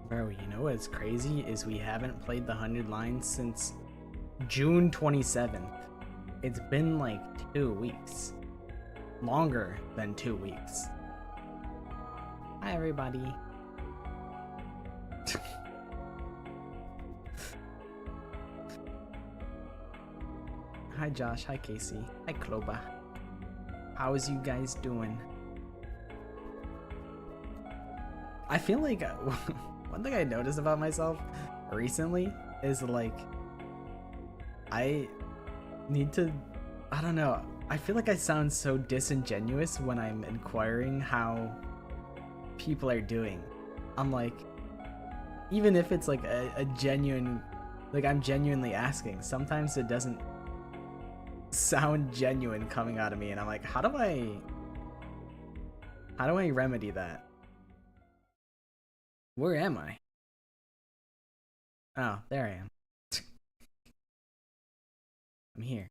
Bro, you know what's crazy is we haven't played the 100 lines since June 27th. It's been like 2 weeks. Longer than 2 weeks. Hi, everybody. Hi, Josh. Hi, Casey. Hi, Kloba. How is you guys doing? I feel like one thing I noticed about myself recently is like I need to, I don't know, I feel like I sound so disingenuous when I'm inquiring how people are doing. I'm like, even if it's like a genuine, like I'm genuinely asking, sometimes it doesn't sound genuine coming out of me, and I'm like, how do I remedy that? Where am I? Oh, there I am. I'm here.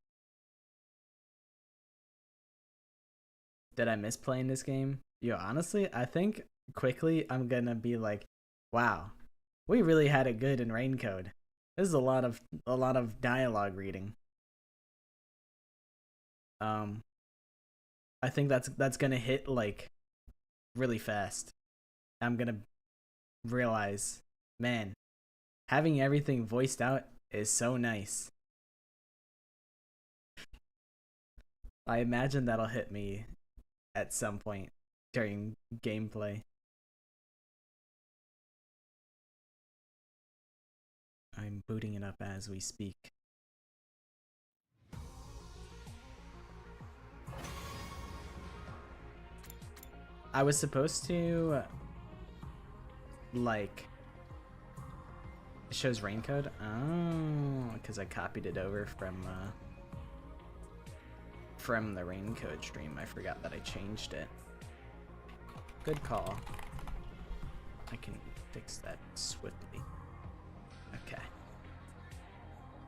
Did I miss playing this game? Yo, honestly, I think quickly I'm gonna be like, wow, we really had it good in Raincode. This is a lot of dialogue reading. I think that's gonna hit like really fast. I'm gonna realize, man, having everything voiced out is so nice. I imagine that'll hit me at some point during gameplay. I'm booting it up as we speak. I was supposed to like, it shows Raincode. Oh, because I copied it over from the Raincode stream. I forgot that I changed it. Good call. I can fix that swiftly. Okay.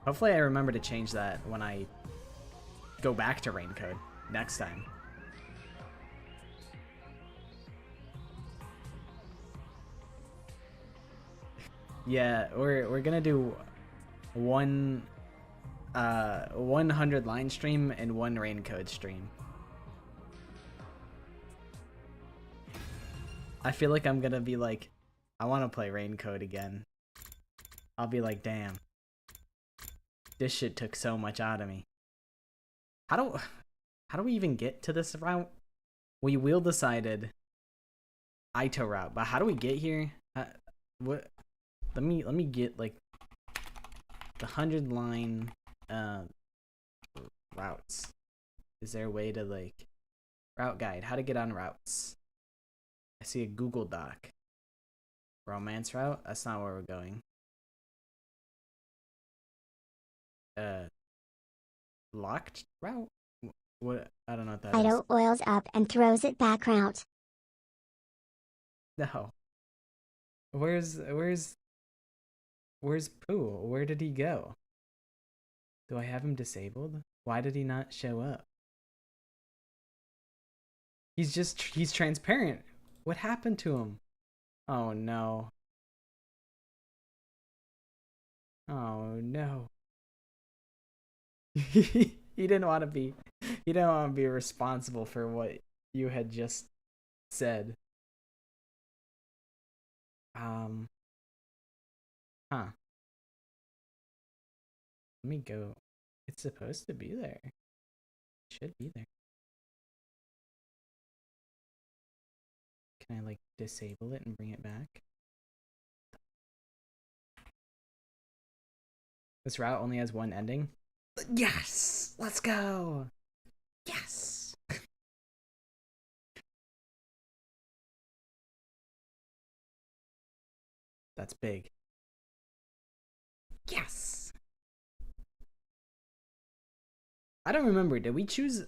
Hopefully I remember to change that when I go back to Raincode next time. Yeah, we're gonna do one 100 line stream and one Raincode stream. I feel like I'm gonna be like, I want to play Raincode again. I'll be like, damn, this shit took so much out of me. How do we even get to this route? We wheel decided eito route, but how do we get here? What? Let me get like the 100 line routes. Is there a way to like route guide? How to get on routes? I see a Google Doc. Romance route? That's not where we're going. Locked route? What? I don't know what that is. Eito oils up and throws it back route. No. Where's Pooh? Where did he go? Do I have him disabled? Why did he not show up? He's transparent. What happened to him? Oh no. Oh no. He didn't want to be responsible for what you had just said. Huh. Let me go. It's supposed to be there. It should be there. Can I like disable it and bring it back? This route only has one ending. Yes! Let's go! Yes! That's big. Yes! I don't remember. Did we choose...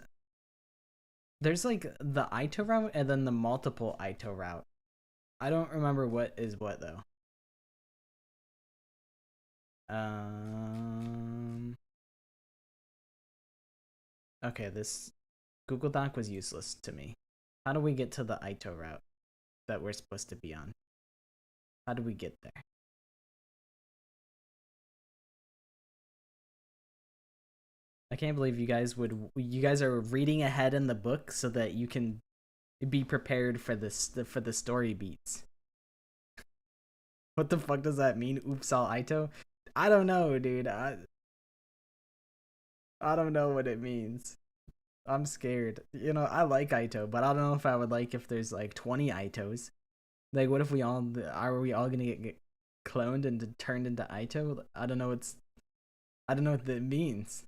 There's like the eito route and then the multiple eito route. I don't remember what is what though. Okay, this Google Doc was useless to me. How do we get to the eito route that we're supposed to be on? How do we get there? I can't believe you guys are reading ahead in the book so that you can be prepared for the story beats. What the fuck does that mean? Oops, all Eito? I don't know, dude. I don't know what it means. I'm scared. You know, I like Eito, but I don't know if I would like if there's like 20 Eitos. Like, what if we all gonna get cloned and turned into Eito? I don't know what that means.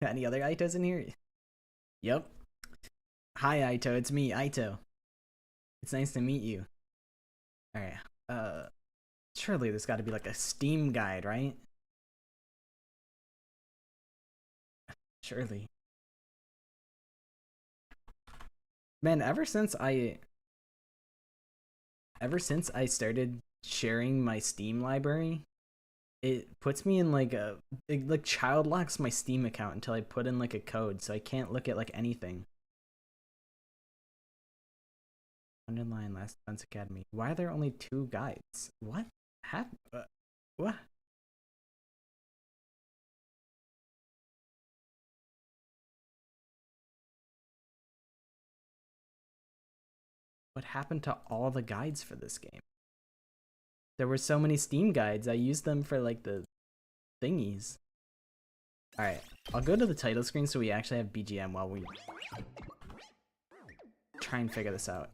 Any other Eitos in here? Yep. Hi Eito, it's me, Eito. It's nice to meet you. Alright. Surely there's gotta be like a Steam guide, right? Surely. Man, ever since I started sharing my Steam library, it puts me in like it like child locks my Steam account until I put in like a code, so I can't look at like anything. Hundred Line Last Defense Academy. Why are there only 2 guides? What happened? What? What happened to all the guides for this game? There were so many Steam guides. I used them for like the thingies. Alright, I'll go to the title screen so we actually have BGM while we try and figure this out.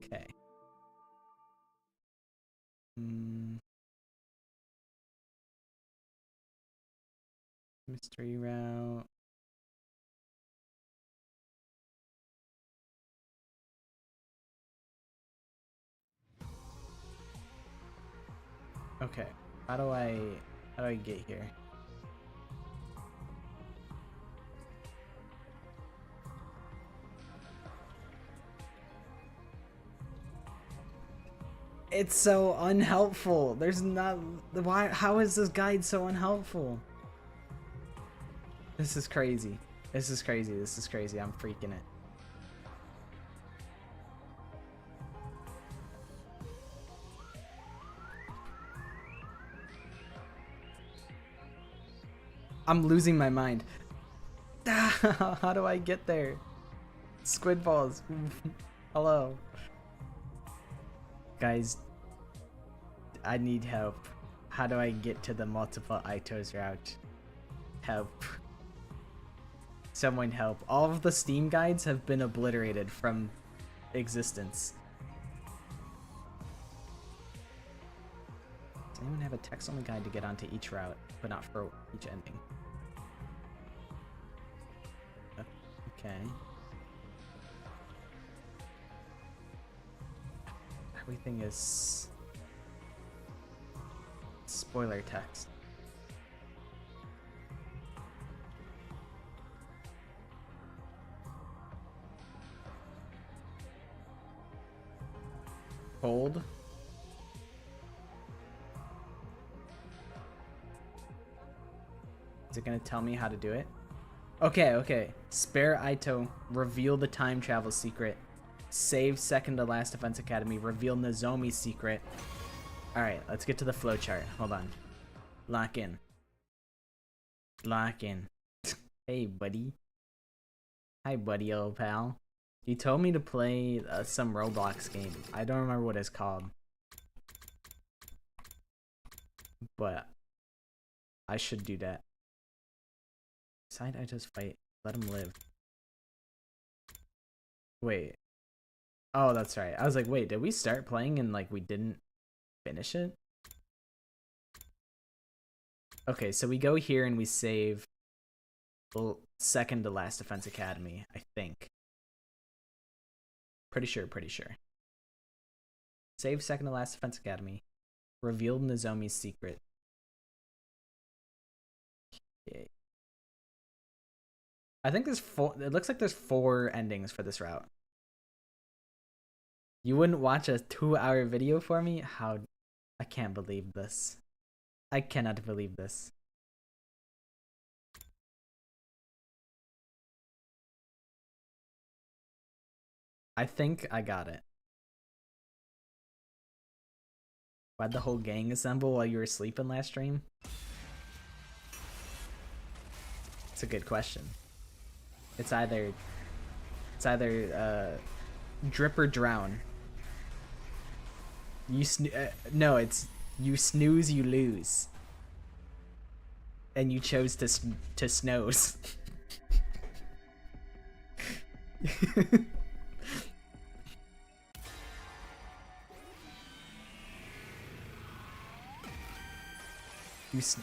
Okay. Mystery route. Okay, how do I get here? It's so unhelpful. There's not why how is this guide so unhelpful? This is crazy. This is crazy. This is crazy. I'm freaking it. I'm losing my mind. How do I get there? Squid balls. Hello. Guys, I need help. How do I get to the multiple Eitos route? Help. Someone help. All of the Steam guides have been obliterated from existence. Does anyone have a text-only guide to get onto each route, but not for each ending? Okay. Everything is spoiler text. Hold. Is it gonna tell me how to do it? Okay, okay. Spare Eito, reveal the time travel secret. Save second to last Defense Academy, reveal Nozomi's secret. Alright, let's get to the flowchart. Hold on. Lock in. Lock in. Hey, buddy. Hi, buddy, old pal. You told me to play some Roblox game. I don't remember what it's called. But I should do that. Decide I just fight. Let him live. Wait. Oh, that's right. I was like, wait, did we start playing and like we didn't finish it? Okay, so we go here and we save second to last Defense Academy, I think. Pretty sure. Save second to last Defense Academy. Revealed Nozomi's secret. Okay. I think there's it looks like there's 4 endings for this route. You wouldn't watch a 2-hour video for me? How? I can't believe this. I cannot believe this. I think I got it. Why'd the whole gang assemble while you were sleeping last stream? It's a good question. It's either drip or drown. No, it's you snooze, you lose. And you chose to snooze.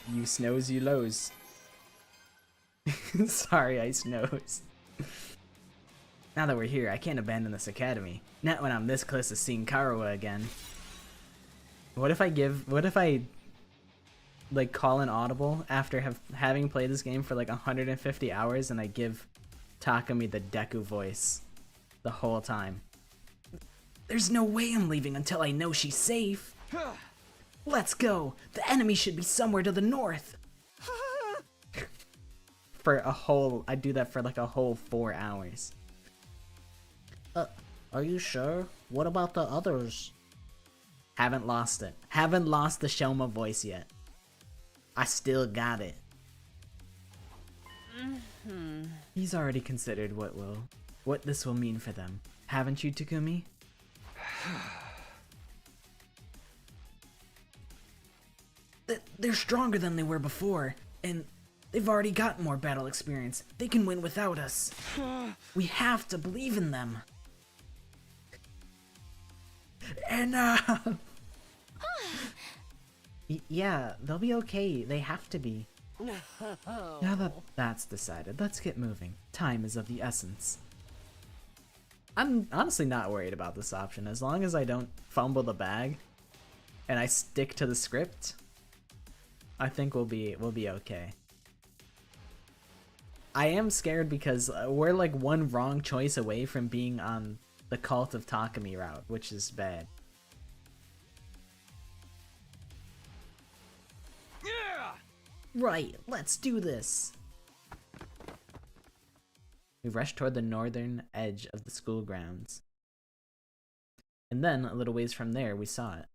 You snows, you lows. Sorry, I snows. Now that we're here, I can't abandon this academy. Not when I'm this close to seeing Karawa again. What if I like call an audible after having played this game for like 150 hours and I give Takumi the Deku voice the whole time? There's no way I'm leaving until I know she's safe. Let's go. The enemy should be somewhere to the north. I do that for like a whole 4 hours. Are you sure? What about the others? Haven't lost it. Haven't lost the Shoma voice yet. I still got it. He's already considered what this will mean for them. Haven't you, Takumi? They're stronger than they were before, and they've already got more battle experience. They can win without us. We have to believe in them. And yeah, they'll be okay. They have to be. Now that that's decided, let's get moving. Time is of the essence. I'm honestly not worried about this option. As long as I don't fumble the bag and I stick to the script, I think we'll be okay. I am scared because we're like one wrong choice away from being on the Cult of Takumi route, which is bad. Yeah! Right, let's do this. We rushed toward the northern edge of the school grounds. And then, a little ways from there, we saw it.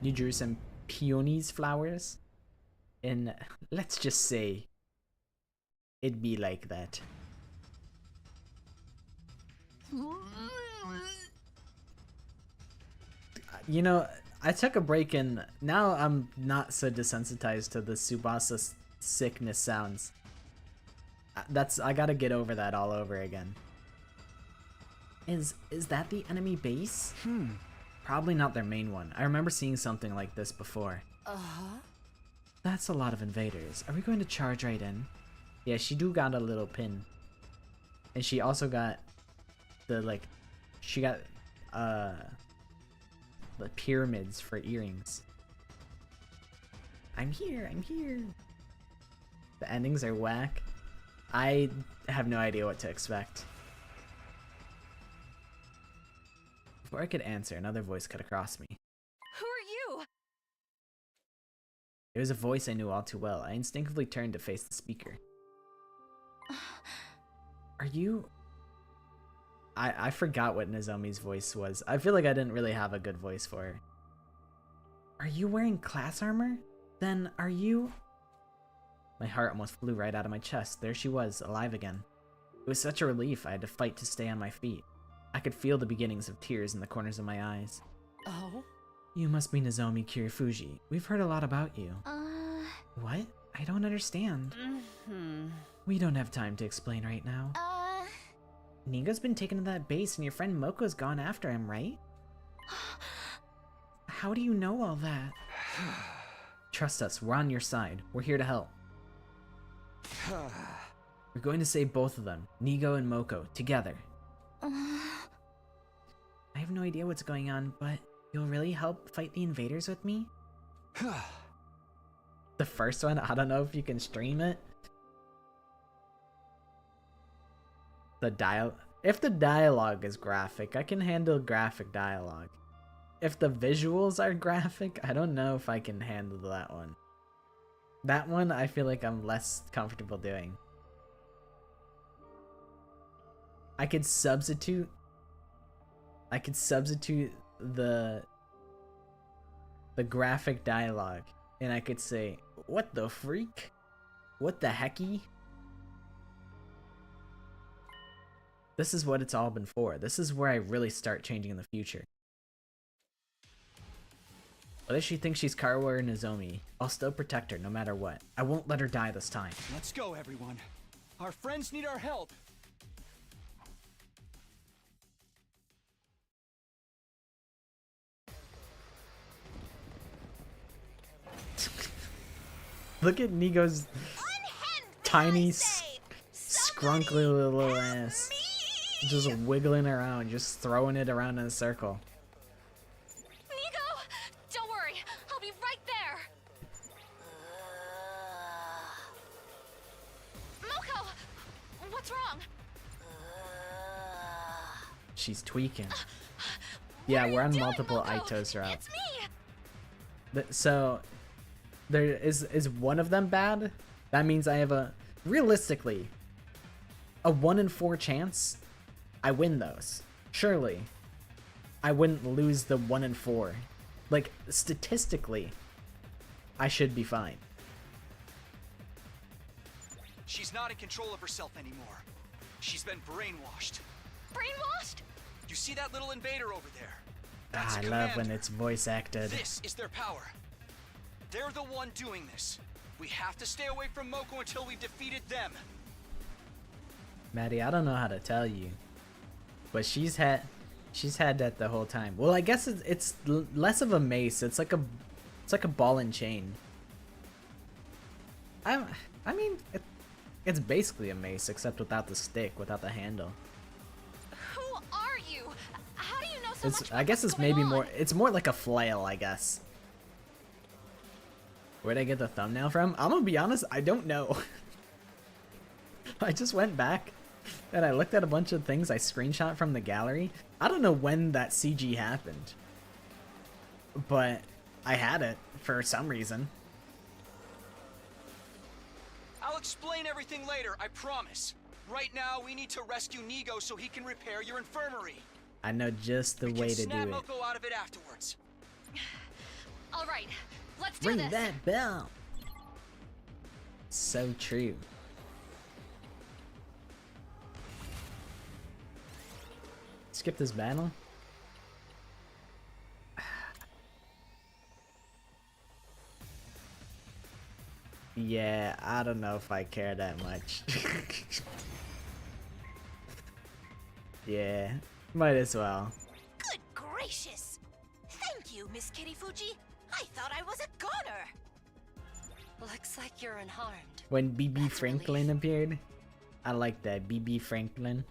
You drew some peonies flowers? And let's just say, it'd be like that. You know, I took a break and now I'm not so desensitized to the Tsubasa sickness sounds. I gotta get over that all over again. Is that the enemy base? Probably not their main one. I remember seeing something like this before. That's a lot of invaders. Are we going to charge right in? Yeah, she do got a little pin. And she also got the the pyramids for earrings. I'm here. The endings are whack. I have no idea what to expect. Before I could answer, another voice cut across me. Who are you? It was a voice I knew all too well. I instinctively turned to face the speaker. Are you... I forgot what Nozomi's voice was. I feel like I didn't really have a good voice for her. Are you wearing class armor? Then are you... My heart almost flew right out of my chest. There she was, alive again. It was such a relief I had to fight to stay on my feet. I could feel the beginnings of tears in the corners of my eyes. Oh? You must be Nozomi Kirifuji. We've heard a lot about you. What? I don't understand. We don't have time to explain right now. Nigo's been taken to that base and your friend Moko's gone after him, right? How do you know all that? Trust us, we're on your side. We're here to help. We're going to save both of them, Nigo and Moko, together. I have no idea what's going on, but you'll really help fight the invaders with me? The first one, I don't know if you can stream it. If the dialogue is graphic, I can handle graphic dialogue. If the visuals are graphic, I don't know if I can handle that one. That one, I feel like I'm less comfortable doing. I could substitute the graphic dialogue, and I could say, "What the freak? What the hecky?" This is what it's all been for. This is where I really start changing in the future. Whether she thinks she's Karuo or Nozomi, I'll still protect her no matter what. I won't let her die this time. Let's go, everyone. Our friends need our help. Look at Nigo's tiny, scrunkly little ass. Just wiggling around, just throwing it around in a circle. Nigo! Don't worry, I'll be right there! Moko! What's wrong? She's tweaking. Yeah, we're on multiple Moko? Eitos route. It's me! So, there is one of them bad? That means I have realistically, a 1 in 4 chance I win those. Surely, I wouldn't lose the 1 in 4. Like, statistically, I should be fine. She's not in control of herself anymore. She's been brainwashed. Brainwashed? You see that little invader over there? That's I a love when commander. it's voice acted. This is their power. They're the one doing this. We have to stay away from Moko until we've defeated them. Maddie, I don't know how to tell you, but she's had that the whole time. Well, I guess it's less of a mace. It's like a ball and chain. I mean, it's basically a mace except without the stick, without the handle. Who are you? How do you know so much about I guess what's it's maybe going more. on? It's more like a flail, I guess. Where'd I get the thumbnail from? I'm gonna be honest, I don't know. I just went back and I looked at a bunch of things I screenshot from the gallery. I don't know when that CG happened, but I had it for some reason. I'll explain everything later, I promise. Right now, we need to rescue Nigo so he can repair your infirmary. I know just the We way can to snap do it. Moko out of it afterwards. All right, let's do Ring this. that bell. So true. Skip this battle. Yeah, I don't know if I care that much. Yeah, might as well. Good gracious! Thank you, Miss Kirifuji. I thought I was a goner. Looks like you're unharmed. When BB That's a Franklin relief. appeared, I like that. BB Franklin.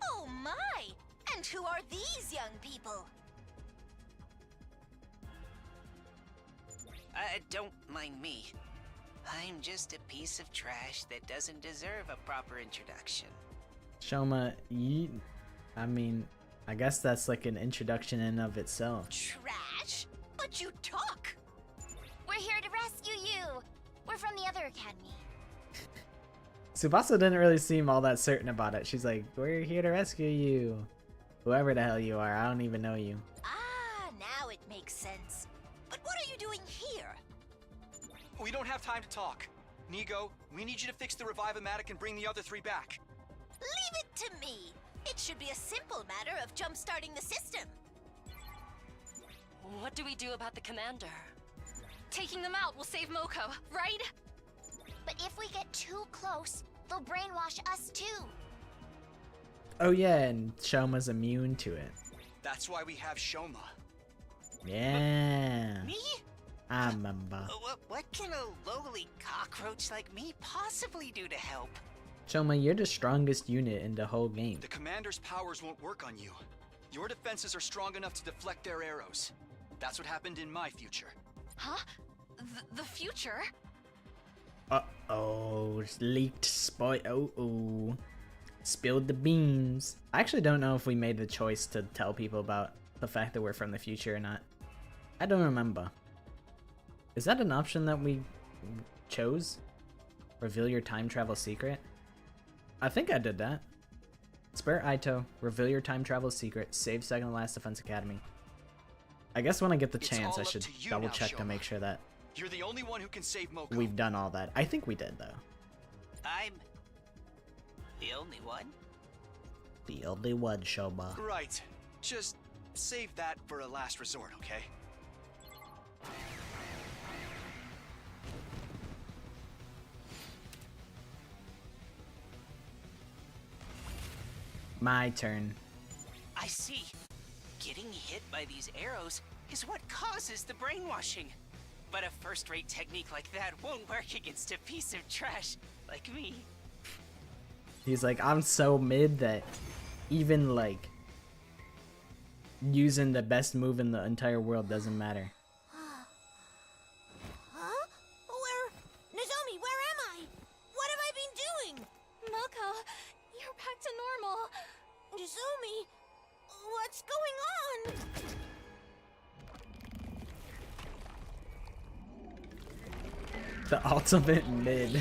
Oh my! And who are these young people? Don't mind me. I'm just a piece of trash that doesn't deserve a proper introduction. Shoma, I mean, I guess that's like an introduction in of itself. Trash? But you talk! We're here to rescue you. We're from the other academy. Tsubasa didn't really seem all that certain about it. She's like, we're here to rescue you. Whoever the hell you are, I don't even know you. Ah, now it makes sense. But what are you doing here? We don't have time to talk. Nigo, we need you to fix the Revive-O-Matic and bring the other 3 back. Leave it to me. It should be a simple matter of jump-starting the system. What do we do about the commander? Taking them out will save Moko, right? But if we get too close, they'll brainwash us too. Oh yeah, and Shoma's immune to it. That's why we have Shoma. Yeah, Me? I remember. What can a lowly cockroach like me possibly do to help? Shoma, you're the strongest unit in the whole game. The commander's powers won't work on you. Your defenses are strong enough to deflect their arrows. That's what happened in my future. Huh? The future? Uh-oh, leaked oh, spilled the beans. I actually don't know if we made the choice to tell people about the fact that we're from the future or not. I don't remember. Is that an option that we chose? Reveal your time travel secret? I think I did that. Spare Eito, reveal your time travel secret, save second to last Defense Academy. I guess when I get the It's chance, all I up should to you double now, check to Shoma. make sure that You're the only one who can save Moko. we've done all that. I think we did, though. I'm the only one. The only one, Shoma. Right. Just save that for a last resort, okay? My turn. I see. Getting hit by these arrows is what causes the brainwashing. But a first-rate technique like that won't work against a piece of trash like me. He's like, I'm so mid that even, like, using the best move in the entire world doesn't matter. Huh? Nozomi, where am I? What have I been doing? Moko, you're back to normal. Nozomi, what's going on? The ultimate mid.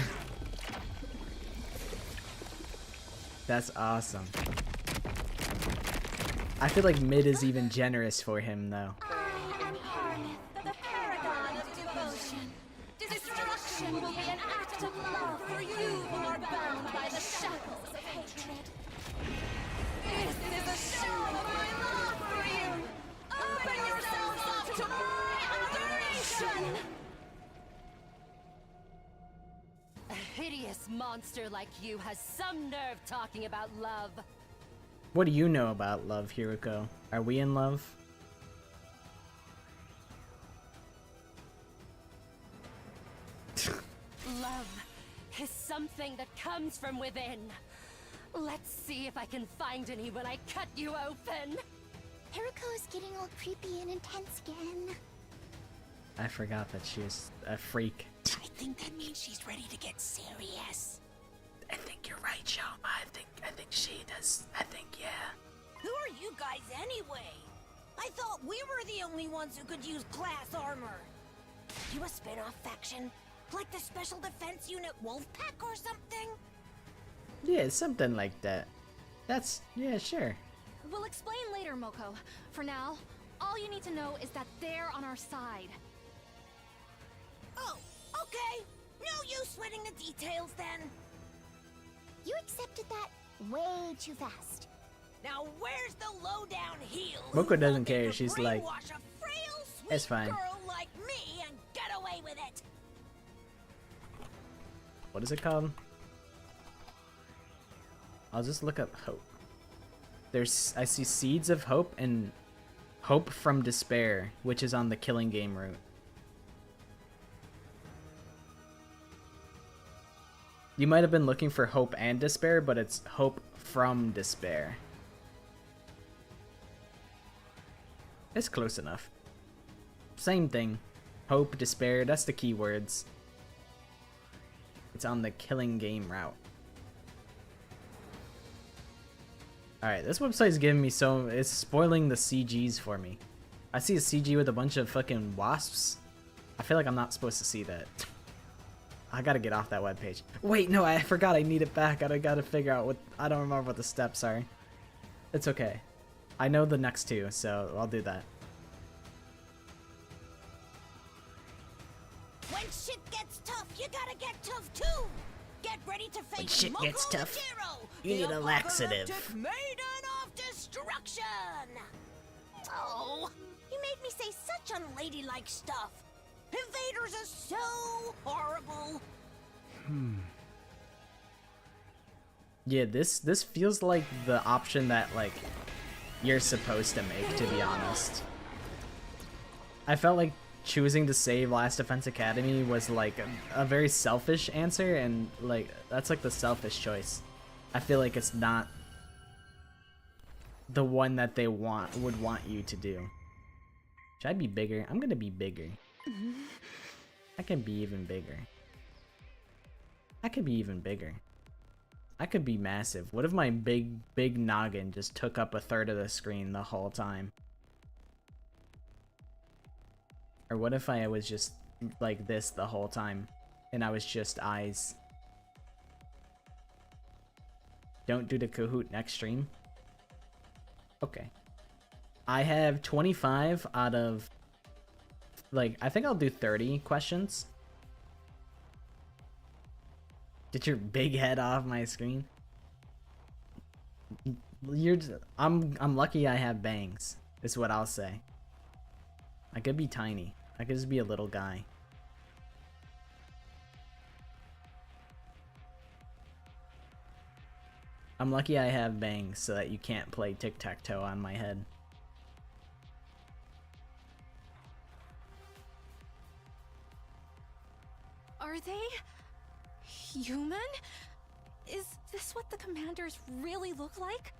That's awesome. I feel like mid is even generous for him, though. I am Harneth, the paragon of devotion. Destruction will be an act of love for you who are bound by the shackles of hatred. This is a show of my love for you. Open yourselves up to my adoration. A hideous monster like you has some nerve talking about love. What do you know about love, Hiruko? Are we in love? Love is something that comes from within. Let's see if I can find any when I cut you open. Hiruko's getting all creepy and intense again. I forgot that she was a freak. I think that means she's ready to get serious. I think you're right, Shoma. I think she does. I think, yeah. Who are you guys anyway? I thought we were the only ones who could use class armor. You a spin-off faction? Like the Special Defense Unit Wolfpack or something? Yeah, something like that. That's, yeah, sure. We'll explain later, Moko. For now, all you need to know is that they're on our side. Oh, okay. No use sweating the details then. You accepted that way too fast. Now where's the lowdown heel? Moko doesn't care, she's like, brainwash a frail, sweet it's fine. girl like me and get away with it. What is it called? I'll just look up hope. I see Seeds of Hope and Hope from Despair, which is on the Killing Game route. You might have been looking for Hope and Despair, but it's Hope from Despair. It's close enough. Same thing. Hope, Despair, that's the keywords. It's on the Killing Game route. Alright, this website's giving me it's spoiling the CGs for me. I see a CG with a bunch of fucking wasps. I feel like I'm not supposed to see that. I gotta get off that webpage. Wait, no, I forgot I need it back. I gotta figure out I don't remember what the steps are. It's okay. I know the next two, so I'll do that. When shit gets tough, you gotta get tough too. Get ready to face When shit Moko gets tough, Ujiro, you need the a laxative. apocalyptic maiden of destruction. Oh, you made me say such unladylike stuff. Invaders are so horrible. Yeah, this feels like the option that, like, you're supposed to make, to be honest. I felt like choosing to save Last Defense Academy was like a very selfish answer, and like that's like the selfish choice. I feel like it's not the one that they would want you to do. Should I be bigger? I'm gonna be bigger. I can be even bigger. I could be even bigger. I could be massive. What if my big noggin just took up a third of the screen the whole time? Or what if I was just like this the whole time and I was just eyes? don't do the Kahoot next stream. Okay. I have 25 out of, like, I think I'll do 30 questions. Get your big head off my screen. I'm lucky I have bangs, is what I'll say. I could be tiny. I could just be a little guy. I'm lucky I have bangs so that you can't play tic-tac-toe on my head. Are they human? Is this what the commanders really look like?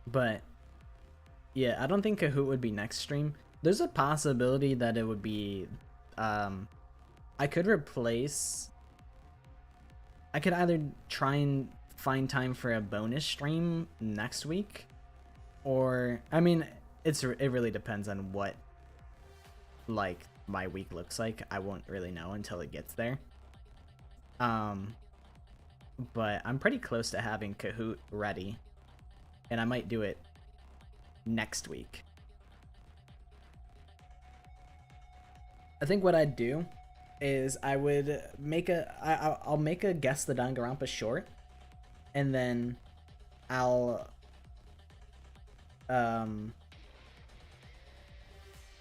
But yeah, I don't think Kahoot would be next stream. There's a possibility that it would be I could either try and find time for a bonus stream next week, or I mean it really depends on what like my week looks like. I won't really know until it gets there. But I'm pretty close to having Kahoot ready, and I might do it next week. I think what I'd do is I would make I'll make a Guess the Danganronpa short, and then I'll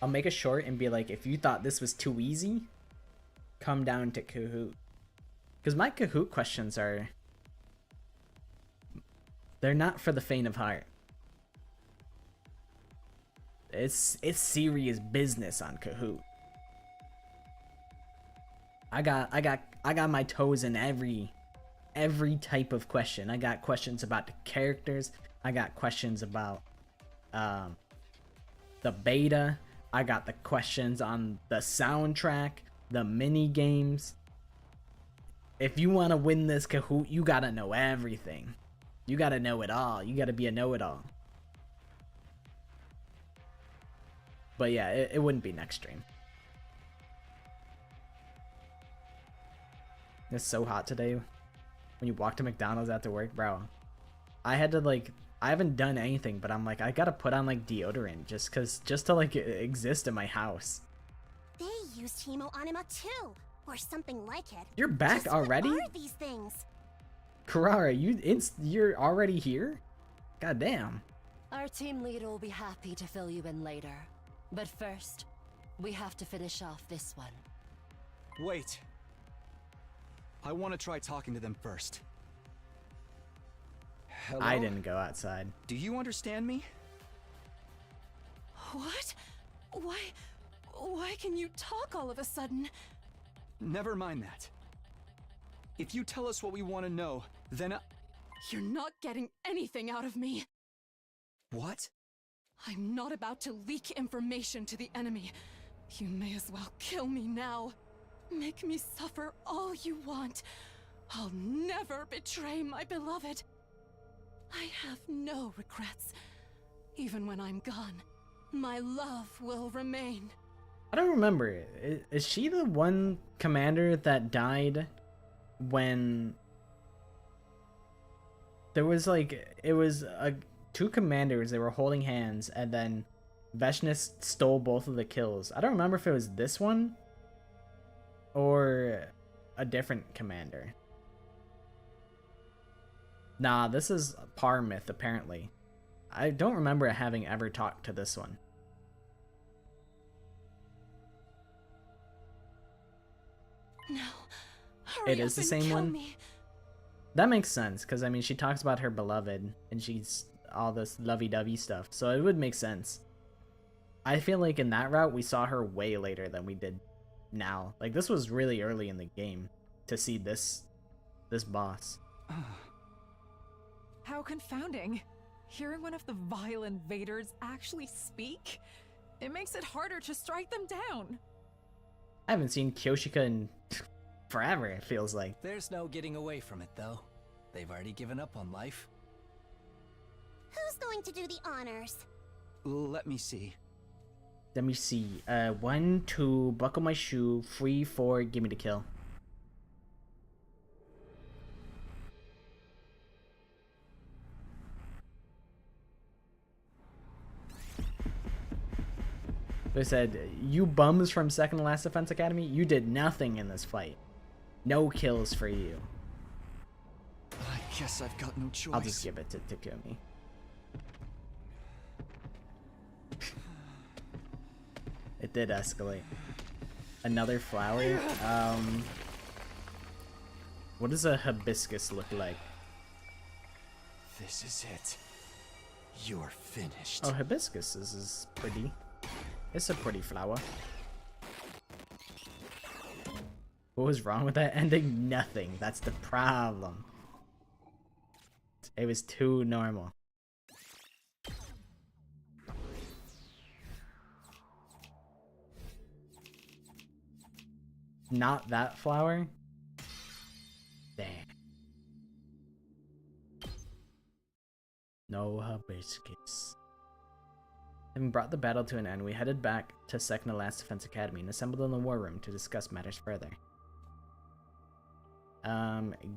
make a short and be like, if you thought this was too easy, come down to Kahoot. Because my Kahoot questions they're not for the faint of heart. It's serious business on Kahoot. I got my toes in every type of question. I got questions about the characters. I got questions about the beta. I got the questions on the soundtrack, the mini games. If you want to win this Kahoot, you gotta know everything. You gotta know it all. You gotta be a know-it-all. But yeah, it wouldn't be next stream. It's so hot today. When you walk to McDonald's after work, bro. I had to like, I haven't done anything, but I'm like, I gotta put on like deodorant just to like exist in my house. They used Hemo Anima too, or something like it. You're back already? What are these things? Karara, you're already here? God damn. Our team leader will be happy to fill you in later. But first, we have to finish off this one. Wait. I want to try talking to them first. Hello? I didn't go outside. Do you understand me? What? Why can you talk all of a sudden? Never mind that. If you tell us what we want to know, then You're not getting anything out of me. What? I'm not about to leak information to the enemy. You may as well kill me now. Make me suffer all you want. I'll never betray my beloved. I have no regrets. Even when I'm gone, my love will remain. I don't remember. Is she the one commander that died when there was like, it was two commanders, they were holding hands, and then Veshnis stole both of the kills. I don't remember if it was this one or a different commander. Nah, this is Parmith apparently. I don't remember having ever talked to this one. No. Hurry It is up the and same kill one? me. That makes sense, because I mean, she talks about her beloved, and she's all this lovey-dovey stuff, so it would make sense. I feel like in that route, we saw her way later than we did now. Like, this was really early in the game to see this boss. How confounding. Hearing one of the vile invaders actually speak? It makes it harder to strike them down. I haven't seen Kyoshika in forever, it feels like. There's no getting away from it, though. They've already given up on life. Who's going to do the honors? Let me see. Let me see. 1, 2, buckle my shoe. 3, 4, give me the kill. So I said, you bums from Second to Last Defense Academy, you did nothing in this fight. No kills for you. I guess I've got no choice. I'll just give it to Takumi. It did escalate. Another flower? What does a hibiscus look like? This is it. You're finished. Oh, hibiscus is pretty. It's a pretty flower. What was wrong with that ending? Nothing. That's the problem. It was too normal. Not that flower? Dang. No hibiscus. Having brought the battle to an end, we headed back to Second to Last Defense Academy and assembled in the war room to discuss matters further.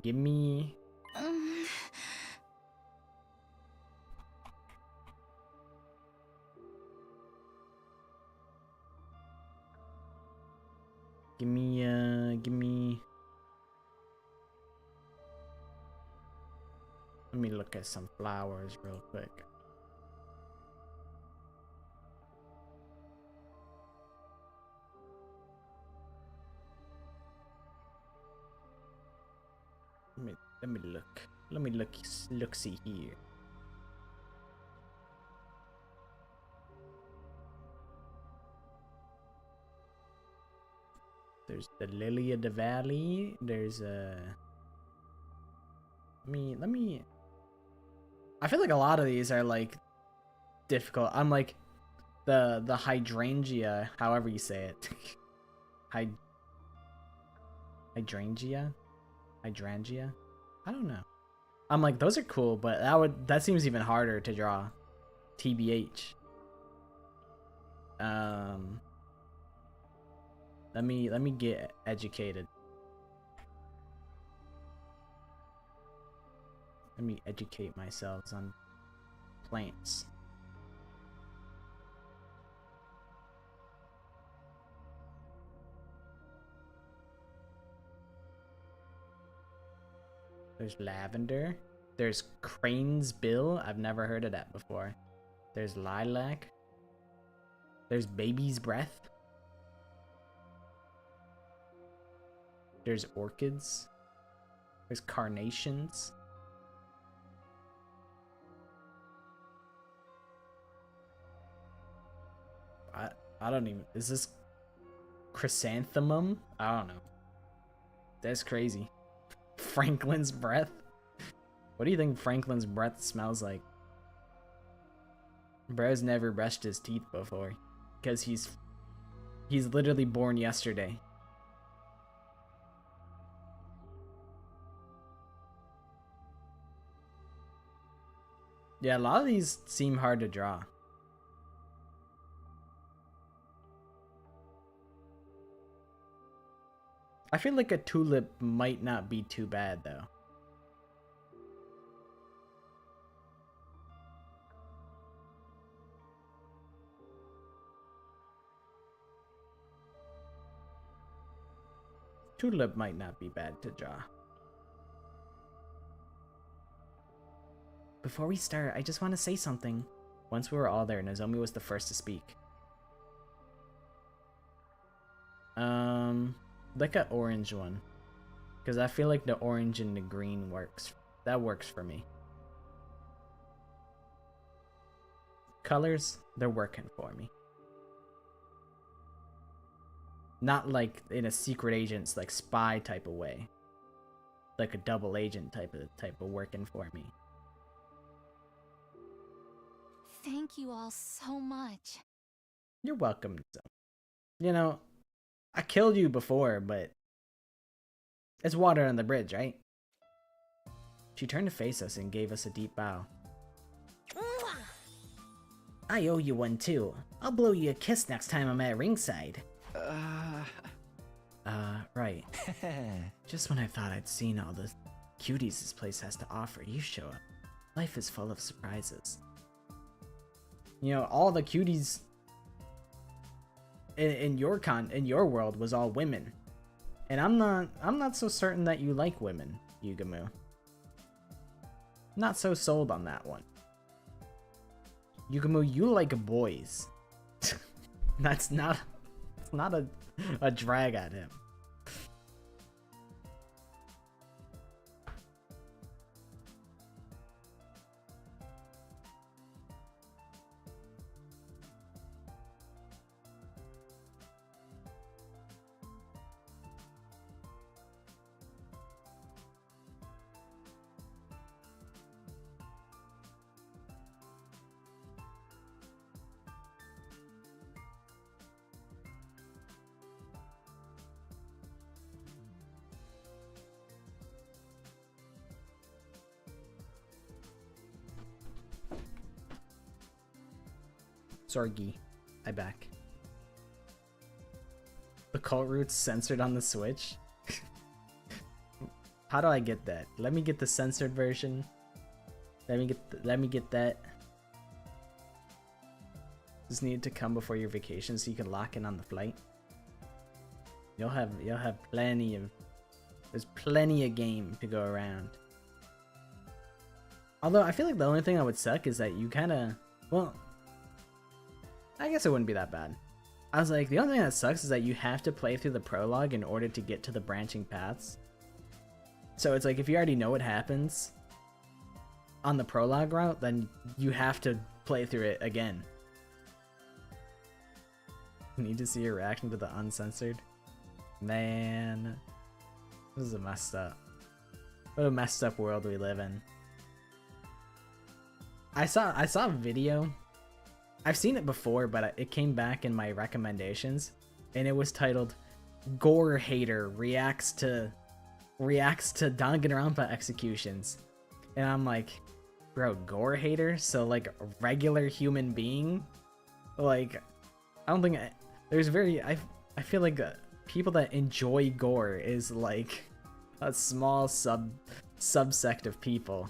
Give me... Give me... Let me look at some flowers real quick. Let me look. Let me look see here. There's the Lily of the Valley. There's a let me I feel like a lot of these are like difficult. I'm like the hydrangea, however you say it. Hydrangea? I don't know. I'm like, those are cool, but that seems even harder to draw. TBH. Let me get educated. Let me educate myself on plants. There's lavender. There's crane's bill. I've never heard of that before. There's lilac. There's baby's breath. There's orchids. There's carnations. I don't even... Is this chrysanthemum? I don't know. That's crazy. Franklin's breath? What do you think Franklin's breath smells like? Bro's never brushed his teeth before. Because he's literally born yesterday. Yeah, a lot of these seem hard to draw. I feel like a tulip might not be too bad, though. Tulip might not be bad to draw. Before we start, I just want to say something. Once we were all there, Nozomi was the first to speak. Like an orange one. Because I feel like the orange and the green works. That works for me. Colors, they're working for me. Not like in a secret agent's like spy type of way. Like a double agent type of working for me. Thank you all so much. You're welcome. You know, I killed you before, but it's water on the bridge, right? She turned to face us and gave us a deep bow. I owe you one too. I'll blow you a kiss next time I'm at ringside. Right. Just when I thought I'd seen all the cuties this place has to offer, you show up. Life is full of surprises. You know, all the cuties in your world was all women. And I'm not so certain that you like women, Yugamu. Not so sold on that one. Yugamu, you like boys. It's not a drag at him. Sorgi, I back. The cult root's censored on the Switch? How do I get that? Let me get the censored version. Let me get that. Just need to come before your vacation so you can lock in on the flight. You'll have plenty of there's plenty of game to go around. Although I feel like the only thing that would suck is that you kinda, well, I guess it wouldn't be that bad. I was like, the only thing that sucks is that you have to play through the prologue in order to get to the branching paths. So it's like, if you already know what happens on the prologue route, then you have to play through it again. Need to see your reaction to the uncensored. Man, this is a messed up. What a messed up world we live in. I saw a video. I've seen it before, but it came back in my recommendations, and it was titled "Gore Hater reacts to Danganronpa executions," and I'm like, bro, gore hater? So like a regular human being? Like, I don't think there's I feel like people that enjoy gore is like a small subsect of people.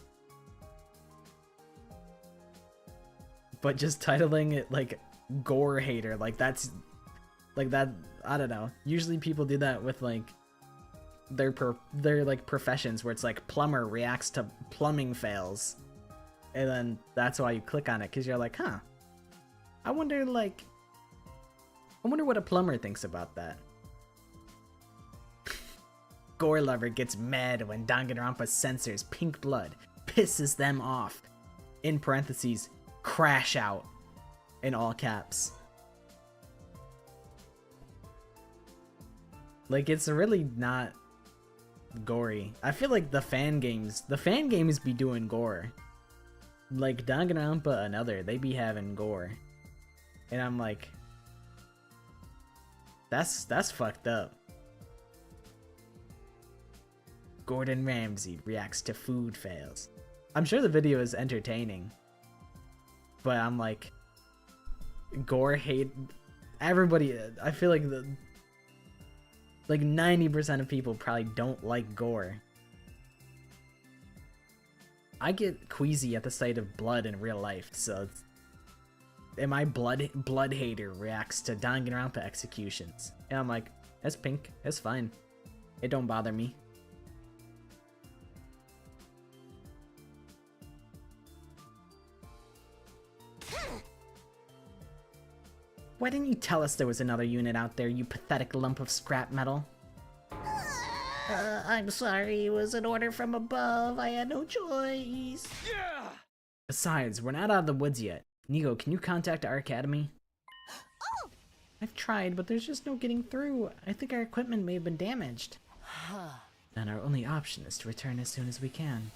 But just titling it like gore hater, like that's like that, I don't know. Usually people do that with like their like professions, where it's like plumber reacts to plumbing fails, and then that's why you click on it, because you're like, huh, I wonder what a plumber thinks about that. Gore lover gets mad when Danganronpa censors pink blood, pisses them off. In parentheses, crash out, in all caps. Like, it's really not gory. I feel like the fan games be doing gore. Like Danganronpa and other, they be having gore. And I'm like, that's fucked up. Gordon Ramsay reacts to food fails. I'm sure the video is entertaining, but I'm like, gore hate. Everybody, I feel like like 90% of people probably don't like gore. I get queasy at the sight of blood in real life, so and my blood hater reacts to Danganronpa executions, and I'm like, it's pink, it's fine, it don't bother me. Why didn't you tell us there was another unit out there, you pathetic lump of scrap metal? I'm sorry, it was an order from above. I had no choice. Yeah! Besides, we're not out of the woods yet. Nigo, can you contact our academy? Oh! I've tried, but there's just no getting through. I think our equipment may have been damaged. Then our only option is to return as soon as we can.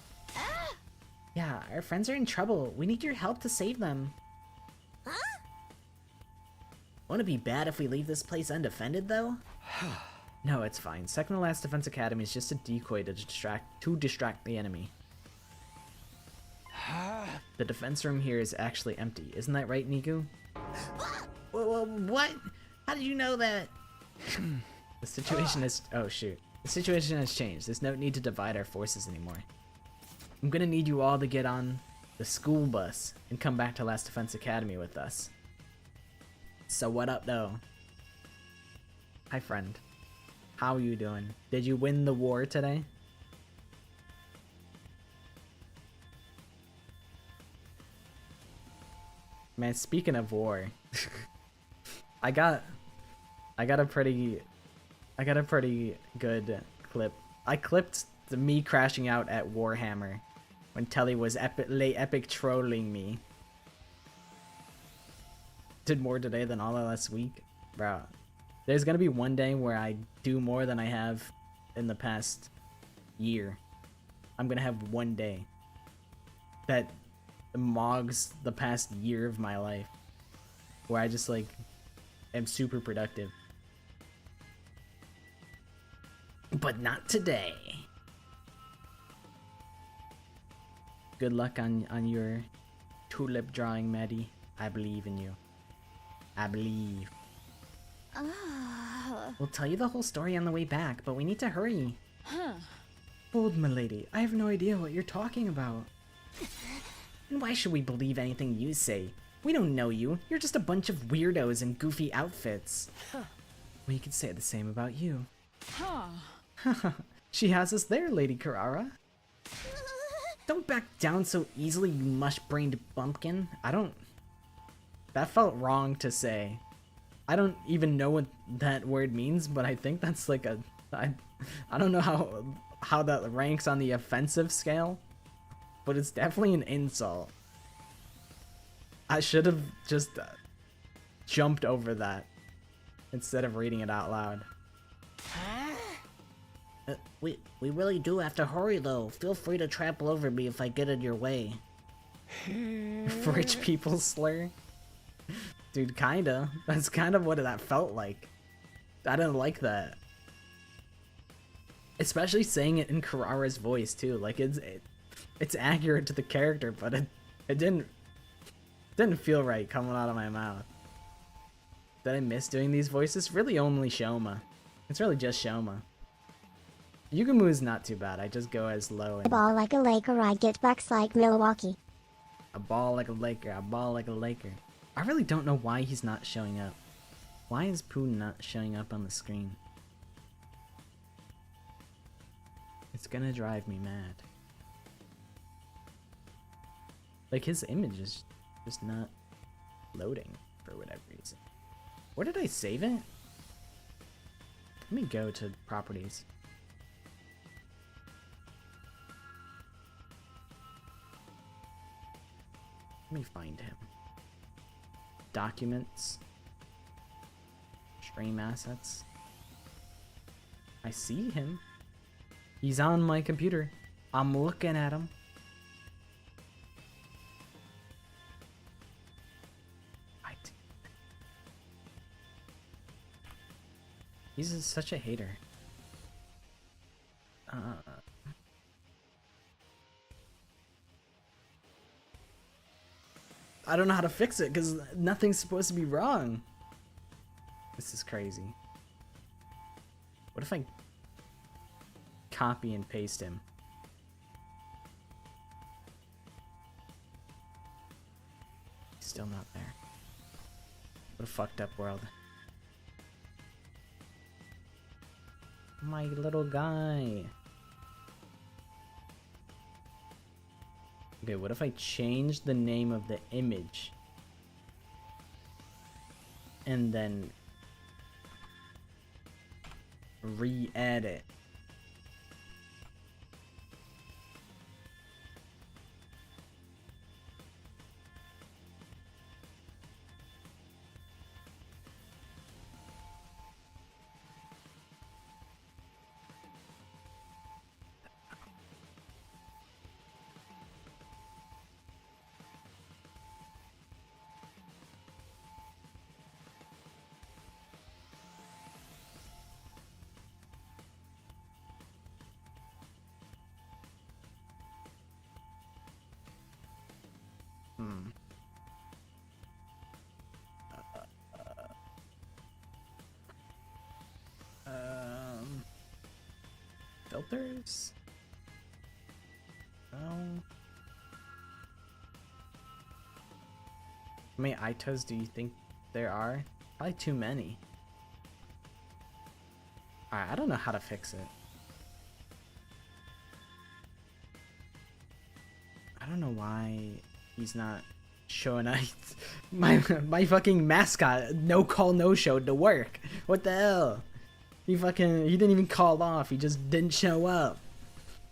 Yeah, our friends are in trouble. We need your help to save them. Huh? Won't it be bad if we leave this place undefended, though? No, it's fine. Second to last defense academy is just a decoy to distract the enemy. The defense room here is actually empty. Isn't that right, Nigu? What? How did you know that? The situation has... Oh, shoot. The situation has changed. There's no need to divide our forces anymore. I'm gonna need you all to get on the school bus and come back to Last Defense Academy with us. So what up, though? Hi, friend. How you doing? Did you win the war today? Man, speaking of war, I got a pretty good clip. I clipped me crashing out at Warhammer when Telly was epic trolling me. Did more today than all of last week, bro. There's gonna be one day where I do more than I have in the past year. I'm gonna have one day that mogs the past year of my life where I just like am super productive. But not today. Good luck on your tulip drawing, Maddie. I believe in you. I believe. We'll tell you the whole story on the way back, but we need to hurry. Huh. Old milady, I have no idea what you're talking about. And why should we believe anything you say? We don't know you. You're just a bunch of weirdos in goofy outfits. Huh. Well, you could say the same about you. Huh. She has us there, Lady Carrara. Don't back down so easily, you mush-brained bumpkin. That felt wrong to say. I don't even know what that word means, but I think that's like I don't know how that ranks on the offensive scale, but it's definitely an insult. I should have just jumped over that instead of reading it out loud. We really do have to hurry though. Feel free to trample over me if I get in your way. Rich people slur? Dude, kinda. That's kind of what that felt like. I didn't like that. Especially saying it in Carrara's voice too. Like it's accurate to the character, but it didn't feel right coming out of my mouth. Did I miss doing these voices? Really only Shoma. It's really just Shoma. Yugamu's not too bad. I just go as low and... A ball like a Laker, I get bucks like Milwaukee. A ball like a Laker, a ball like a Laker. I really don't know why he's not showing up. Why is Pooh not showing up on the screen? It's gonna drive me mad. Like, his image is just not loading for whatever reason. Where did I save it? Let me go to properties. Let me find him. Documents. Stream assets. I see him. He's on my computer. I'm looking at him. He's just such a hater. I don't know how to fix it because nothing's supposed to be wrong. This is crazy. What if I copy and paste him? He's still not there. What a fucked up world. My little guy. Okay, what if I change the name of the image and then re-add it? Filters? No. How many eitos do you think there are? Probably too many. Alright, I don't know how to fix it. I don't know why he's not showing us my fucking mascot no call no showed to work. What the hell? He didn't even call off. He just didn't show up.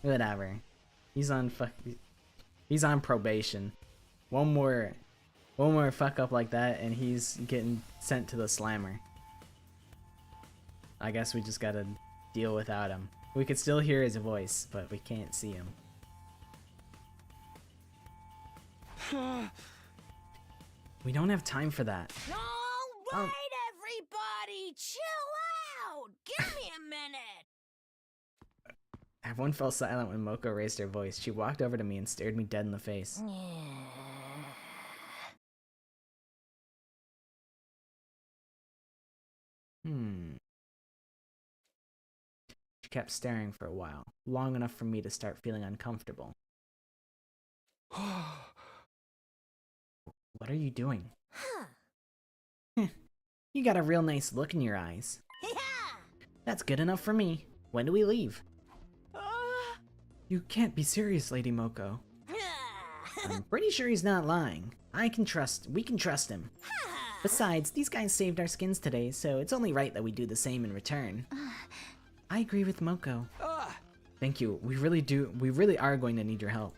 Whatever. He's on probation. One more fuck up like that and he's getting sent to the slammer. I guess we just gotta deal without him. We could still hear his voice, but we can't see him. We don't have time for that. All right, everybody, chill out. Give me a minute. Everyone fell silent when Moko raised her voice. She walked over to me and stared me dead in the face. She kept staring for a while, long enough for me to start feeling uncomfortable. What are you doing? You got a real nice look in your eyes. That's good enough for me. When do we leave? You can't be serious, Lady Moko. I'm pretty sure he's not lying. We can trust him. Besides, these guys saved our skins today, so it's only right that we do the same in return. I agree with Moko. Thank you. We really are going to need your help.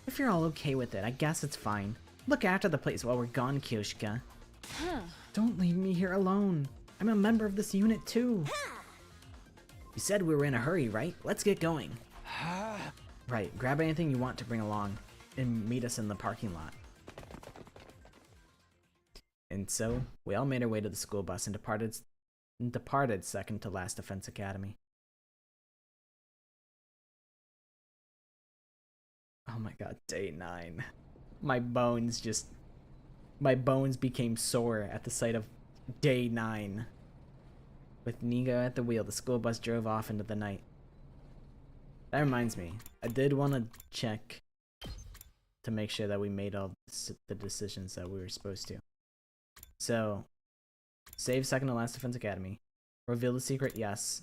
If you're all okay with it, I guess it's fine. Look after the place while we're gone, Kyoshika. Don't leave me here alone. I'm a member of this unit too. You said we were in a hurry, right? Let's get going. Right, grab anything you want to bring along and meet us in the parking lot. And so, we all made our way to the school bus and departed second to last Defense Academy. Oh my god, day 9. My bones became sore at the sight of day 9. With Nigo at the wheel, the school bus drove off into the night. That reminds me, I did want to check to make sure that we made all the decisions that we were supposed to. So, save second to last Defense Academy. Reveal the secret, yes.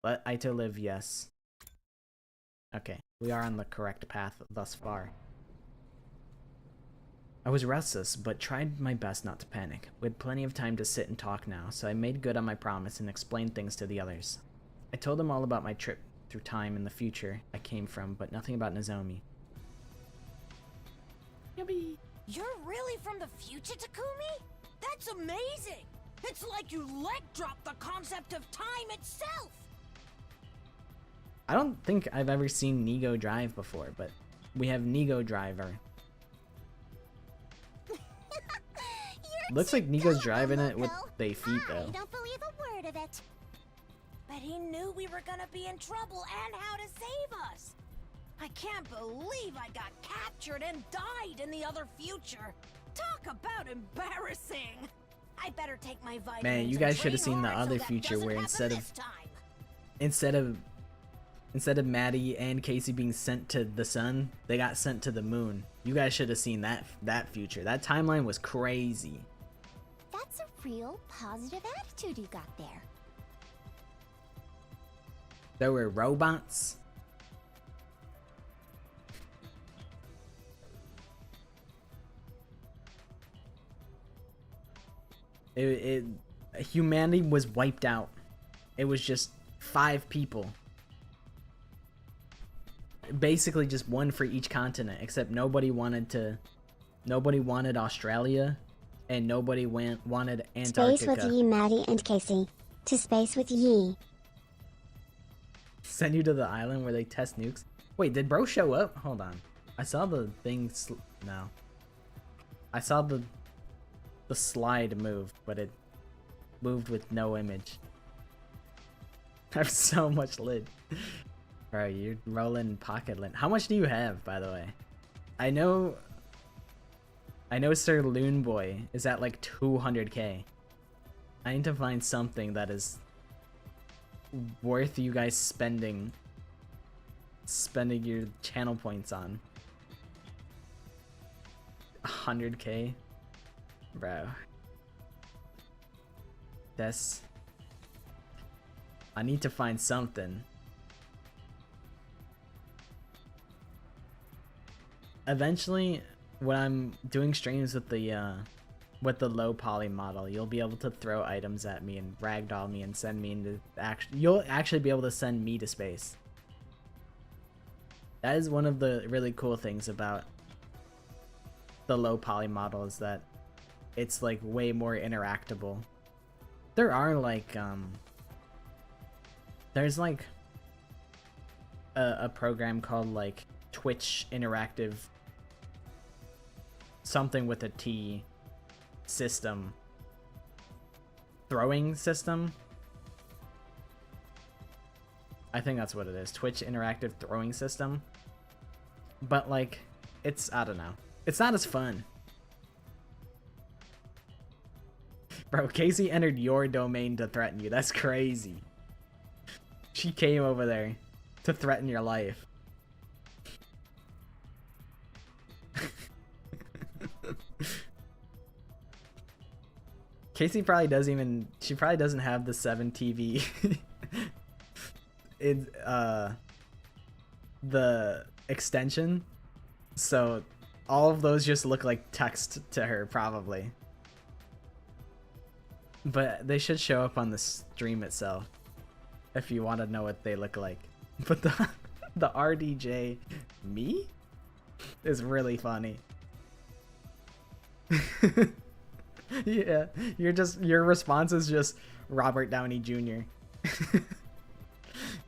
Let Eito live, yes. Okay, we are on the correct path thus far. I was restless, but tried my best not to panic. We had plenty of time to sit and talk now, so I made good on my promise and explained things to the others. I told them all about my trip through time in the future I came from, but nothing about Nozomi. Yummy! You're really from the future, Takumi? That's amazing! It's like you leg-dropped the concept of time itself! I don't think I've ever seen Nigo drive before, but we have Nigo Driver. Looks like Nigo's driving it with their feet, though. I don't believe a word of it. But he knew we were gonna be in trouble and how to save us. I can't believe I got captured and died in the other future. Talk about embarrassing. I better take my vitamins. Man, you guys should have seen the other future where instead of Maddie and Casey being sent to the sun, they got sent to the moon. You guys should have seen that future. That timeline was crazy. That's a real positive attitude you got there. There were robots. Humanity was wiped out. It was just 5 people. Basically just one for each continent, except nobody wanted Australia, and nobody wanted Antarctica. Space with ye, Maddie and Casey. To space with ye. Send you to the island where they test nukes. Wait, did bro show up? Hold on. I saw the thing. No. I saw the slide move, but it moved with no image. I have so much lid. Bro, you're rolling pocket lint. How much do you have, by the way? I know Sir Loon Boy is at like 200k. I need to find something that is worth you guys spending your channel points on. 100k? Bro. I need to find something. Eventually, when I'm doing streams with the low poly model, you'll be able to throw items at me and ragdoll me and send me into you'll actually be able to send me to space. That is one of the really cool things about the low poly model, is that it's like way more interactable. There are like there's like a program called like Twitch interactive something with a T system, throwing system. I think that's what it is, Twitch interactive throwing system. But like, it's, I don't know, it's not as fun. Bro, Casey entered your domain to threaten you. That's crazy. She came over there to threaten your life. Casey probably she probably doesn't have the 7 TV. The extension. So all of those just look like text to her, probably. But they should show up on the stream itself if you want to know what they look like. But the RDJ me is really funny. Yeah, your response is just Robert Downey Jr.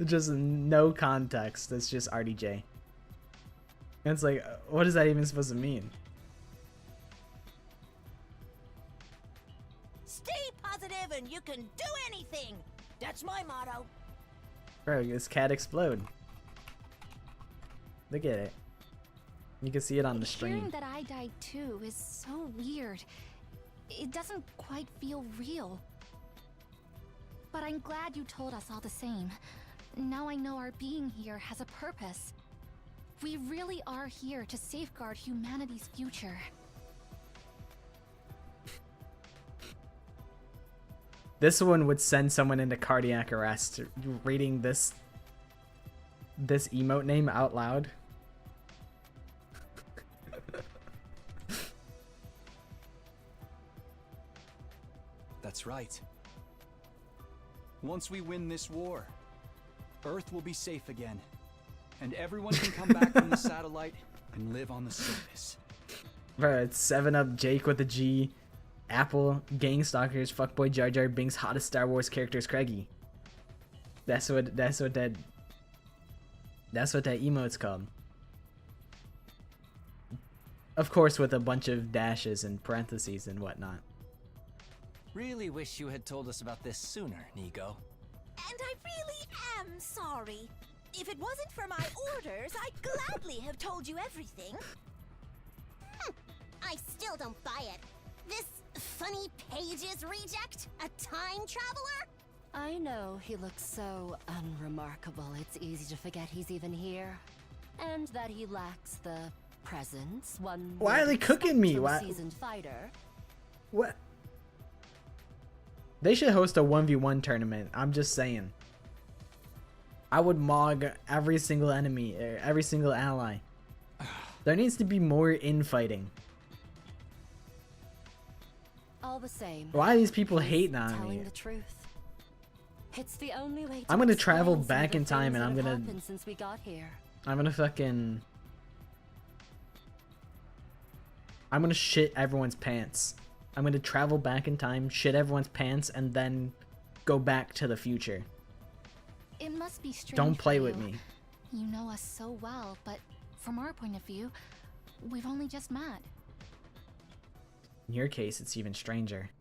Just no context. It's just RDJ. And it's like, what is that even supposed to mean? Stay positive and you can do anything. That's my motto. Bro, this cat explode. Look at it. You can see it on the stream. Hearing that I died too is so weird. It doesn't quite feel real. But I'm glad you told us all the same. Now I know our being here has a purpose. We really are here to safeguard humanity's future. This one would send someone into cardiac arrest reading this emote name out loud. That's right. Once we win this war, Earth will be safe again, and everyone can come back from the satellite and live on the surface. Bro, it's 7-Up Jake with a G, Apple, Gangstalkers, Fuckboy Jar Jar Binks, hottest Star Wars characters Craigie. That's what that emote's called. Of course, with a bunch of dashes and parentheses and whatnot. Really wish you had told us about this sooner, Nigo. And I really am sorry. If it wasn't for my orders, I'd gladly have told you everything. I still don't buy it. This funny pages reject? A time traveler? I know he looks so unremarkable, it's easy to forget he's even here. And that he lacks the presence one Why are would they cooking me? expect from a Why? seasoned fighter. What? They should host a 1v1 tournament. I'm just saying. I would mog every single enemy, every single ally. There needs to be more infighting. All the same. Why are these people he's hating on telling me? the truth. It's the only way to I'm gonna explain travel some of back the in time things and I'm that have gonna- happened since we got here. I'm gonna shit everyone's pants. I'm gonna travel back in time, shit everyone's pants, and then go back to the future. It must be strange. Don't play for with you. me. You know us so well, but from our point of view, we've only just met. In your case, it's even stranger.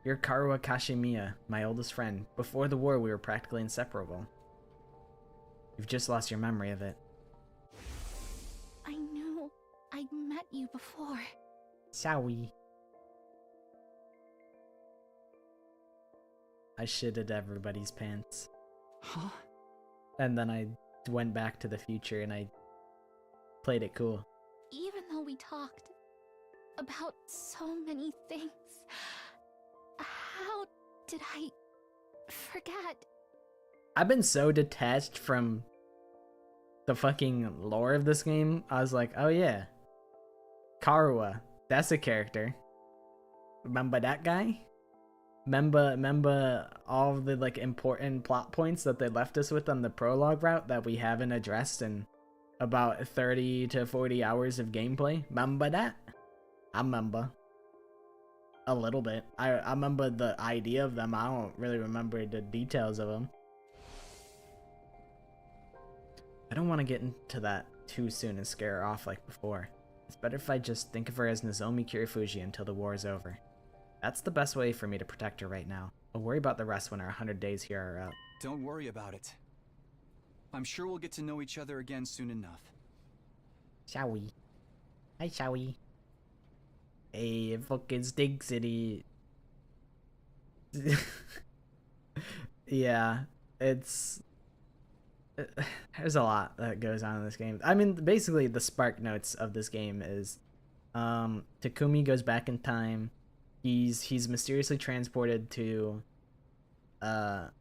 You're Karuo Kashimiya, my oldest friend. Before the war, we were practically inseparable. You've just lost your memory of it. I knew I'd met you before. Sorry. I shitted everybody's pants. Huh? And then I went back to the future and I played it cool. Even though we talked about so many things, how did I forget. I've been so detached from the fucking lore of this game. I was like, oh yeah, Karua, that's a character. Remember that guy? Remember all of the like important plot points that they left us with on the prologue route that we haven't addressed in about 30 to 40 hours of gameplay? Remember that? I remember. A little bit. I remember the idea of them. I don't really remember the details of them. I don't want to get into that too soon and scare her off like before. It's better if I just think of her as Nozomi Kirifuji until the war is over. That's the best way for me to protect her right now. I'll worry about the rest when our 100 days here are up. Don't worry about it. I'm sure we'll get to know each other again soon enough. Shall we? Hi, shall we? Hey, fucking Stink City. Yeah, it's... There's a lot that goes on in this game. I mean, basically the spark notes of this game is Takumi goes back in time. He's mysteriously transported to Last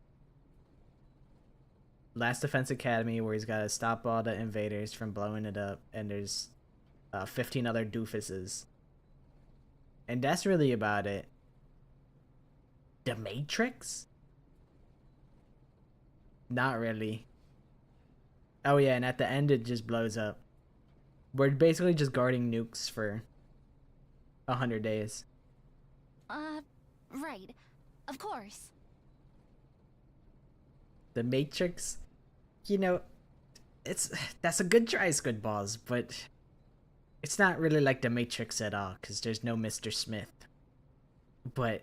Defense Academy, where he's got to stop all the invaders from blowing it up, and there's 15 other doofuses. And that's really about it. The Matrix? Not really. Oh yeah, and at the end it just blows up. We're basically just guarding nukes for 100 days. Right. Of course. The Matrix, you know, that's a good try, Squidballs, but it's not really like the Matrix at all, because there's no Mr. Smith. But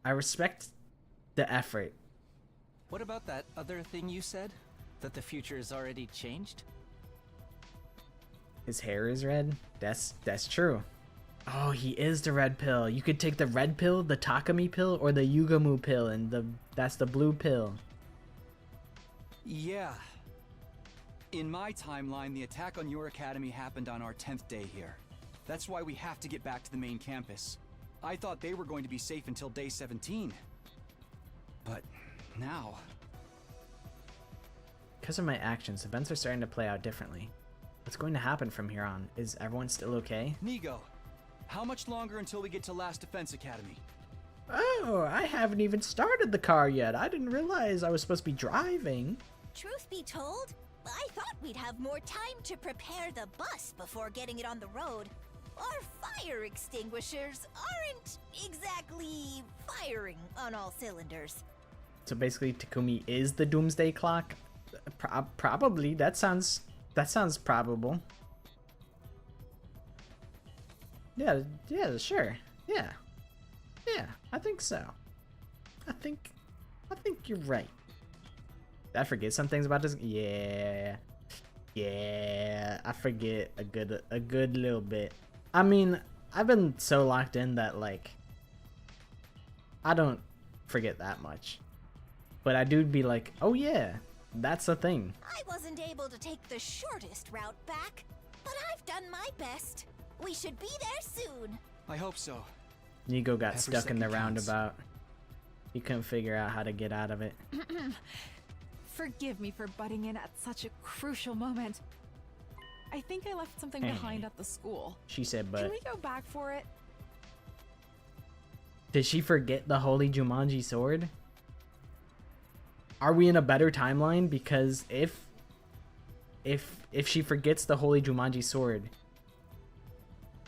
I respect the effort. What about that other thing you said? That the future is already changed? His hair is red? That's true. Oh, he is the red pill. You could take the red pill, the Takumi pill, or the Yugamu pill, and that's the blue pill. Yeah. In my timeline, the attack on your academy happened on our 10th day here. That's why we have to get back to the main campus. I thought they were going to be safe until day 17. But now... Because of my actions, events are starting to play out differently. What's going to happen from here on? Is everyone still okay? Nigo, how much longer until we get to Last Defense Academy? Oh, I haven't even started the car yet. I didn't realize I was supposed to be driving. Truth be told, I thought we'd have more time to prepare the bus before getting it on the road. Our fire extinguishers aren't exactly firing on all cylinders. So basically, Takumi is the Doomsday Clock? Probably. That sounds probable. Yeah, sure. Yeah, I think so. I think you're right. Did I forget some things about this? Yeah, I forget a good little bit. I mean, I've been so locked in that, like, I don't forget that much. But I do be like, oh yeah, that's a thing. I wasn't able to take the shortest route back, but I've done my best. We should be there soon. I hope so. Nigo got Every stuck in the second counts. roundabout. He couldn't figure out how to get out of it. Forgive me for butting in at such a crucial moment. I think I left something behind at the school. She said, Can but we go back for it? did she forget the Holy Jumanji Sword? Are we in a better timeline? Because if she forgets the Holy Jumanji Sword,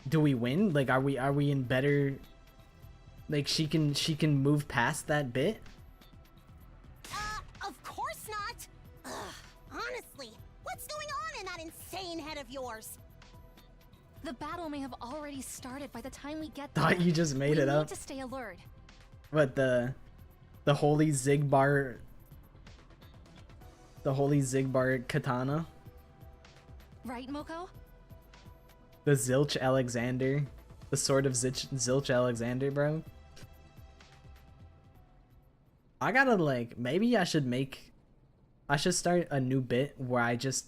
do we win? Like, are we in better? Like, she can move past that bit? Of course not. Honestly, what's going on in that insane head of yours? The battle may have already started by the time we get there. Thought you just made it We up. need to stay alert. What, the Holy Zigbar? The Holy Zigbar Katana? Right, Moko? The Zilch Alexander? The Sword of Zilch Alexander, bro? I gotta, like, maybe I should start a new bit where I just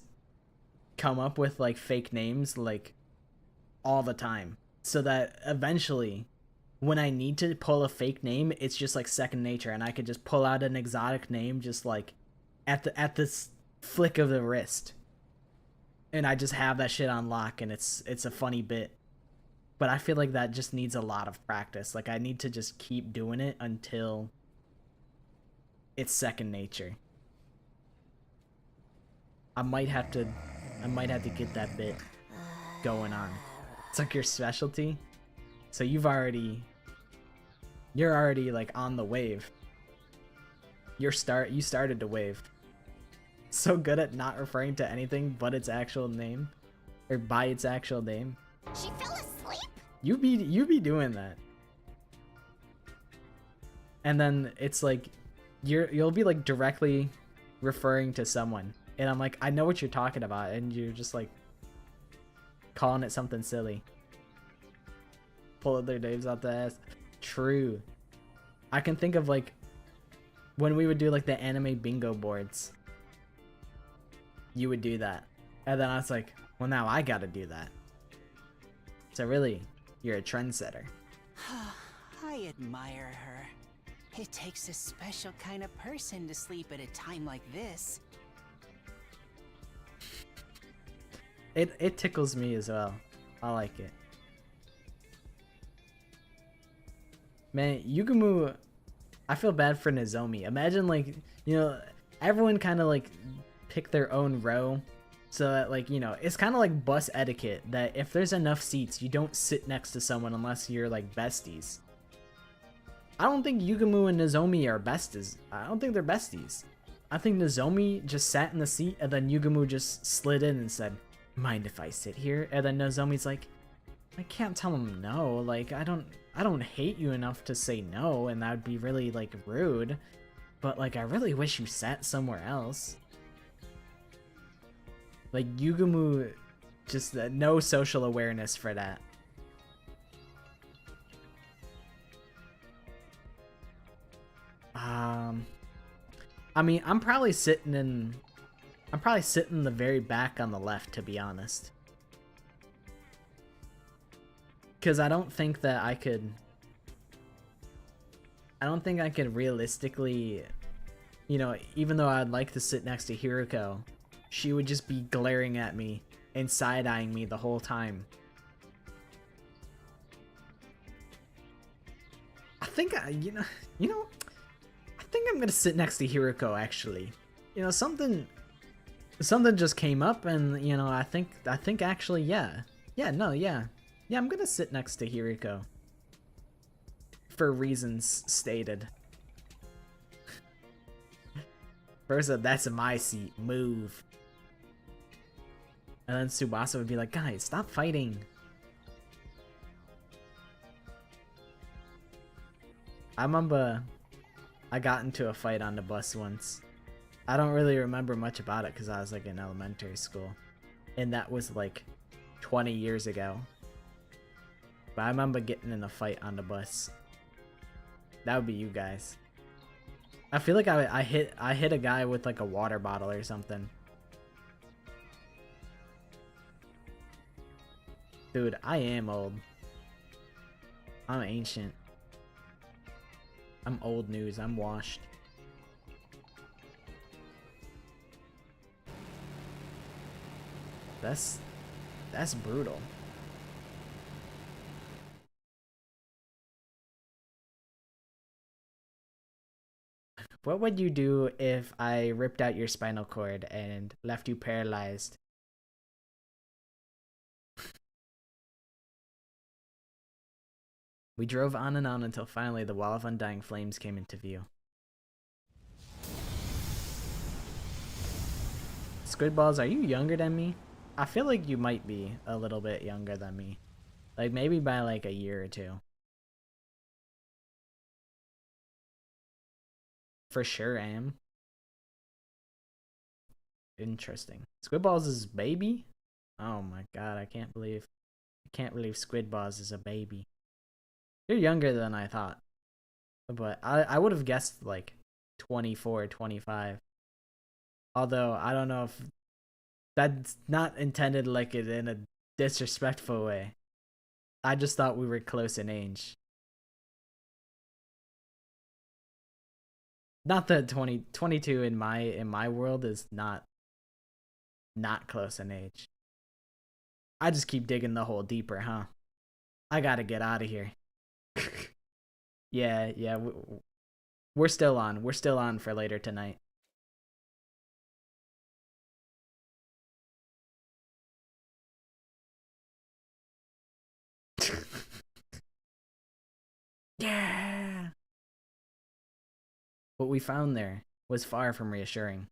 come up with, like, fake names, like, all the time. So that eventually when I need to pull a fake name, it's just like second nature, and I could just pull out an exotic name just like at this flick of the wrist. And I just have that shit on lock, and it's a funny bit. But I feel like that just needs a lot of practice. Like, I need to just keep doing it until it's second nature. I might have to get that bit going on. It's like your specialty. So you're already like on the wave. You started to wave. So good at not referring to anything but its actual name, or by its actual name. She fell asleep? You be doing that. And then it's like you'll be like directly referring to someone, and I'm like, I know what you're talking about, and you're just like calling it something silly. Pulling their names out the ass. True. I can think of like when we would do like the anime bingo boards. You would do that. And then I was like, well, now I gotta do that. So really, you're a trendsetter. I admire her. It takes a special kind of person to sleep at a time like this. It tickles me as well. I like it. Man, Yugumu, I feel bad for Nozomi. Imagine like, you know, everyone kind of like pick their own row, so that like, you know, it's kind of like bus etiquette that if there's enough seats, you don't sit next to someone unless you're like besties. I don't think Yugumu and Nozomi are besties. I don't think they're besties. I think Nozomi just sat in the seat, and then Yugumu just slid in and said, mind if I sit here? And then Nozomi's like, I can't tell him no. Like, I don't hate you enough to say no, and that would be really like rude, but like I really wish you sat somewhere else. Like, Yugumu, just no social awareness for that. I mean, I'm probably sitting in the very back on the left, to be honest. Because I don't think I could realistically, you know, even though I'd like to sit next to Hiroko, she would just be glaring at me and side-eyeing me the whole time. I think I think I'm gonna sit next to Hiroko, actually. You know, something just came up, and you know, I think actually, yeah, I'm gonna sit next to Hiroko for reasons stated. First up, that's my seat. Move. And then Tsubasa would be like, guys, stop fighting. I remember I got into a fight on the bus once. I don't really remember much about it because I was like in elementary school. And that was like 20 years ago. But I remember getting in a fight on the bus. That would be you guys. I feel like I hit a guy with like a water bottle or something. Dude, I am old. I'm ancient. I'm old news. I'm washed. That's brutal. What would you do if I ripped out your spinal cord and left you paralyzed? We drove on and on until finally the wall of undying flames came into view. Squidballs, are you younger than me? I feel like you might be a little bit younger than me. Like maybe by like a year or two. For sure I am. Interesting. Squidballs is baby? Oh my god, I can't believe Squidballs is a baby. You're younger than I thought. But I would have guessed like 24, 25. Although I don't know if that's not intended like it in a disrespectful way. I just thought we were close in age. Not that 22 in my world is not close in age. I just keep digging the hole deeper, huh? I gotta get out of here. Yeah, we're still on. We're still on for later tonight. Yeah. What we found there was far from reassuring.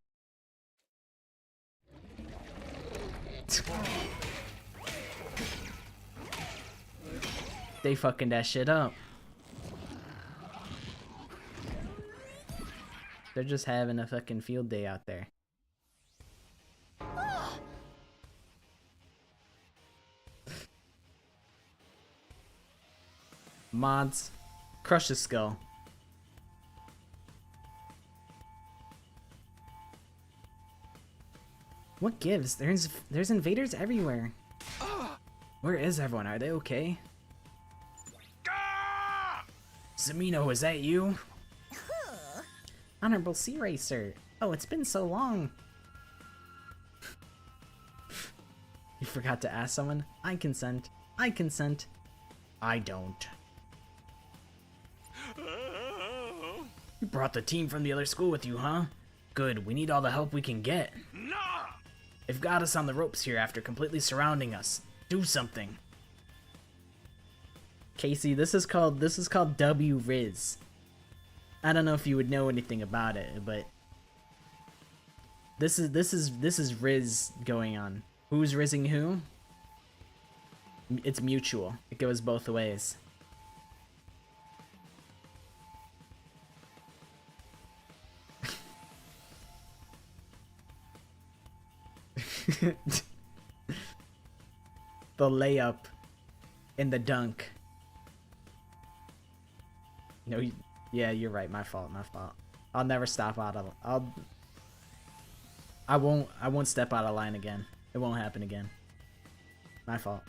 They fucking that shit up. They're just having a fucking field day out there. Mods, crush his skull. What gives? There's invaders everywhere. Where is everyone? Are they okay? Zamino, is that you? Honorable Sea Racer. Oh, it's been so long. You forgot to ask someone? I consent. I consent. I don't. You brought the team from the other school with you, huh? Good, we need all the help we can get. Nah! They've got us on the ropes here after completely surrounding us. Do something. Casey, this is called W Riz. I don't know if you would know anything about it, but this is Riz going on. Who's rizzing who? It's mutual. It goes both ways. The layup in the dunk. No, yeah, you're right. My fault. My fault. I'll never stop out of. I won't step out of line again. It won't happen again. My fault.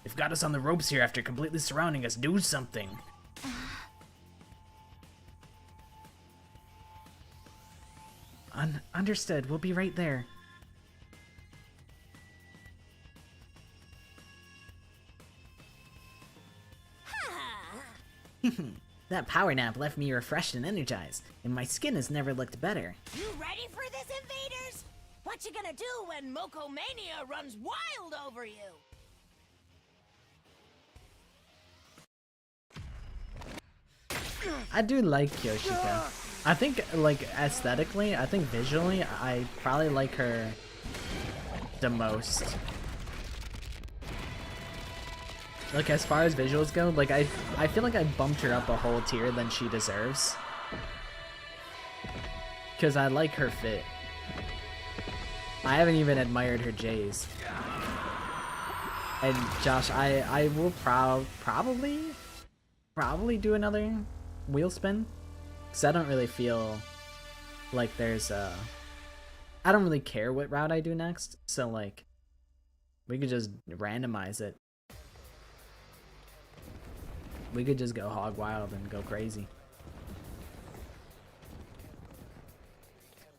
They've got us on the ropes here after completely surrounding us. Do something. Understood. We'll be right there. That power nap left me refreshed and energized, and my skin has never looked better. You ready for this, invaders? What you gonna do when Mokomania runs wild over you? I do like Yoshika. I think, like, aesthetically, I think visually, I probably like her the most. Like, as far as visuals go, like, I feel like I bumped her up a whole tier than she deserves. Because I like her fit. I haven't even admired her J's. And Josh, I will probably do another wheel spin. Because I don't really feel like there's a... I don't really care what route I do next. So, like, we could just randomize it. We could just go hog wild and go crazy.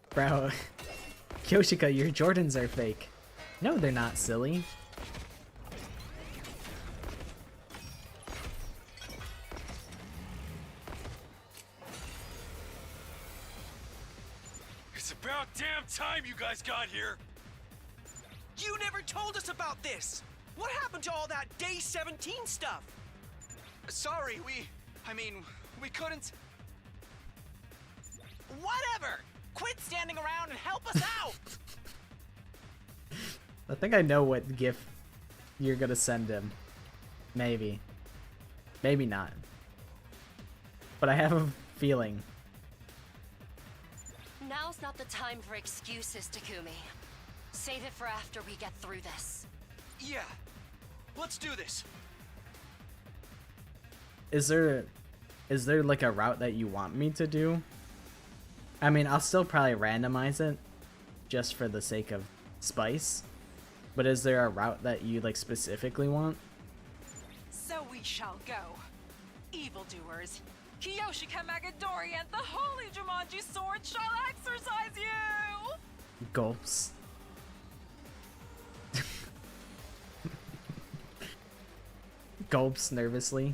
Bro, Yoshika, your Jordans are fake. No, they're not, silly. It's about damn time you guys got here. You never told us about this. What happened to all that day 17 stuff? Sorry, we couldn't... Whatever! Quit standing around and help us out! I think I know what gif you're gonna send him. Maybe. Maybe not. But I have a feeling. Now's not the time for excuses, Takumi. Save it for after we get through this. Yeah. Let's do this. Is there like a route that you want me to do? I mean, I'll still probably randomize it just for the sake of spice. But is there a route that you like specifically want? So we shall go. Evildoers, Kiyoshi Kamagadori and the Holy Jumanji Sword shall exercise you! Gulps. Gulps nervously.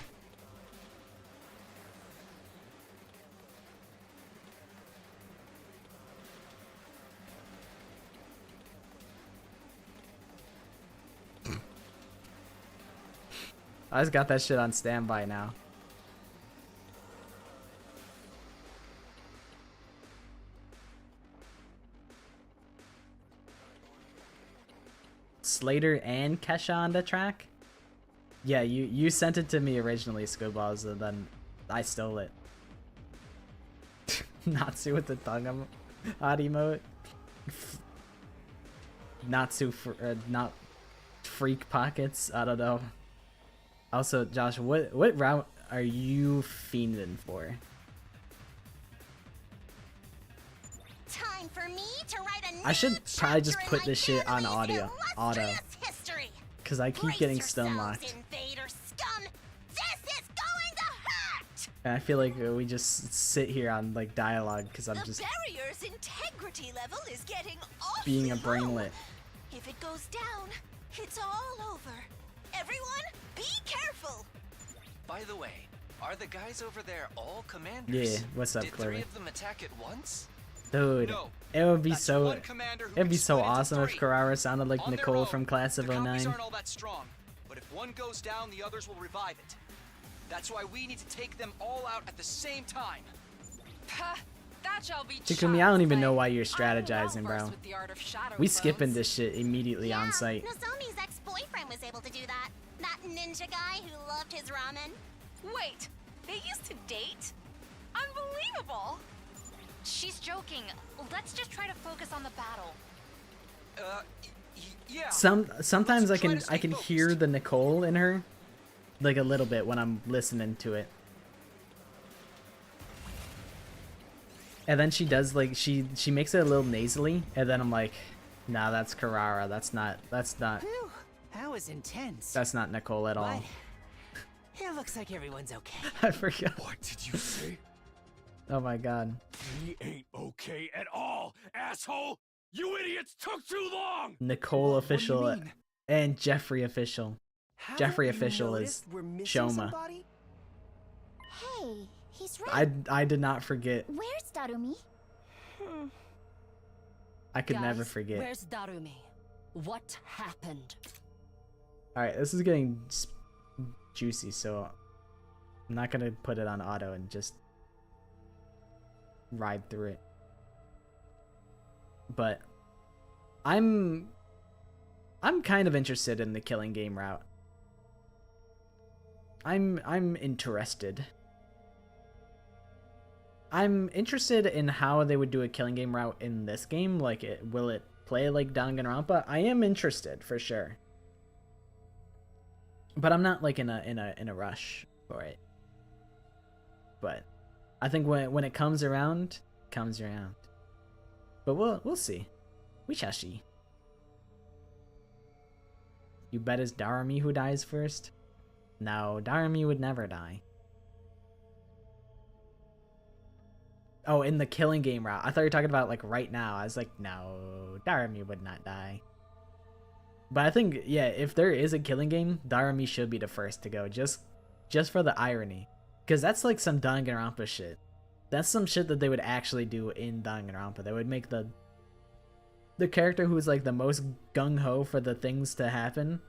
I just got that shit on standby now. Slater and Kesha on the track? Yeah, you sent it to me originally, Scoodballs, and then I stole it. Natsu with the tongue odd emote. Natsu not freak pockets. I don't know. Also, Josh, what route are you fiending for? Time for me to write a new I should probably just chapter in put my this shit on family's auto, illustrious history. because I keep Brace getting yourselves, stun locked, invader scum. This is going to hurt. and I feel like we just sit here on like dialogue because I'm The just barrier's integrity level is getting awfully being a low. brainlet. If it goes down, it's all over. Everyone, be careful. By the way, are the guys over there all commanders? Yeah, what's up, Did Clearly? 3 of them attack at once? Dude, No, it would be that's so one commander who it'd be can so split into awesome if 3. Carrara sounded like On their Nicole own, from Class of the copies 09. aren't all that strong, but if one goes down, the others will revive it. That's why we need to take them all out at the same time. Pah, that shall be Takumi, I don't even know child's why you're play. I'm strategizing, well bro. versed with the art of shadow We clones. skipping this shit immediately on site. Nozomi's ex-boyfriend was able to do that. That ninja guy who loved his ramen. Wait, they used to date? Unbelievable! She's joking. Let's just try to focus on the battle. Yeah. Sometimes I Let's try can to stay hear focused. the Nicole in her, like a little bit when I'm listening to it. And then she does like she makes it a little nasally, and then I'm like, nah, that's Carrara. That's not Whew, that was intense. that's not Nicole at all. But it looks like everyone's okay. I forgot. What did you say? Oh my god. He ain't okay at all, asshole! You idiots took too long! Nicole What do you official mean? and Jeffrey official. Jeffrey official is Shoma. Hey, he's right. I did not forget. Where's Darumi? I could never Guys, forget. Where's Darumi? What happened? All right, this is getting juicy, so I'm not gonna put it on auto and just ride through it. But I'm kind of interested in the killing game route. I'm interested. I'm interested in how they would do a killing game route in this game. Like, will it play like Danganronpa? I am interested for sure, but I'm not like in a rush for it. But I think when it comes around, it comes around. But we'll see. We shall see. You bet it's Darumi who dies first? No, Darumi would never die. Oh, in the killing game route. I thought you were talking about like right now. I was like, no, Darumi would not die. But I think, yeah, if there is a killing game, Darumi should be the first to go. Just for the irony. Because that's like some Danganronpa shit. That's some shit that they would actually do in Danganronpa. They would make the character who's like the most gung-ho for the things to happen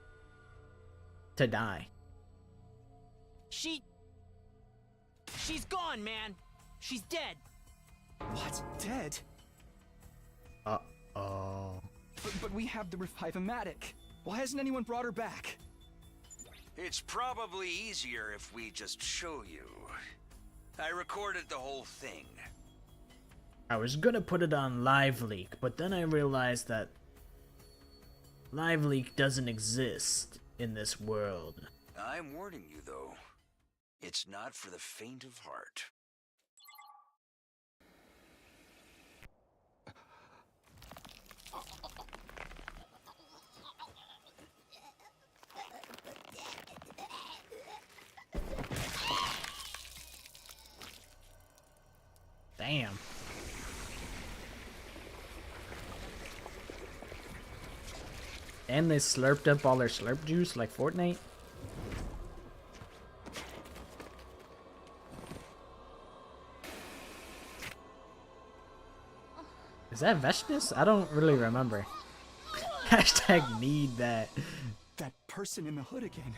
to die. She's gone, man. She's dead. What? Dead? Uh-oh. But we have the Revive-O-Matic. Why hasn't anyone brought her back? It's probably easier if we just show you. I recorded the whole thing. I was gonna put it on Live Leak, but then I realized that Live Leak doesn't exist in this world. I'm warning you, though. It's not for the faint of heart. Damn. And they slurped up all their slurp juice like Fortnite. Is that Veshness? I don't really remember. Hashtag need that. That person in the hood again.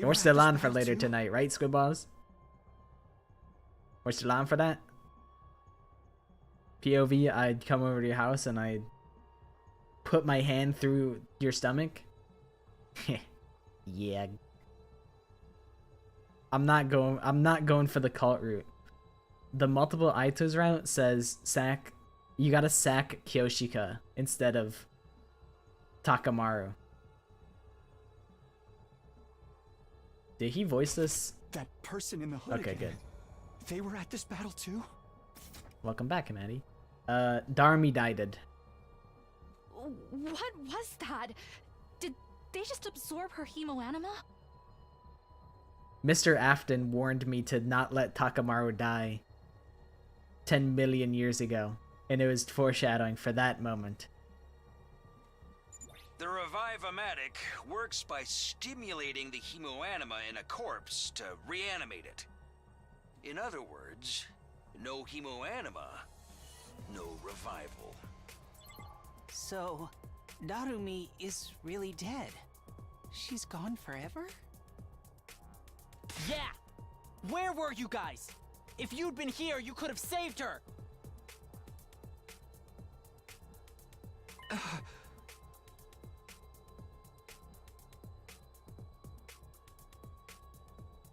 We're still on for later tonight, right, Squidballs? We're still on for that? POV, I'd come over to your house and I'd put my hand through your stomach. Yeah. I'm not going for the cult route. The multiple Eitos route says you gotta sack Kyoshika instead of Takamaru. Did he voice this? That person in the hood Okay, again. good. They were at this battle too? Welcome back, Maddie. Darmy died. What was that? Did they just absorb her hemoanima? Mr. Afton warned me to not let Takamaru die 10 million years ago, and it was foreshadowing for that moment. The Revive-O-Matic works by stimulating the hemoanima in a corpse to reanimate it. In other words, no hemoanima, no revival. So, Narumi is really dead. She's gone forever? Yeah! Where were you guys? If you'd been here, you could have saved her!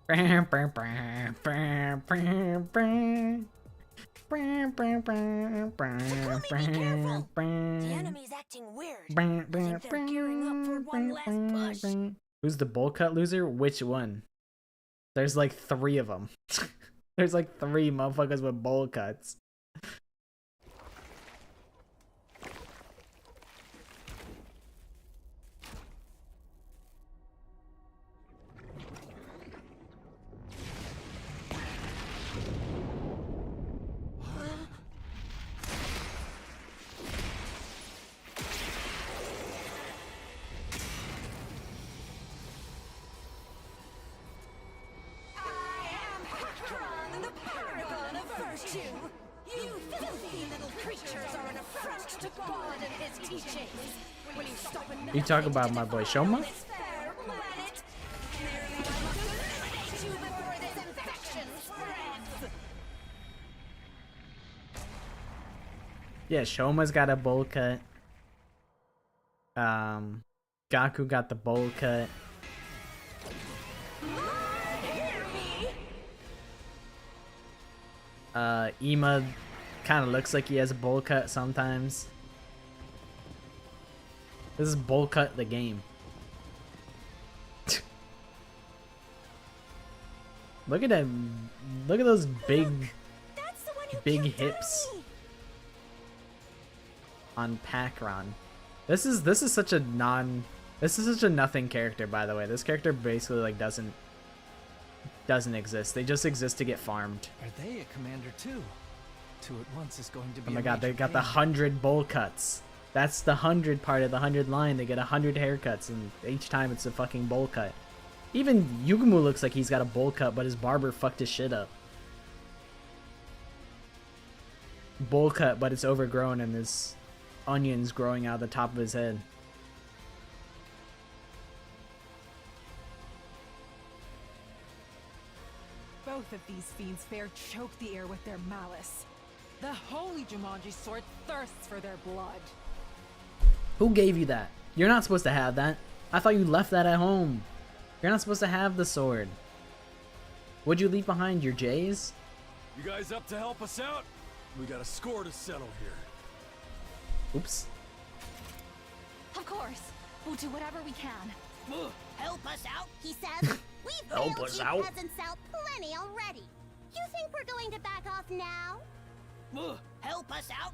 The enemy's acting weird. I think they're gearing up for one last push. Who's the bowl cut loser? Which one? There's like 3 of them. There's like 3 motherfuckers with bowl cuts. You filthy little creatures are an affront to God and his teachings. Will you stop and You talk about my boy Shoma? Yeah, Shoma's got a bowl cut. Gaku got the bowl cut. Ima kind of looks like he has a bowl cut sometimes. This is bowl cut the game. Look at him. Look at those big hips on Pakron. This is such a nothing character, by the way. This character basically like doesn't exist. They just exist to get farmed. Are they a commander too? 2 at once is going to be. Oh my god, they got the 100 bowl cuts. That's the 100 part of the 100 line. They get 100 haircuts, and each time it's a fucking bowl cut. Even Yugumu looks like he's got a bowl cut, but his barber fucked his shit up. Bowl cut, but it's overgrown and there's onions growing out of the top of his head. Both of these fiends fair choke the air with their malice. The holy Jumanji sword thirsts for their blood. Who gave you that? You're not supposed to have that. I thought you left that at home. You're not supposed to have the sword. What'd you leave behind? Your J's? You guys up to help us out? We got a score to settle here. Oops. Of course. We'll do whatever we can. Help us out, he says. We've Help bailed us you out. peasants out plenty already. You think we're going to back off now? Help us out.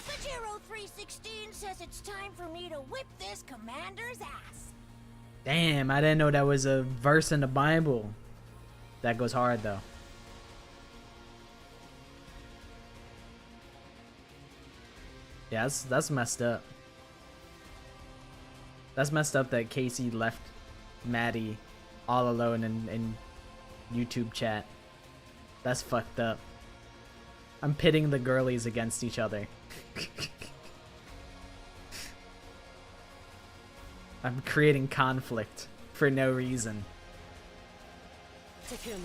Pajero 316 says it's time for me to whip this commander's ass. Damn, I didn't know that was a verse in the Bible. That goes hard though. Yeah, that's messed up. That's messed up that Casey left Maddie all alone in YouTube chat. That's fucked up. I'm pitting the girlies against each other. I'm creating conflict for no reason. Takumi,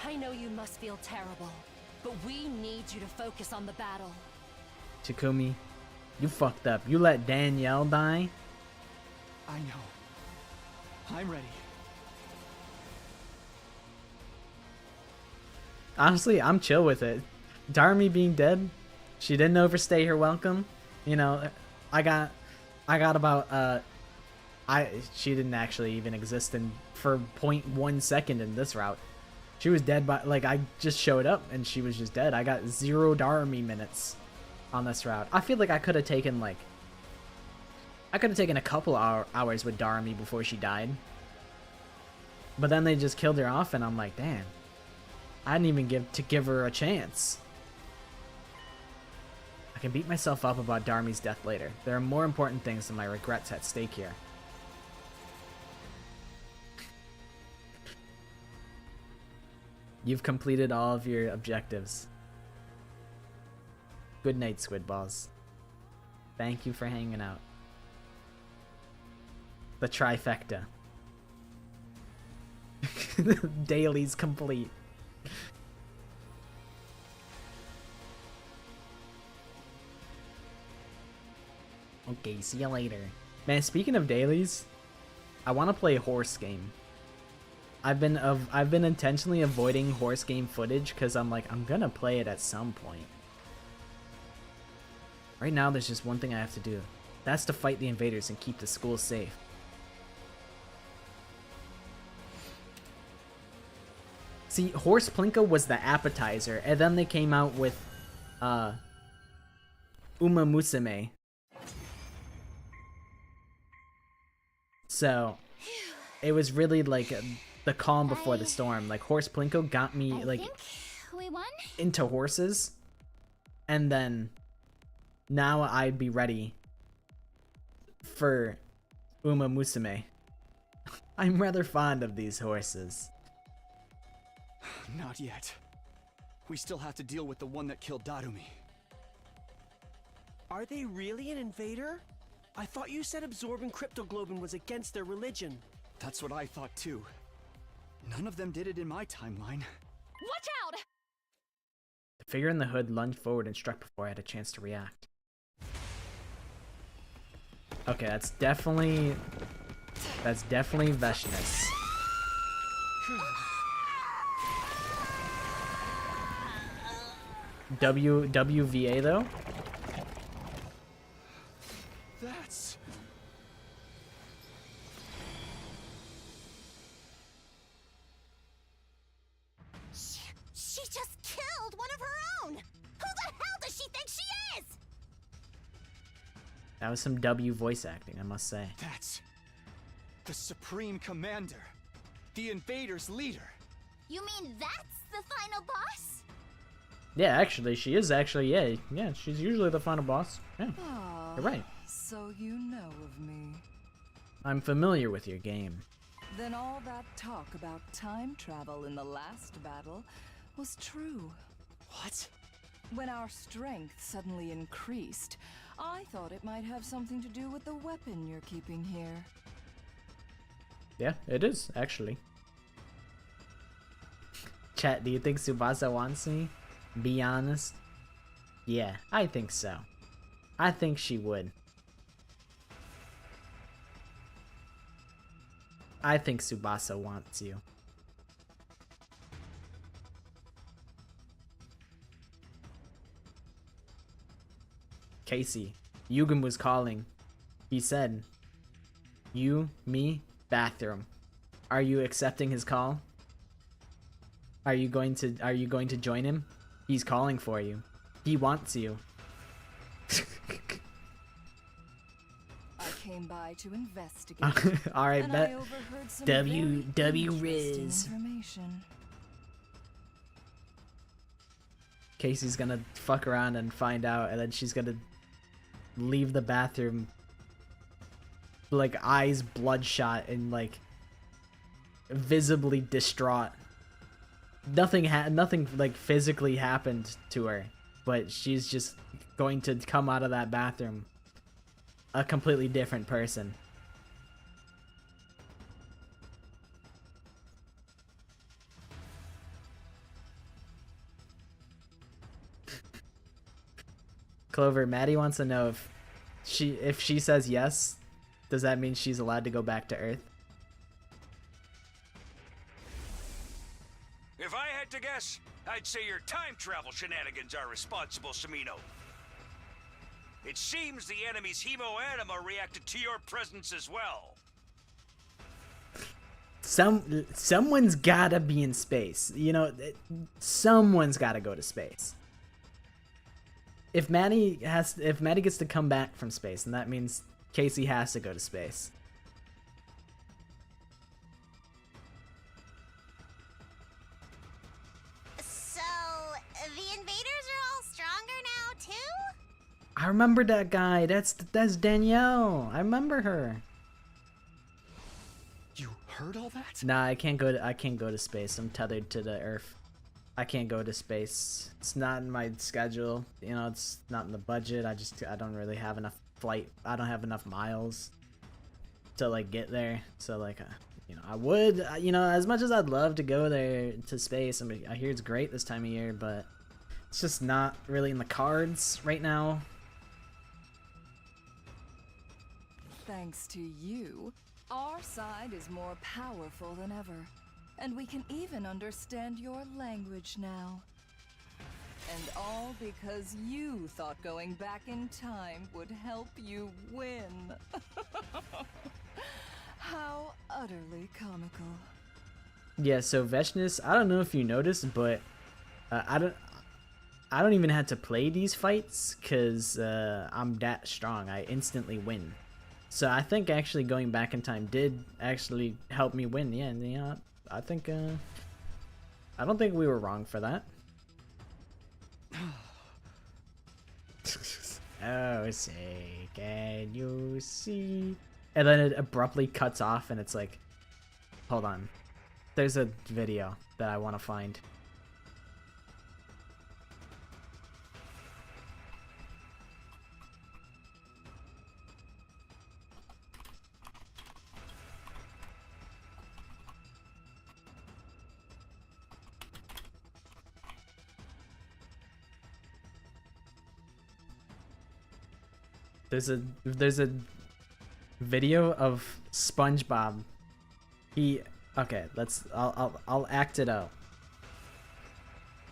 I know you must feel terrible, but we need you to focus on the battle. Takumi, you fucked up. You let Danielle die? I know. I'm ready. Honestly, I'm chill with it. Darmy being dead, she didn't overstay her welcome. You know, I got about she didn't actually even exist for 0.1 second in this route. She was dead by, like, I just showed up and she was just dead. I got 0 Darmy minutes on this route. I feel like I could have taken a couple hours with Darmy before she died. But then they just killed her off and I'm like, damn. I didn't even give her a chance. I can beat myself up about Darmy's death later. There are more important things than my regrets at stake here. You've completed all of your objectives. Good night, Squid Balls. Thank you for hanging out. The trifecta. Daily's complete. Okay, see you later. Man, speaking of dailies, I want to play horse game. I've been intentionally avoiding horse game footage because I'm like, I'm gonna play it at some point. Right now, there's just one thing I have to do. That's to fight the invaders and keep the school safe. See, Horse Plinko was the appetizer, and then they came out with Uma Musume. So, it was really like the calm before the storm. Like, Horse Plinko got me like we won? into horses, and then now I'd be ready for Uma Musume. I'm rather fond of these horses. Not yet. We still have to deal with the one that killed Darumi. Are they really an invader? I thought you said absorbing cryptoglobin was against their religion. That's what I thought too. None of them did it in my timeline. Watch out! The figure in the hood lunged forward and struck before I had a chance to react. Okay, that's definitely Veshness. WVA though? That's... She just killed one of her own! Who the hell does she think she is? That was some W voice acting, I must say. That's... the Supreme Commander. The invaders' leader. You mean that's the final boss? Yeah, actually, she is actually, yeah, she's usually the final boss. Yeah, you're right. So you know of me. I'm familiar with your game. Then all that talk about time travel in the last battle was true. What? When our strength suddenly increased, I thought it might have something to do with the weapon you're keeping here. Yeah, it is, actually. Chat, do you think Tsubasa wants me? Be honest. Yeah, I think so. I think she would. I think Tsubasa wants you. Casey, Yugen was calling. He said, "You, me, bathroom. Are you accepting his call? Are you going to join him? He's calling for you. He wants you." I came by to investigate. All right, and bet. I overheard some W very Riz. information. Casey's gonna fuck around and find out, and then she's gonna leave the bathroom like eyes bloodshot and like visibly distraught. Nothing like physically happened to her, but she's just going to come out of that bathroom a completely different person. Clover, Maddie wants to know if she says yes, does that mean she's allowed to go back to Earth? If I had to guess, I'd say your time travel shenanigans are responsible, Samino. It seems the enemy's hemo-anima reacted to your presence as well. Someone's gotta be in space. You know, someone's gotta go to space. If Maddie gets to come back from space, then that means Casey has to go to space. So, the invaders are all stronger now, too? I remember that guy. That's Danielle. I remember her. You heard all that? Nah, I can't go to space. I'm tethered to the Earth. I can't go to space. It's not in my schedule. You know, it's not in the budget. I don't really have enough flight. I don't have enough miles to like get there. So like, you know, I would, you know, as much as I'd love to go there to space. I mean, I hear it's great this time of year, but it's just not really in the cards right now. Thanks to you, our side is more powerful than ever. And we can even understand your language now. And all because you thought going back in time would help you win. How utterly comical. Yeah, so Veshness, I don't know if you noticed, but I don't even have to play these fights because I'm that strong. I instantly win. So I think actually going back in time did actually help me win. Yeah, and you know, I think I don't think we were wrong for that. Oh, say, can you see? And then it abruptly cuts off, and it's like, hold on. There's a video that I want to find. There's a video of SpongeBob. I'll act it out.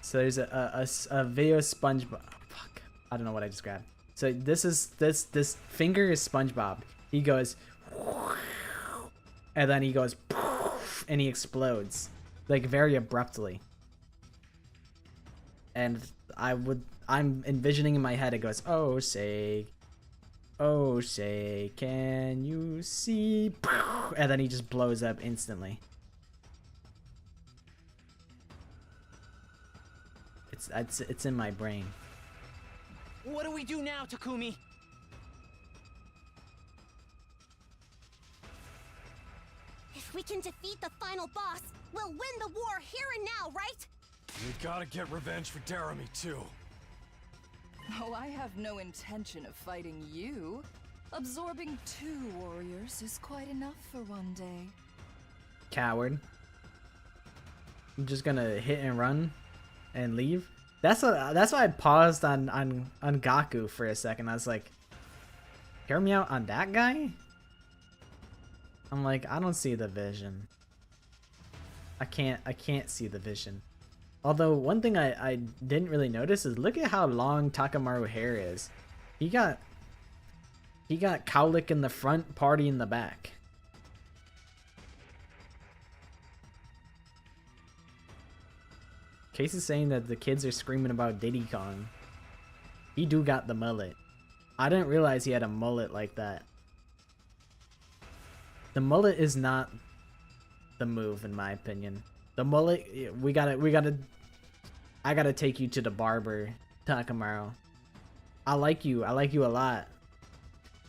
So there's a video of SpongeBob. Fuck, I don't know what I just grabbed. So this finger is SpongeBob. He goes, and then he goes, and he explodes, like very abruptly. And I'm envisioning in my head, it goes, oh say, can you see? And then he just blows up instantly. It's in my brain. What do we do now, Takumi? If we can defeat the final boss, we'll win the war here and now, right? We gotta get revenge for Jeremy, too. Oh, I have no intention of fighting you. Absorbing 2 warriors is quite enough for one day. Coward. I'm just gonna hit and run and leave. That's why I paused on Gaku for a second. I was like, hear me out on that guy? I'm like, I don't see the vision. I can't see the vision. Although one thing I didn't really notice is look at how long Takamaru hair is. He got cowlick in the front, party in the back. Case is saying that the kids are screaming about Diddy Kong. He do got the mullet. I didn't realize he had a mullet like that. The mullet is not the move, in my opinion. The mullet, I gotta take you to the barber, Takamaru. I like you a lot,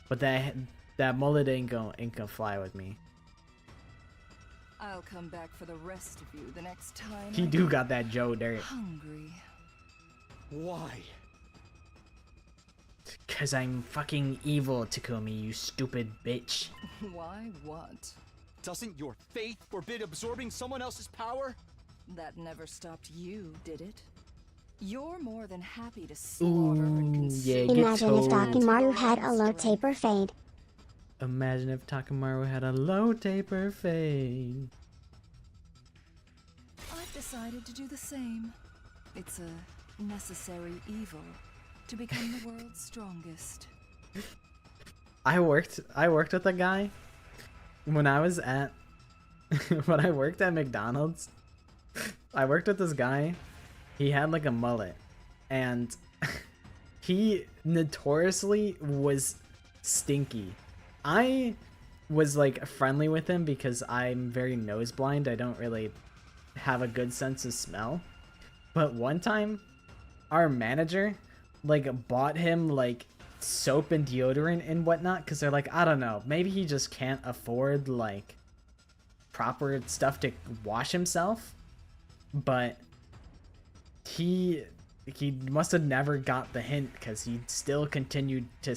But that mullet ain't gonna fly with me. I'll come back for the rest of you the next time. He do got that Joe dirt. Hungry. Why? Cause I'm fucking evil, Takumi, you stupid bitch. Why what? Doesn't your faith forbid absorbing someone else's power? That never stopped you, did it? You're more than happy to slaughter and consume. Imagine if Takimaru had a low taper fade. Imagine if Takimaru had a low taper fade. I've decided to do the same. It's a necessary evil to become the world's strongest. I worked with a guy when I was at when I worked at McDonald's. I worked with this guy. He had like a mullet, and he notoriously was stinky. I was like friendly with him because I'm very nose blind. I don't really have a good sense of smell. But one time, our manager like bought him like soap and deodorant and whatnot because they're like, I don't know, maybe he just can't afford like proper stuff to wash himself. But he must have never got the hint because he still continued to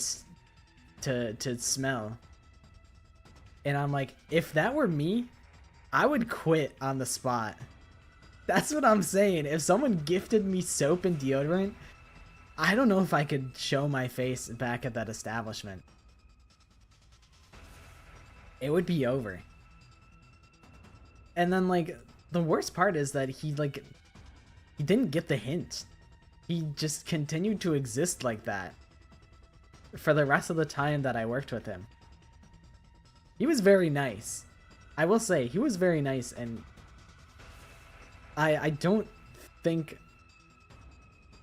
smell. And I'm like, if that were me, I would quit on the spot. That's what I'm saying. If someone gifted me soap and deodorant, I don't know if I could show my face back at that establishment. It would be over. And then like the worst part is that he didn't get the hint. He just continued to exist like that for the rest of the time that I worked with him. He was very nice. I will say, he was very nice, and I don't think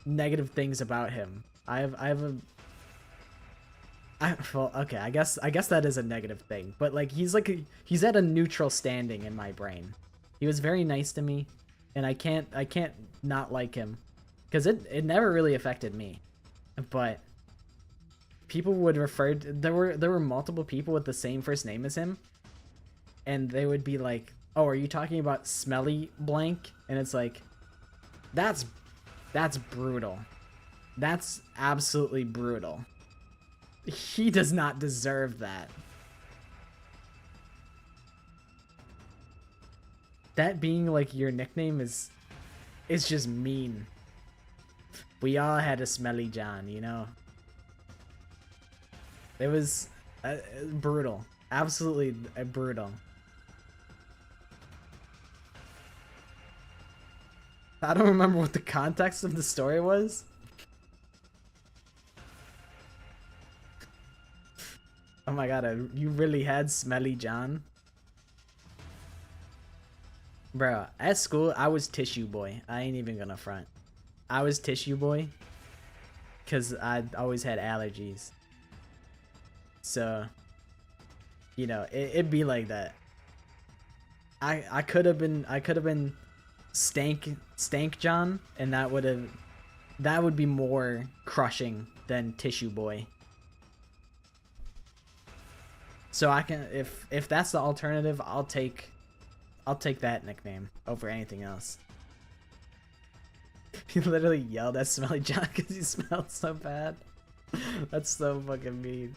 negative things about him. Well, okay, I guess that is a negative thing, but like he's at a neutral standing in my brain. He was very nice to me, and I can't not like him because it never really affected me. But people would refer to, there were multiple people with the same first name as him, and they would be like, oh, are you talking about smelly blank? And it's like, that's brutal. That's absolutely brutal. He does not deserve that. That being like your nickname is just mean. We all had a smelly John, you know? It was brutal. Absolutely brutal. I don't remember what the context of the story was. Oh my god, you really had smelly John? Bro, at school, I was tissue boy. I ain't even gonna front. I was tissue boy because I always had allergies. So, you know, it'd be like that. I could have been stank John, and that would be more crushing than tissue boy. So I can, if that's the alternative, I'll take that nickname over anything else. He literally yelled at Smelly John because he smelled so bad. That's so fucking mean.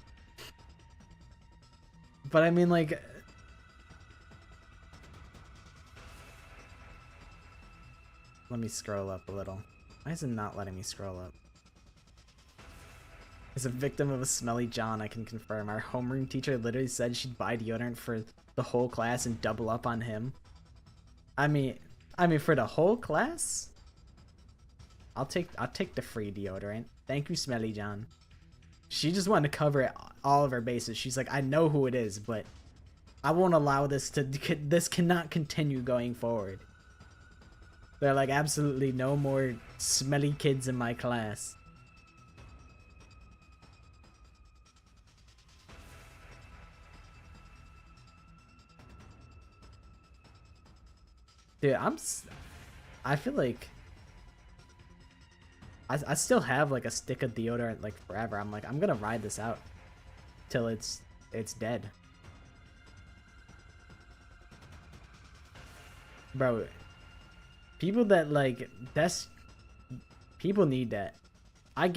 But I mean, like, let me scroll up a little. Why is it not letting me scroll up? As a victim of a smelly John, I can confirm. Our homeroom teacher literally said she'd buy deodorant for the whole class and double up on him. I mean, for the whole class? I'll take the free deodorant. Thank you, Smelly John. She just wanted to cover all of her bases. She's like, I know who it is, but I won't allow this cannot continue going forward. They're like, absolutely no more smelly kids in my class. Dude, I feel like I still have like a stick of deodorant like forever. I'm like, I'm gonna ride this out. till it's dead. Bro, people that like people need that. I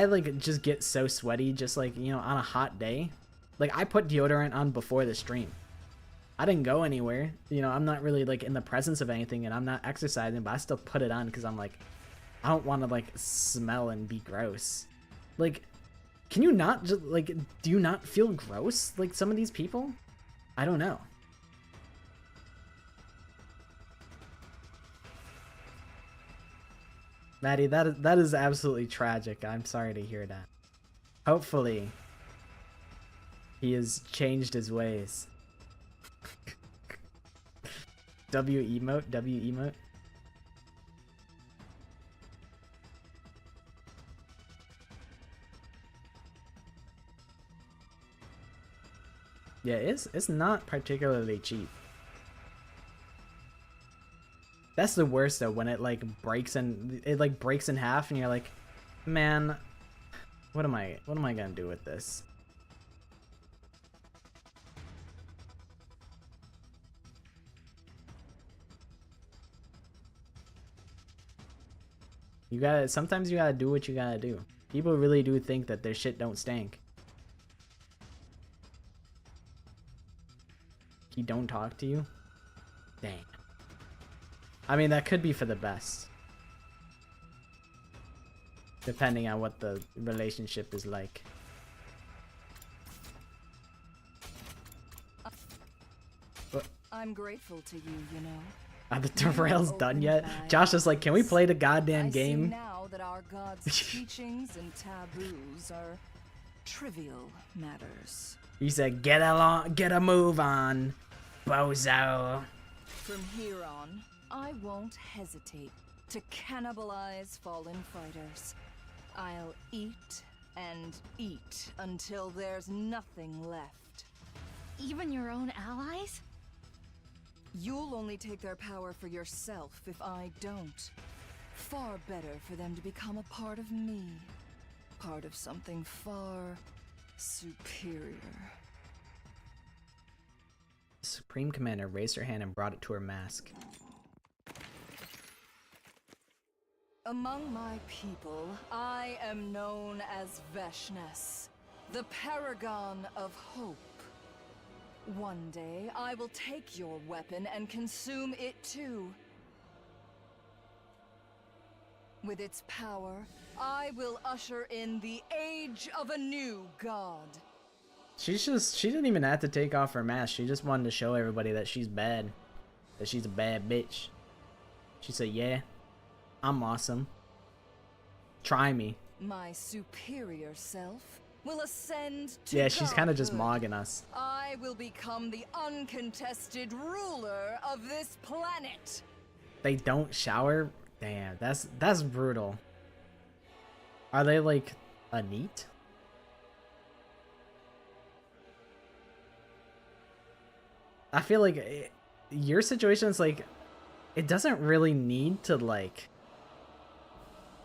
like just get so sweaty just like, you know, on a hot day. Like I put deodorant on before the stream. I didn't go anywhere. You know, I'm not really like in the presence of anything and I'm not exercising, but I still put it on because I'm like, I don't want to like smell and be gross. Like, can you not just like, do you not feel gross like some of these people? I don't know. Maddie, that is absolutely tragic. I'm sorry to hear that. Hopefully, he has changed his ways. W emote. Yeah, it's not particularly cheap. That's the worst though, when it like breaks in half and you're like, man, what am I gonna do with this? Sometimes you gotta do what you gotta do. People really do think that their shit don't stink. He don't talk to you? Dang. I mean, that could be for the best. Depending on what the relationship is like. I'm grateful to you, you know. Are the derails done yet? Josh is like, can we play the goddamn game? I see now that our god's teachings and taboos are trivial matters. He said, get a move on, bozo. From here on, I won't hesitate to cannibalize fallen fighters. I'll eat and eat until there's nothing left. Even your own allies? You'll only take their power for yourself if I don't. Far better for them to become a part of me. Part of something far superior. The Supreme Commander raised her hand and brought it to her mask. Among my people, I am known as Veshness, the paragon of hope. One day, I will take your weapon and consume it too. With its power, I will usher in the age of a new god. She didn't even have to take off her mask. She just wanted to show everybody that she's bad. That she's a bad bitch. She said, yeah, I'm awesome. Try me. My superior self will ascend to Yeah, she's kind of just godhood. mogging us. I will become the uncontested ruler of this planet. They don't shower? Damn, that's brutal. Are they like a neat? I feel like your situation is like, it doesn't really need to like,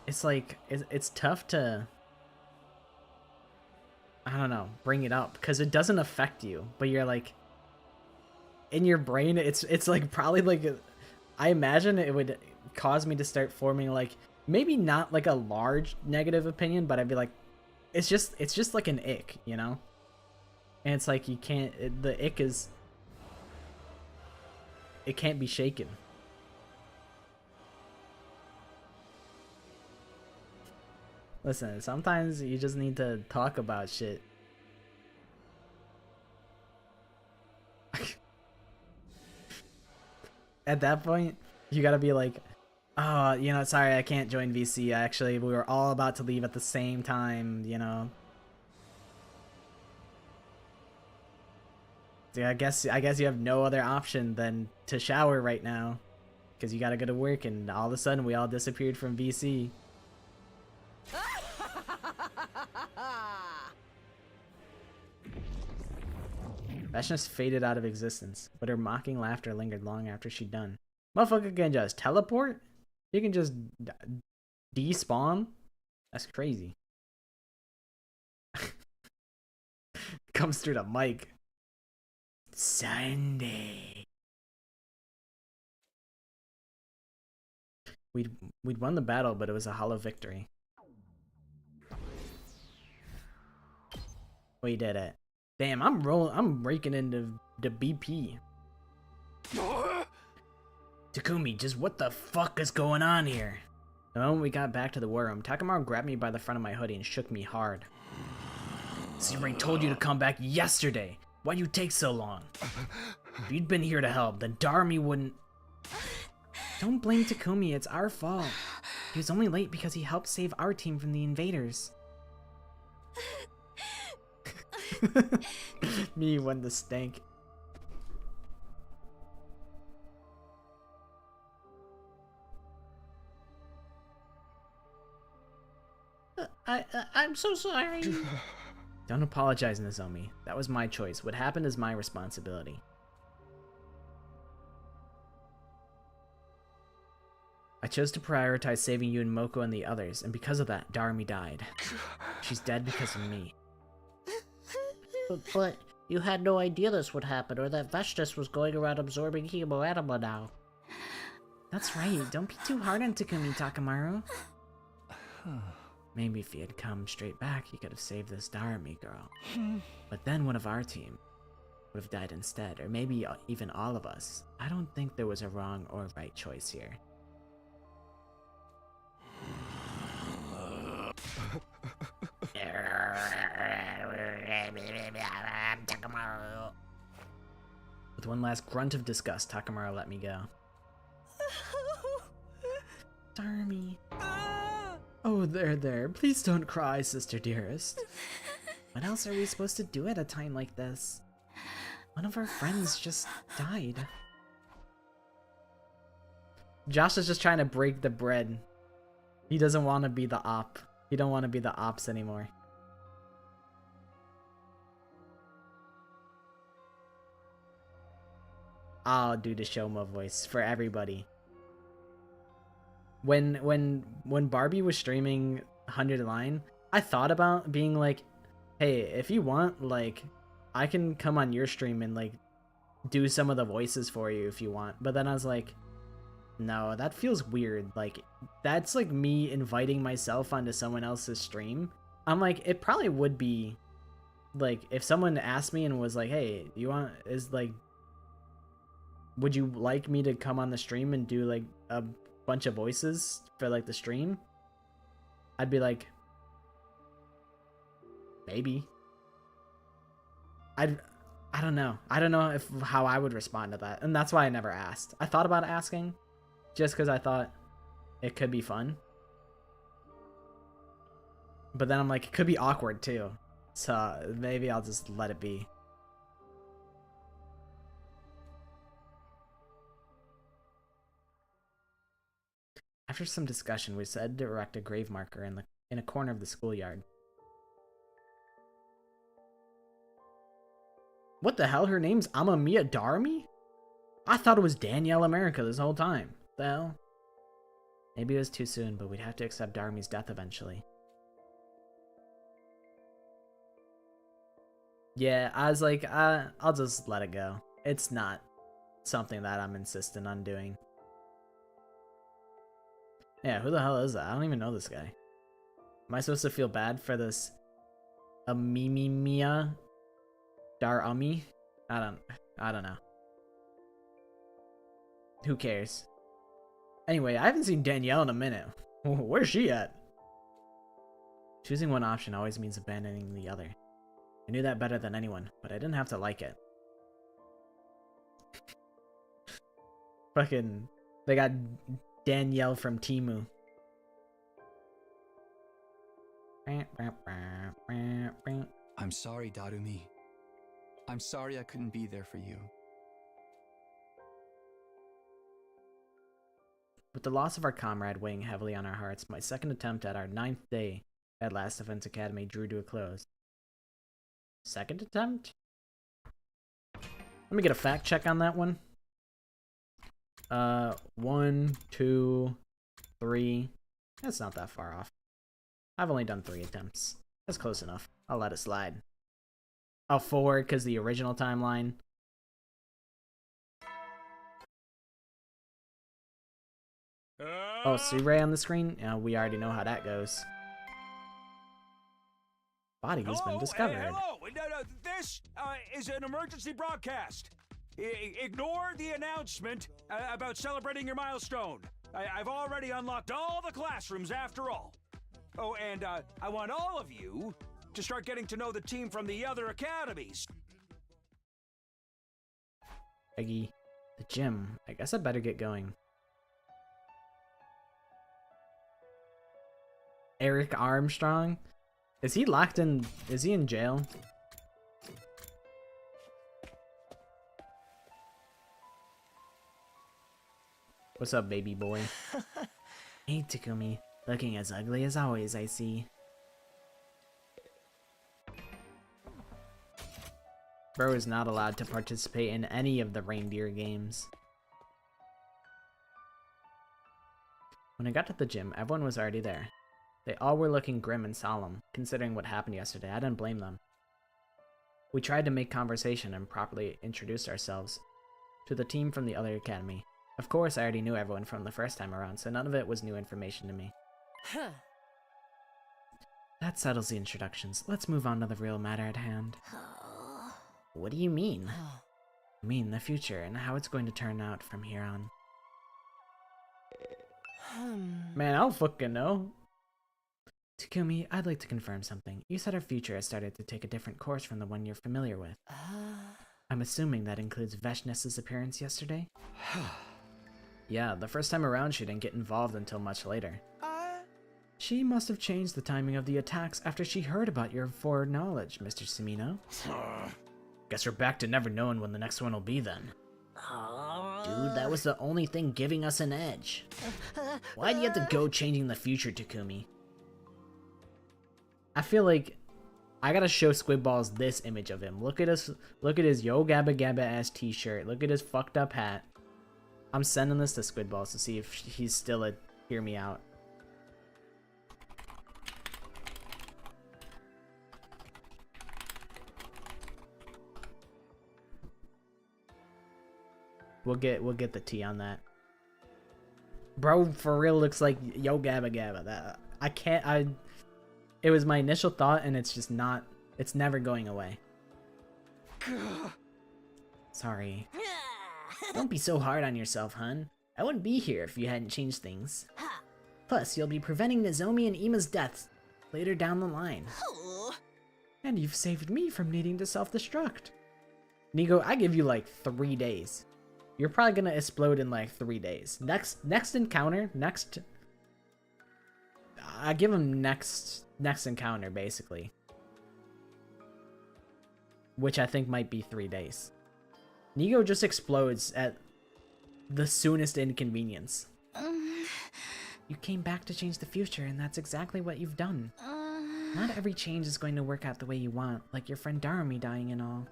it's like, it's tough to, I don't know, bring it up because it doesn't affect you, but you're like, in your brain, it's like probably like, I imagine it would cause me to start forming like, maybe not like a large negative opinion, but I'd be like, it's just like an ick, you know? And it's like, you can't, the ick is, it can't be shaken. Listen, sometimes you just need to talk about shit. At that point, you gotta be like, oh, you know, sorry, I can't join VC. Actually, we were all about to leave at the same time, you know. Yeah, I guess you have no other option than to shower right now, because you gotta go to work, and all of a sudden we all disappeared from VC. Veshness faded out of existence, but her mocking laughter lingered long after she'd done. Motherfucker can just teleport? You can just despawn? That's crazy. Comes through the mic. Sunday. We'd won the battle, but it was a hollow victory. We did it. Damn, I'm raking into the BP. Takumi, just what the fuck is going on here? The moment we got back to the war room, Takamaru grabbed me by the front of my hoodie and shook me hard. Searing told you to come back yesterday. Why'd you take so long? If you'd been here to help, then Darmy wouldn't... Don't blame Takumi, it's our fault. He was only late because he helped save our team from the invaders. Me when the stank. I'm so sorry. Don't apologize, Nozomi. That was my choice. What happened is my responsibility. I chose to prioritize saving you and Moko and the others, and because of that, Darmy died. She's dead because of me. But you had no idea this would happen, or that Vestas was going around absorbing hemoanima now. That's right. Don't be too hard on Takumi, Takamaru. Maybe if he had come straight back, he could have saved this Darmy girl. But then one of our team would have died instead, or maybe even all of us. I don't think there was a wrong or right choice here. With one last grunt of disgust, Takamaru let me go. Darmy. Oh, there. Please don't cry, sister dearest. What else are we supposed to do at a time like this? One of our friends just died. Josh is just trying to break the bread. He doesn't want to be the op. He don't want to be the ops anymore. I'll do the Shoma voice for everybody. When Barbie was streaming 100 Line, I thought about being like, hey, if you want, like, I can come on your stream and like do some of the voices for you if you want. But then I was like, no, that feels weird. Like, that's like me inviting myself onto someone else's stream. I'm like, it probably would be like if someone asked me and was like, hey, you want, would you like me to come on the stream and do like a bunch of voices for like the stream? I'd be like, maybe. I don't know. I don't know how I would respond to that, and that's why I never asked. I thought about asking, just because I thought it could be fun. But then I'm like, it could be awkward too, so maybe I'll just let it be. After some discussion, we decided to erect a grave marker in a corner of the schoolyard. What the hell? Her name's Amamiya Darmy? I thought it was Danielle America this whole time. The hell? Maybe it was too soon, but we'd have to accept Darmy's death eventually. Yeah, I was like, I'll just let it go. It's not something that I'm insistent on doing. Yeah, who the hell is that? I don't even know this guy. Am I supposed to feel bad for this Amimiya Darumi? I don't know. Who cares? Anyway, I haven't seen Danielle in a minute. Where's she at? Choosing one option always means abandoning the other. I knew that better than anyone, but I didn't have to like it. Fucking, they got Danielle from Temu. I'm sorry, Darumi. I'm sorry I couldn't be there for you. With the loss of our comrade weighing heavily on our hearts, my second attempt at our 9th day at Last Defense Academy drew to a close. Second attempt? Let me get a fact check on that one. 1, 2, 3. That's not that far off. I've only done 3 attempts. That's close enough. I'll let it slide. Oh, 4 because the original timeline. Oh, Sue-Ray on the screen? Yeah, we already know how that goes. Body has been discovered. Hello! No, this is an emergency broadcast. Ignore the announcement about celebrating your milestone. I've already unlocked all the classrooms after all. Oh, and I want all of you to start getting to know the team from the other academies. Peggy, the gym. I guess I better get going. Eric Armstrong? Is he locked in? Is he in jail? What's up, baby boy? Hey, Takumi. Looking as ugly as always, I see. Bro is not allowed to participate in any of the reindeer games. When I got to the gym, everyone was already there. They all were looking grim and solemn, considering what happened yesterday. I didn't blame them. We tried to make conversation and properly introduce ourselves to the team from the other academy. Of course, I already knew everyone from the first time around, so none of it was new information to me. That settles the introductions. Let's move on to the real matter at hand. What do you mean? I mean the future and how it's going to turn out from here on. Man, I don't fucking know. Takumi, I'd like to confirm something. You said our future has started to take a different course from the one you're familiar with. I'm assuming that includes Veshness's appearance yesterday? Yeah, the first time around she didn't get involved until much later. She must have changed the timing of the attacks after she heard about your foreknowledge, Mr. Sumino. Guess we're back to never knowing when the next one will be then. Dude, that was the only thing giving us an edge. Why'd you have to go changing the future, Takumi? I feel like I gotta show Squidballs this image of him. Look at his Yo Gabba Gabba ass t-shirt. Look at his fucked up hat. I'm sending this to Squidballs to see if he's still a hear me out. We'll get the T on that. Bro, for real looks like Yo Gabba Gabba. That it was my initial thought and it's just not, it's never going away. Sorry. Don't be so hard on yourself, hun. I wouldn't be here if you hadn't changed things. Plus, you'll be preventing Nozomi and Ima's deaths later down the line. And you've saved me from needing to self-destruct. Nigo, I give you like 3 days. You're probably gonna explode in like 3 days. Next encounter, I give him next encounter basically, which I think might be 3 days. Nigo just explodes at the soonest inconvenience. You came back to change the future, and that's exactly what you've done. Not every change is going to work out the way you want, like your friend Darumi dying and all.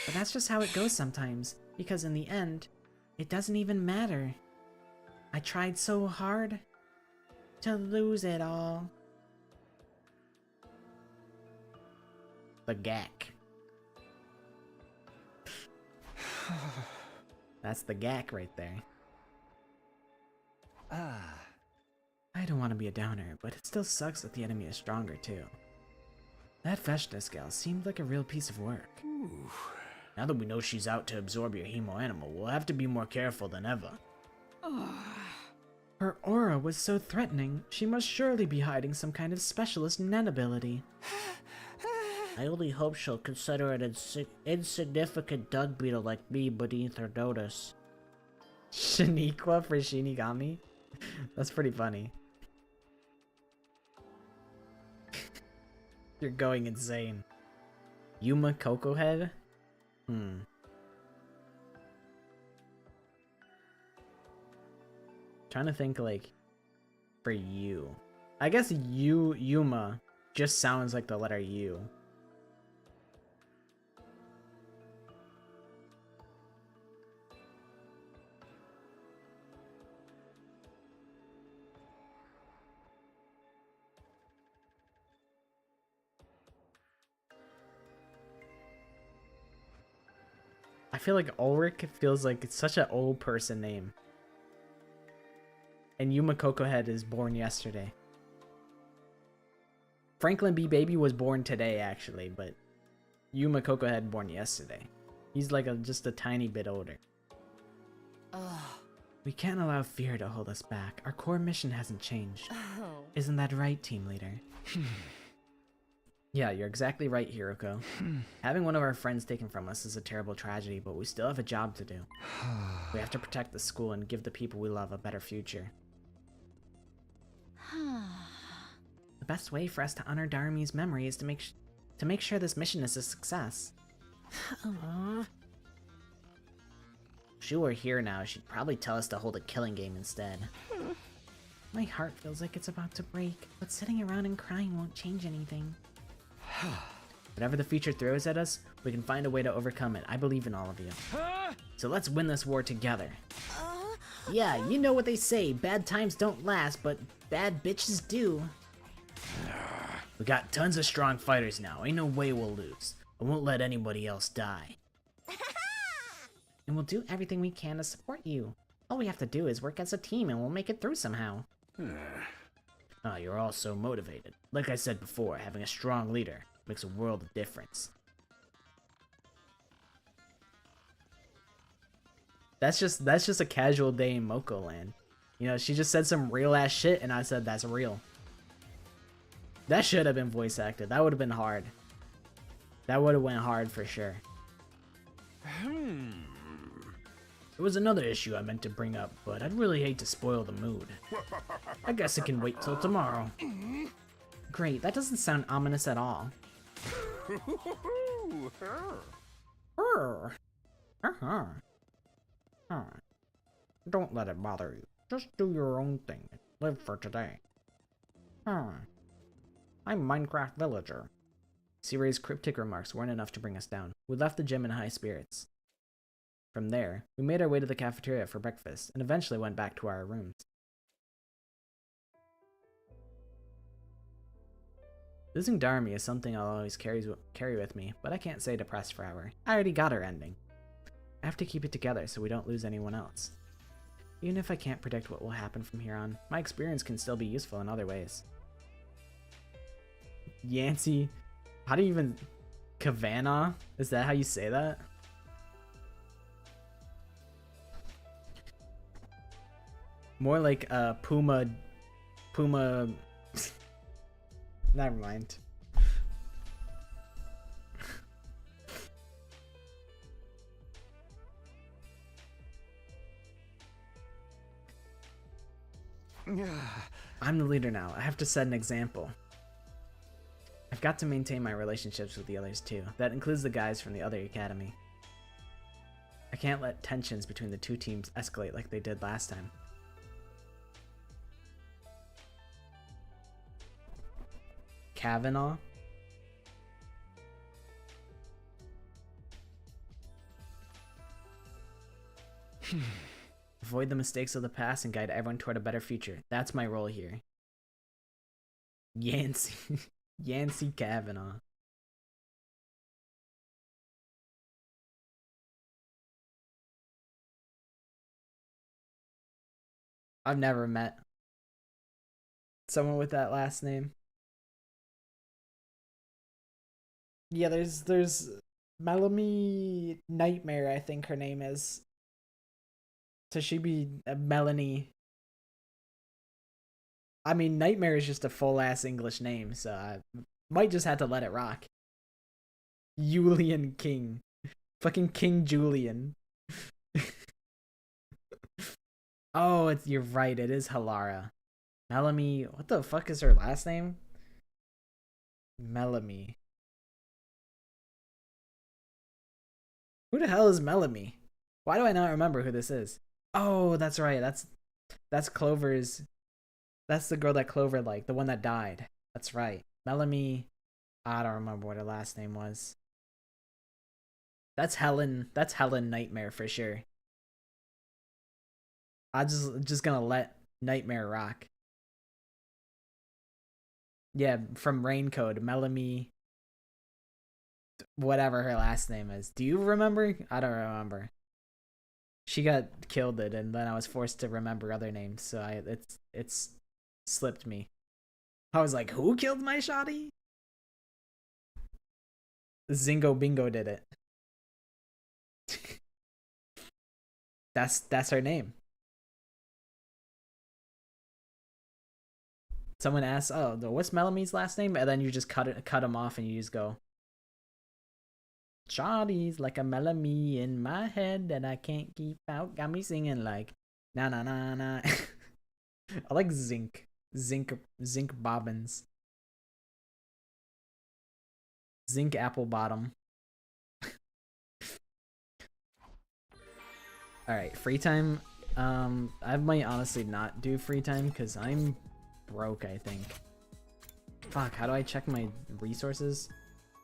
But that's just how it goes sometimes, because in the end, it doesn't even matter. I tried so hard to lose it all. The gack. That's the gack right there. I don't want to be a downer, but it still sucks that the enemy is stronger too. That Veshness gal seemed like a real piece of work. Now that we know she's out to absorb your hemo animal, we'll have to be more careful than ever. Her aura was so threatening, she must surely be hiding some kind of specialist net ability. I only hope she'll consider an insignificant dung beetle like me beneath her notice. Shaniqua for Shinigami? That's pretty funny. You're going insane. Yuma Coco Head? Trying to think like for you. I guess Yuma just sounds like the letter U. I feel like Ulrich feels like it's such an old person name. And Yuma Cocohead is born yesterday. Franklin B. Baby was born today, actually, but Yuma Cocohead born yesterday. He's like just a tiny bit older. Ugh. We can't allow fear to hold us back. Our core mission hasn't changed. Oh. Isn't that right, team leader? Yeah, you're exactly right, Hiroko. Having one of our friends taken from us is a terrible tragedy, but we still have a job to do. We have to protect the school and give the people we love a better future. The best way for us to honor Darumi's memory is to make sure this mission is a success. If she were here now, she'd probably tell us to hold a killing game instead. My heart feels like it's about to break, but sitting around and crying won't change anything. Whatever the future throws at us, we can find a way to overcome it. I believe in all of you. So let's win this war together. Yeah, you know what they say, bad times don't last, but bad bitches do. We got tons of strong fighters now, ain't no way we'll lose. I won't let anybody else die. And we'll do everything we can to support you. All we have to do is work as a team and we'll make it through somehow. You're all so motivated. Like I said before, having a strong leader makes a world of difference. That's just a casual day in Moko Land. You know, she just said some real ass shit and I said that's real. That should have been voice acted. That would have been hard. That would have went hard for sure. There was another issue I meant to bring up, but I'd really hate to spoil the mood. I guess it can wait till tomorrow. Great, that doesn't sound ominous at all. Don't let it bother you. Just do your own thing. Live for today. I'm Minecraft Villager. Siray's cryptic remarks weren't enough to bring us down. We left the gym in high spirits. From there, we made our way to the cafeteria for breakfast, and eventually went back to our rooms. Losing Darumi is something I'll always carry with me, but I can't stay depressed forever. I already got her ending. I have to keep it together so we don't lose anyone else. Even if I can't predict what will happen from here on, my experience can still be useful in other ways. Yancey, how do you even... Kavanaugh? Is that how you say that? More like Puma. Never mind. I'm the leader now. I have to set an example. I've got to maintain my relationships with the others too. That includes the guys from the other academy. I can't let tensions between the two teams escalate like they did last time. Kavanaugh? Avoid the mistakes of the past and guide everyone toward a better future. That's my role here. Yancey. Yancey Kavanaugh. I've never met someone with that last name. Yeah, there's Melanie Nightmare, I think her name is. So she'd be Melanie. I mean, Nightmare is just a full-ass English name, so I might just have to let it rock. Julian King. Fucking King Julian. Oh, you're right, it is Halara. Melanie, what the fuck is her last name? Melanie. Who the hell is Melanie? Why do I not remember who this is? Oh, that's right. That's Clover's. That's the girl that Clover liked, the one that died. That's right. Melanie. I don't remember what her last name was. That's Helen. That's Helen Nightmare for sure. I'm just gonna let Nightmare rock. Yeah, from Rain Code, Melanie. whatever her last name is. Do you remember? I don't remember. She got killed it, and then I was forced to remember other names, so it's slipped me. I was like, who killed my shoddy? Zingo Bingo did it. That's her name. Someone asks, oh, what's Melamie's last name? And then you just cut him off and you just go, Shawty's like a Melamie in my head that I can't keep out. Got me singing like, na na na na. I like Zinc Bobbins. Zinc Apple Bottom. Alright, free time. I might honestly not do free time because I'm broke, I think. Fuck, how do I check my resources?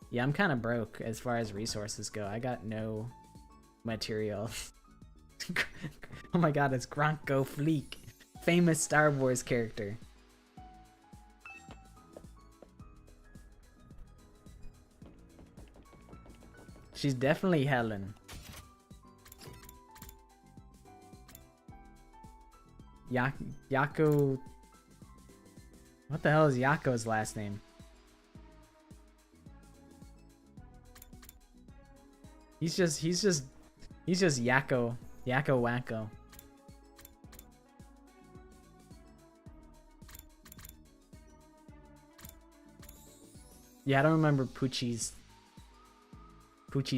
Yeah, I'm kind of broke as far as resources go. I got no material. Oh my god, it's Gronko Fleek. Famous Star Wars character. She's definitely Helen. Yako... What the hell is Yako's last name? He's just Yako Wacko. Yeah, I don't remember Poochie's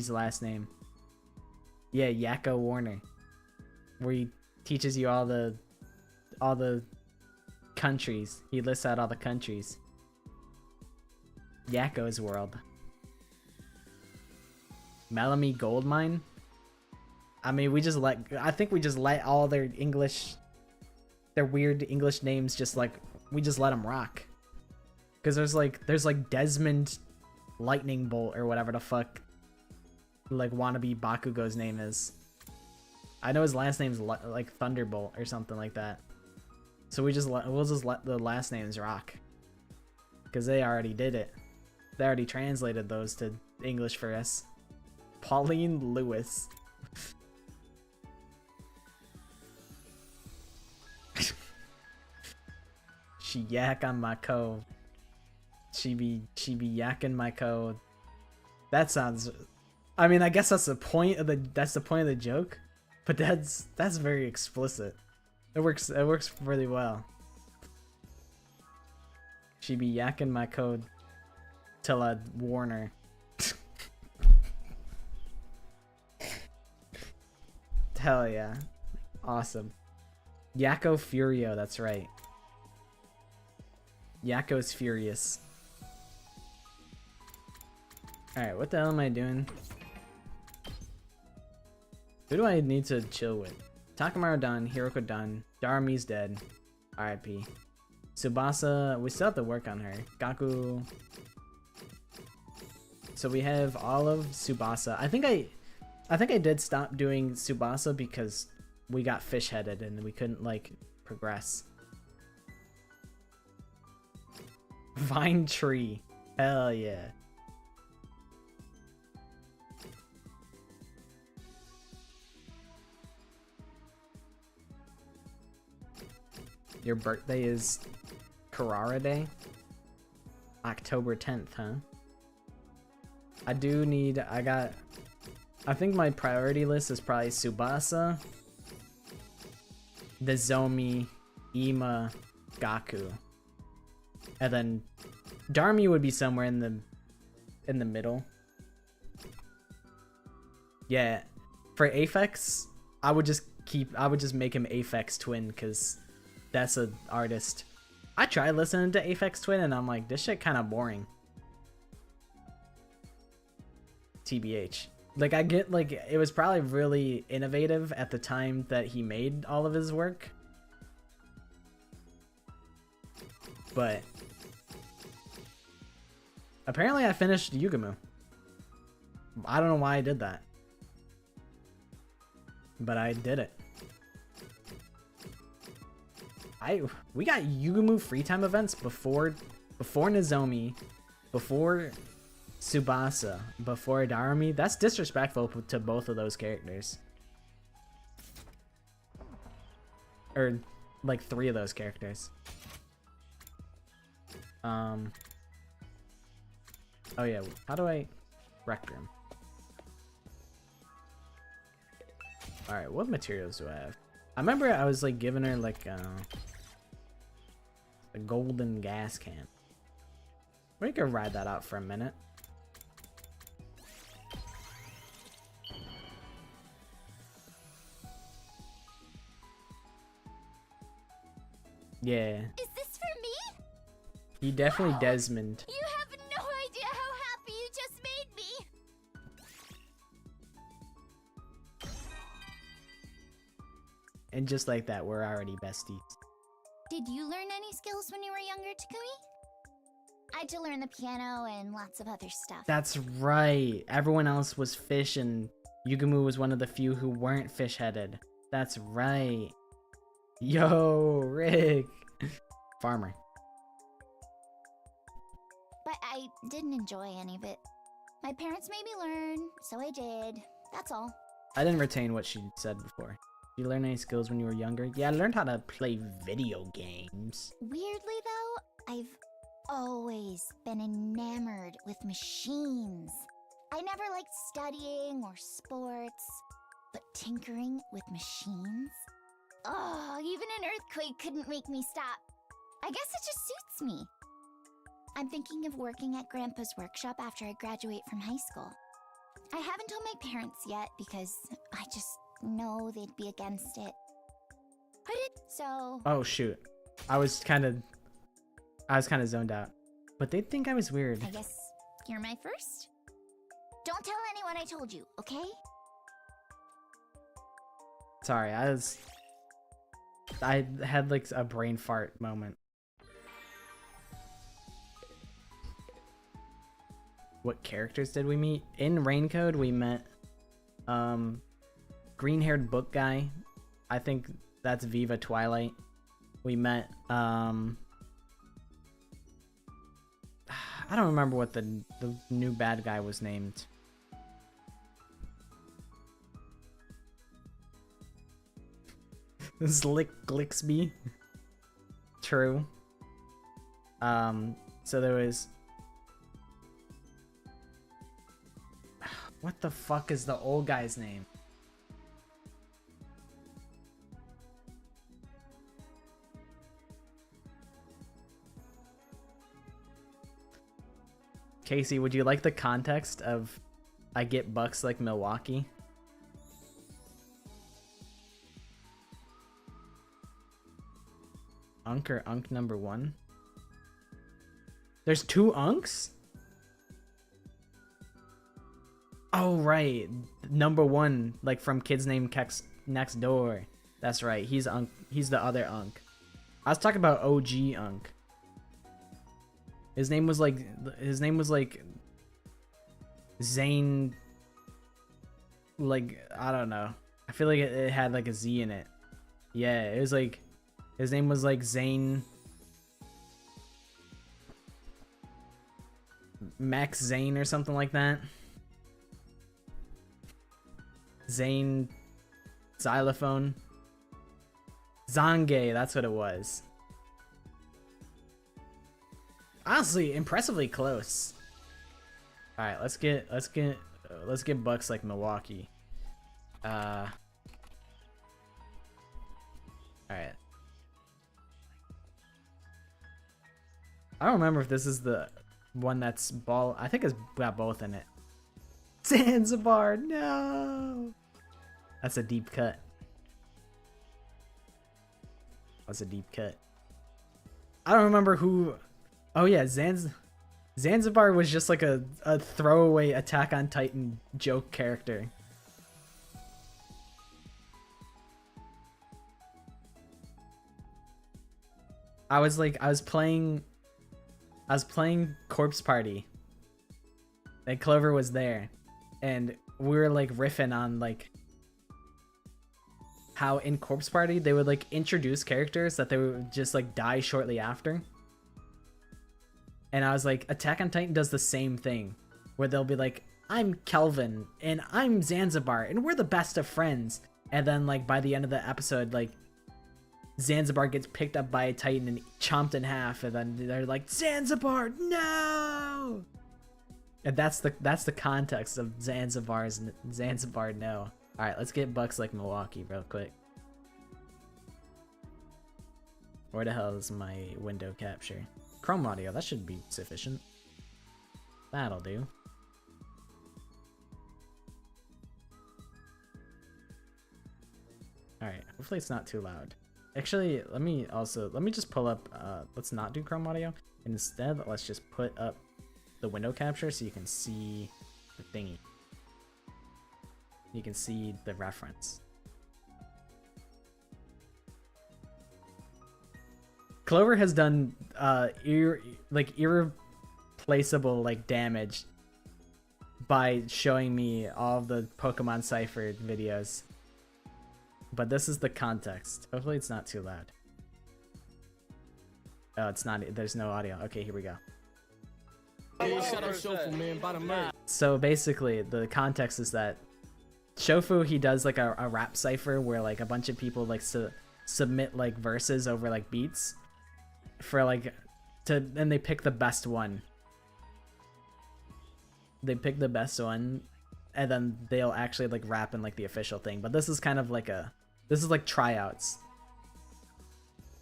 last name. Yeah, Yakko Warner. Where he teaches you all the countries. He lists out all the countries. Yakko's World. Melamie Goldmine? I mean, I think we just let all their weird English names we just let them rock. Cause there's like Desmond Lightning Bolt or whatever the fuck like wannabe Bakugo's name is. I know his last name's like Thunderbolt or something like that. So we'll just let the last names rock. Cause they already did it. They already translated those to English for us. Pauline Lewis. She yak on my code. She be yakking my code. That sounds. I mean, I guess that's the point of the joke, but that's very explicit. It works really well. She be yakking my code till I warn her. Hell yeah. Awesome. Yakko Furio, that's right. Yakko's furious. Alright, what the hell am I doing? Who do I need to chill with? Takamaru done, Hiroko done, Darami's dead. RIP. Tsubasa, we still have to work on her. Gaku. So we have all of Tsubasa. I think I did stop doing Tsubasa because we got fish-headed and we couldn't like progress. Vine Tree. Hell yeah. Your birthday is Carrara Day? October 10th, huh? I think my priority list is probably Tsubasa, Nozomi, Ima, Gaku. And then Darami would be somewhere in the middle. Yeah. For Aphex, I would just make him Aphex Twin because that's an artist. I tried listening to Aphex Twin and I'm like, this shit kind of boring. TBH. Like, I get, like, it was probably really innovative at the time that he made all of his work. But apparently I finished Yugumu. I don't know why I did that. But I did it. We got Yugumu free time events before Nozomi, before Tsubasa before Darumi. That's disrespectful to both of those characters. Or like 3 of those characters. Oh yeah, how do I Rec Room? Alright, what materials do I have? I remember I was like giving her like a golden gas can. We could ride that out for a minute. Yeah. Is this for me? He definitely Desmond. You have no idea how happy you just made me. And just like that, we're already besties. Did you learn any skills when you were younger, Takumi? I had to learn the piano and lots of other stuff. That's right. Everyone else was fish and Yugumu was one of the few who weren't fish-headed. That's right. Yo, Rick. Farmer. But I didn't enjoy any of it. My parents made me learn, so I did. That's all. I didn't retain what she said before. Did you learn any skills when you were younger? Yeah, I learned how to play video games. Weirdly though, I've always been enamored with machines. I never liked studying or sports, but tinkering with machines? Oh, even an earthquake couldn't make me stop. I guess it just suits me. I'm thinking of working at Grandpa's workshop after I graduate from high school. I haven't told my parents yet because I just know they'd be against it. So... Oh shoot. I was kind of zoned out. But they'd think I was weird. I guess you're my first? Don't tell anyone I told you, okay? Sorry, I had like a brain fart moment. What characters did we meet? In Raincode, we met green-haired book guy. I think that's Viva Twilight. We met I don't remember what the new bad guy was named. Slick Glixby. True. So there was... What the fuck is the old guy's name? Casey, would you like the context of I get bucks like Milwaukee? Unk or Unk number 1? There's 2 Unks? Oh, right. Number 1, like from Kids Named Next Door. That's right. He's Unk. He's the other Unk. I was talking about OG Unk. His name was like Zane. Like, I don't know. I feel like it had like a Z in it. Yeah, it was like, his name was like Zane. Max Zane or something like that. Zane Xylophone. Zange, that's what it was. Honestly, impressively close. All right, let's get bucks like Milwaukee. All right. I don't remember if this is the one that's ball. I think it's got both in it. Zanzibar, no. That's a deep cut. That's a deep cut. I don't remember who. Oh yeah, Zanzibar was just like a throwaway Attack on Titan joke character. I was playing Corpse Party. And Clover was there. And we were like riffing on like how in Corpse Party they would like introduce characters that they would just like die shortly after. And I was like, Attack on Titan does the same thing. where they'll be like, I'm Kelvin and I'm Zanzibar and we're the best of friends, and then like by the end of the episode, like Zanzibar gets picked up by a Titan and chomped in half, and then they're like, Zanzibar, no! And that's the context of Zanzibar no. Alright, let's get Bucks like Milwaukee real quick. Where the hell is my window capture? Chrome audio, that should be sufficient. That'll do. Alright, hopefully it's not too loud. Actually, let me just pull up, let's not do Chrome audio. Instead, let's just put up the window capture so you can see the thingy. You can see the reference. Clover has done irreplaceable like damage by showing me all of the Pokemon Cypher videos. But this is the context. Hopefully it's not too loud. Oh, it's not. There's no audio. Okay, here we go. So basically, the context is that Shofu, he does like a rap cipher where like a bunch of people like submit like verses over like beats for like and they pick the best one. They pick the best one, and then they'll actually like rap in like the official thing. But this is kind of like this is like tryouts,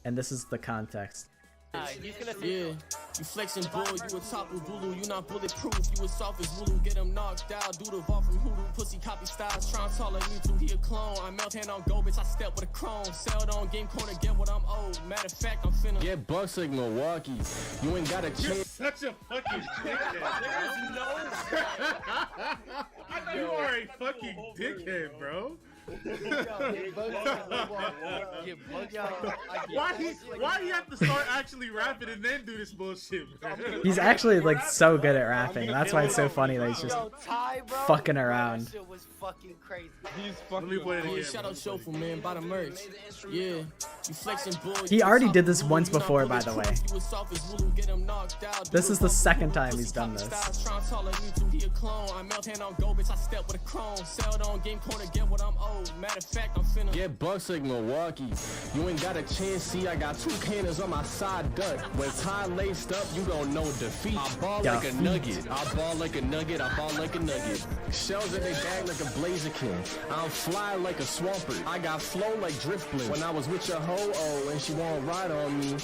and this is the context. Yeah, you flexing bull, you a top of Bulu, you not bulletproof, you a soft as Wulu, get him knocked out, do the ball from Hoodoo, pussy copy styles, trying to like me too, he a clone, I melt hand on go, bitch, I step with a chrome, sell on game corner, get what I'm owed, matter of fact, I'm finna get Bucks like Milwaukee, you ain't got a chance. You're such a fucking dickhead. There's no you are a fucking dickhead, bro. Why do you have to start actually rapping and then do this bullshit, man? He's actually like so good at rapping. That's why it's so funny that he's just fucking around. Shit was fucking crazy. He's fucking shout out Shofu, man, buy the merch. Yeah, you flexing bull. He already did this once before, by the way. This is the second time he's done this. Matter of fact, I'm finna get Bucks like Milwaukee. You ain't got a chance. See, I got 2 cannons on my side duck. When tie laced up, you gon' know defeat. I ball like a nugget. I ball like a nugget. I ball like a nugget. Shells in they bag like a Blaziken. I'm fly like a Swampert. I got flow like Driftblim. When I was with your ho-oh and she won't ride on me,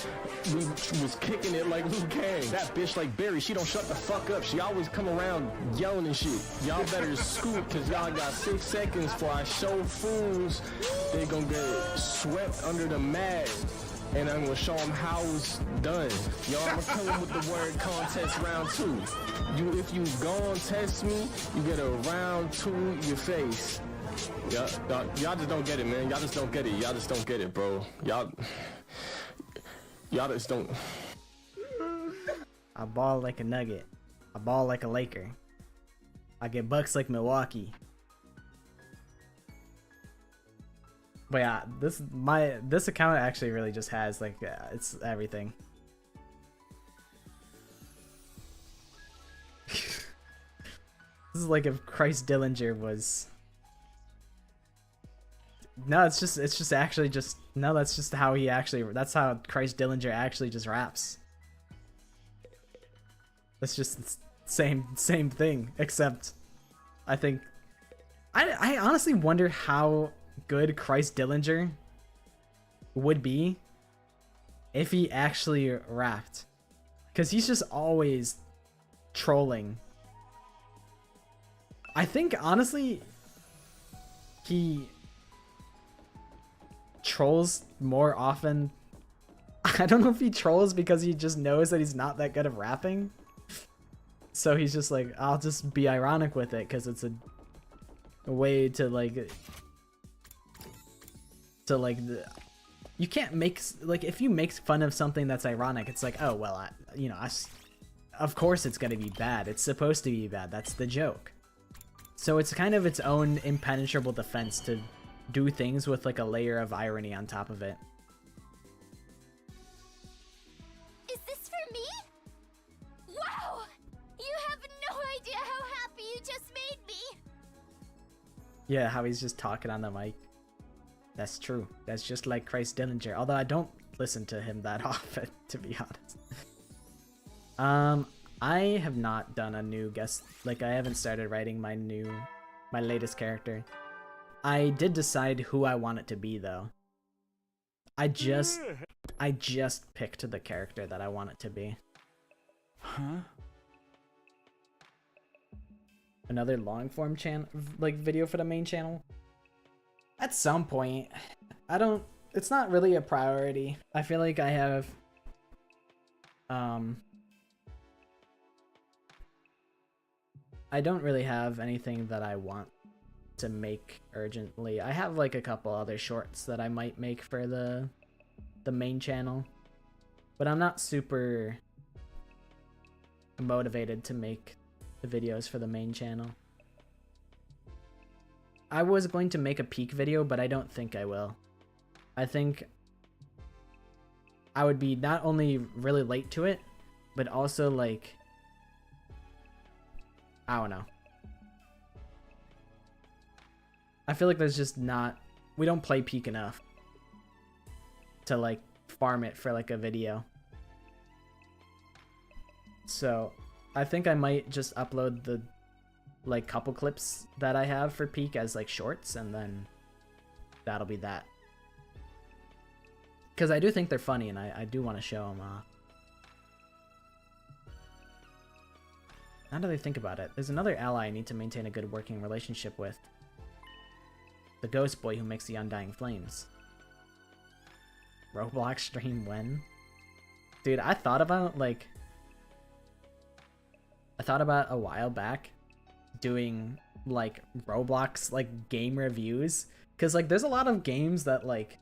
we was kicking it like Liu Kang. That bitch like Barry, she don't shut the fuck up. She always come around yelling and shit. Y'all better scoot, cause y'all got 6 seconds before I show fools. They gonna get swept under the mat, and I'm gonna show them how it's done. Y'all, I'ma kill them with the word contest round 2. If you gon' test me, you get a round 2 your face. Y'all just don't get it, man. Y'all just don't get it. Y'all just don't get it, bro. Y'all just don't. I ball like a Nugget. I ball like a Laker. I get Bucks like Milwaukee. But yeah, this account actually really just has like it's everything. This is like if Christ Dillinger was. No, it's just actually just no. That's just how he actually. That's how Christ Dillinger actually just raps. It's just the same thing, except I think I honestly wonder how good Christ Dillinger would be if he actually rapped, because he's just always trolling. I think honestly he trolls more often. I don't know if he trolls because he just knows that he's not that good at rapping, so he's just like, I'll just be ironic with it because it's a way to like you can't make, like, if you make fun of something that's ironic, it's like, oh well, of course it's gonna be bad, it's supposed to be bad, that's the joke. So it's kind of its own impenetrable defense to do things with like a layer of irony on top of it. Is this for me? Wow! You have no idea how Yeah, how he's just talking on the mic. That's true. That's just like Christ Dillinger. Although I don't listen to him that often, to be honest. I have not done a new guest. Like, I haven't started writing my latest character. I did decide who I want it to be, though. I just picked the character that I want it to be. Huh? Another long form video for the main channel. At some point, it's not really a priority. I feel like I have I don't really have anything that I want to make urgently. I have like a couple other shorts that I might make for the main channel, but I'm not super motivated to make the videos for the main channel. I was going to make a peak video, but I don't think I will. I think I would be not only really late to it, but also like, I don't know. I feel like there's just not, we don't play peak enough to like farm it for like a video. So I think I might just upload the like couple clips that I have for peak as like shorts, and then that'll be that. Because I do think they're funny, and I do want to show them off. Now that I think about it, there's another ally I need to maintain a good working relationship with. The ghost boy who makes the undying flames. Roblox stream when? Dude, I thought about a while back doing like Roblox like game reviews, because like there's a lot of games that like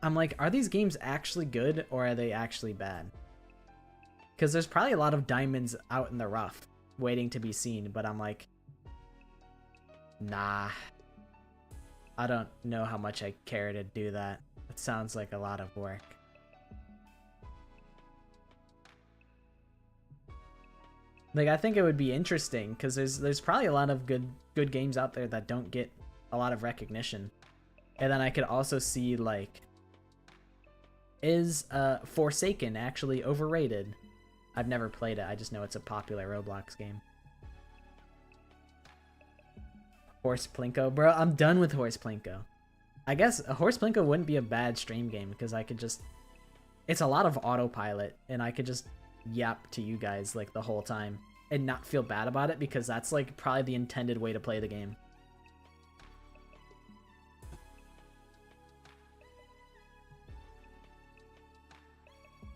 I'm like, are these games actually good or are they actually bad? Because there's probably a lot of diamonds out in the rough waiting to be seen, but I'm like, nah, I don't know how much I care to do that. It sounds like a lot of work. Like, I think it would be interesting because there's probably a lot of good games out there that don't get a lot of recognition. And then I could also see like, is Forsaken actually overrated? I've never played it. I just know it's a popular Roblox game. Horse Plinko, bro. I'm done with Horse Plinko. I guess a Horse Plinko wouldn't be a bad stream game because I could just, it's a lot of autopilot and I could just yap to you guys like the whole time and not feel bad about it, because that's like probably the intended way to play the game.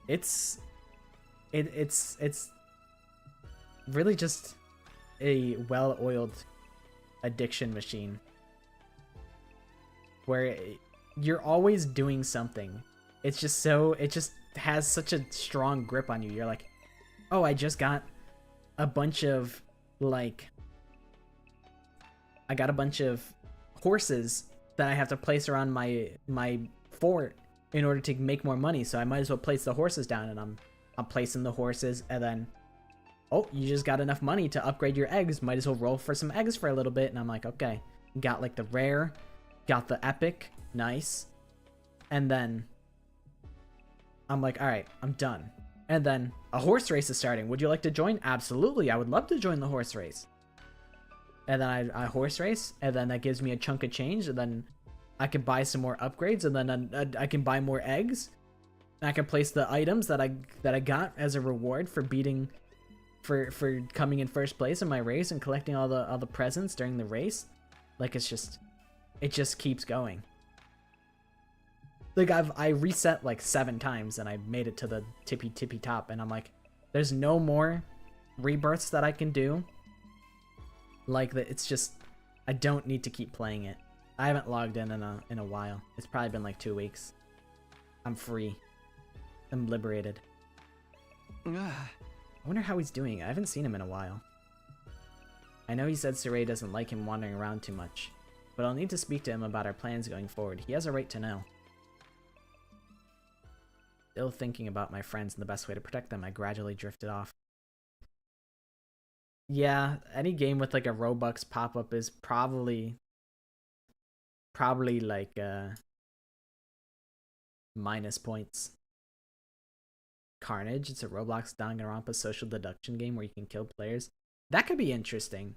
It's really just a well-oiled addiction machine where you're always doing something. It's just so, it just has such a strong grip on you. You're like, oh, I just got a bunch of like, I got a bunch of horses that I have to place around my fort in order to make more money, so I might as well place the horses down, and I'm placing the horses, and then, oh, you just got enough money to upgrade your eggs, might as well roll for some eggs for a little bit, and I'm like, okay, got like the rare, got the epic, nice, and then I'm like, all right, I'm done. And then a horse race is starting. Would you like to join? Absolutely, I would love to join the horse race. And then I horse race, and then that gives me a chunk of change, and then I can buy some more upgrades, and then I can buy more eggs. And I can place the items that I got as a reward for beating, for coming in first place in my race and collecting all the presents during the race. Like, it just keeps going. Like, I reset like 7 times and I made it to the tippy top, and I'm like, there's no more rebirths that I can do. Like, it's just, I don't need to keep playing it. I haven't logged in a while. It's probably been like 2 weeks. I'm free. I'm liberated. I wonder how he's doing. I haven't seen him in a while. I know he said Saray doesn't like him wandering around too much, but I'll need to speak to him about our plans going forward. He has a right to know. Still thinking about my friends and the best way to protect them, I gradually drifted off. Yeah, any game with like a Robux pop-up is probably probably like minus points. Carnage. It's a Roblox Danganronpa social deduction game where you can kill players. That could be interesting.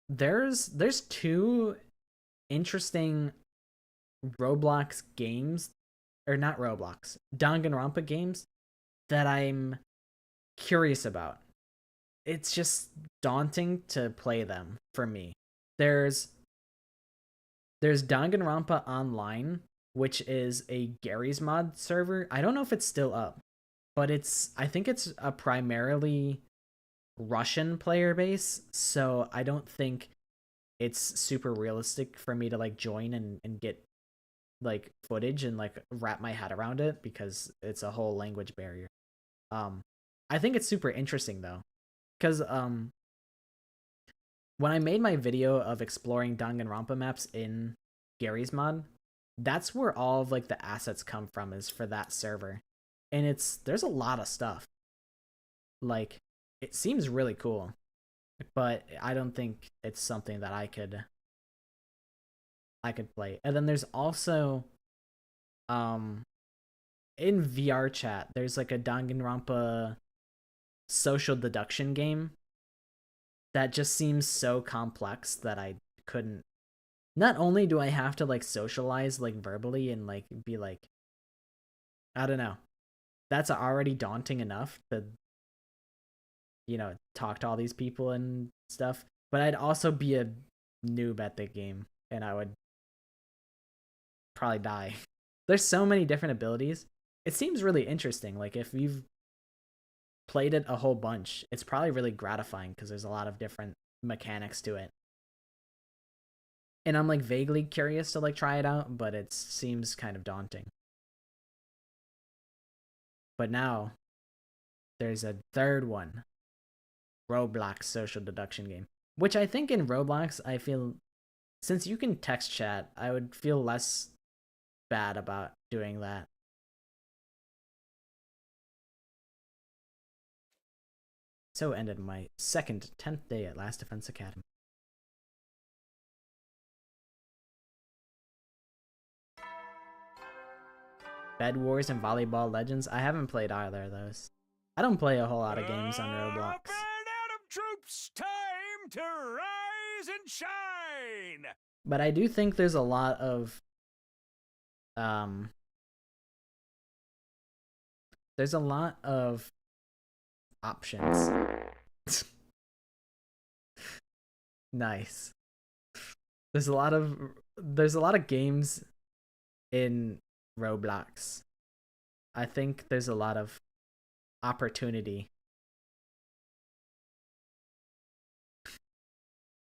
There's two interesting Roblox games, or not Roblox, Danganronpa games that I'm curious about. It's just daunting to play them for me. There's Danganronpa Online, which is a Gary's Mod server. I don't know if it's still up, but I think it's a primarily Russian player base, so I don't think it's super realistic for me to like join and get like footage and like wrap my head around it because it's a whole language barrier. I think it's super interesting though, because when I made my video of exploring Danganronpa maps in Gary's Mod, that's where all of like the assets come from, is for that server. And there's a lot of stuff. Like, it seems really cool, but I don't think it's something that I could play. And then there's also in VR chat, there's like a Danganronpa social deduction game that just seems so complex that I couldn't. Not only do I have to like socialize like verbally and like be like, I don't know, that's already daunting enough to, you know, talk to all these people and stuff, but I'd also be a noob at the game and I would probably die. There's so many different abilities. It seems really interesting. Like, if you've played it a whole bunch, it's probably really gratifying because there's a lot of different mechanics to it. And I'm like vaguely curious to like try it out, but it seems kind of daunting. But now there's a third one, Roblox social deduction game, which I think in Roblox, I feel, since you can text chat, I would feel less bad about doing that. So ended my second 10th day at Last Defense Academy. Bed Wars and Volleyball Legends. I haven't played either of those. I don't play a whole lot of games on Roblox. Atom troops, time to rise and shine. But I do think there's a lot of options. Nice. There's a lot of games in Roblox. I think there's a lot of opportunity.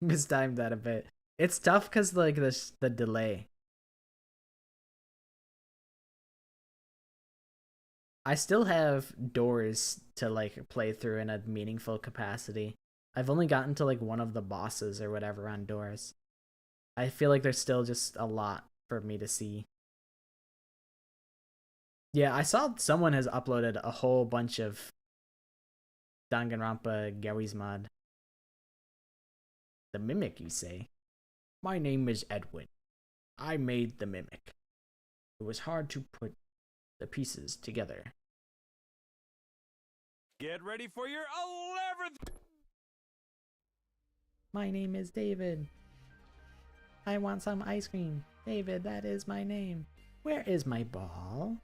Mistimed that a bit. It's tough because like the delay. I still have doors to like play through in a meaningful capacity. I've only gotten to like one of the bosses or whatever on doors. I feel like there's still just a lot for me to see. Yeah, I saw someone has uploaded a whole bunch of Danganronpa Gary's Mod. The Mimic, you say? My name is Edwin. I made the Mimic. It was hard to put the pieces together. Get ready for your 11th. My name is David. I want some ice cream. David, that is my name. Where is my ball?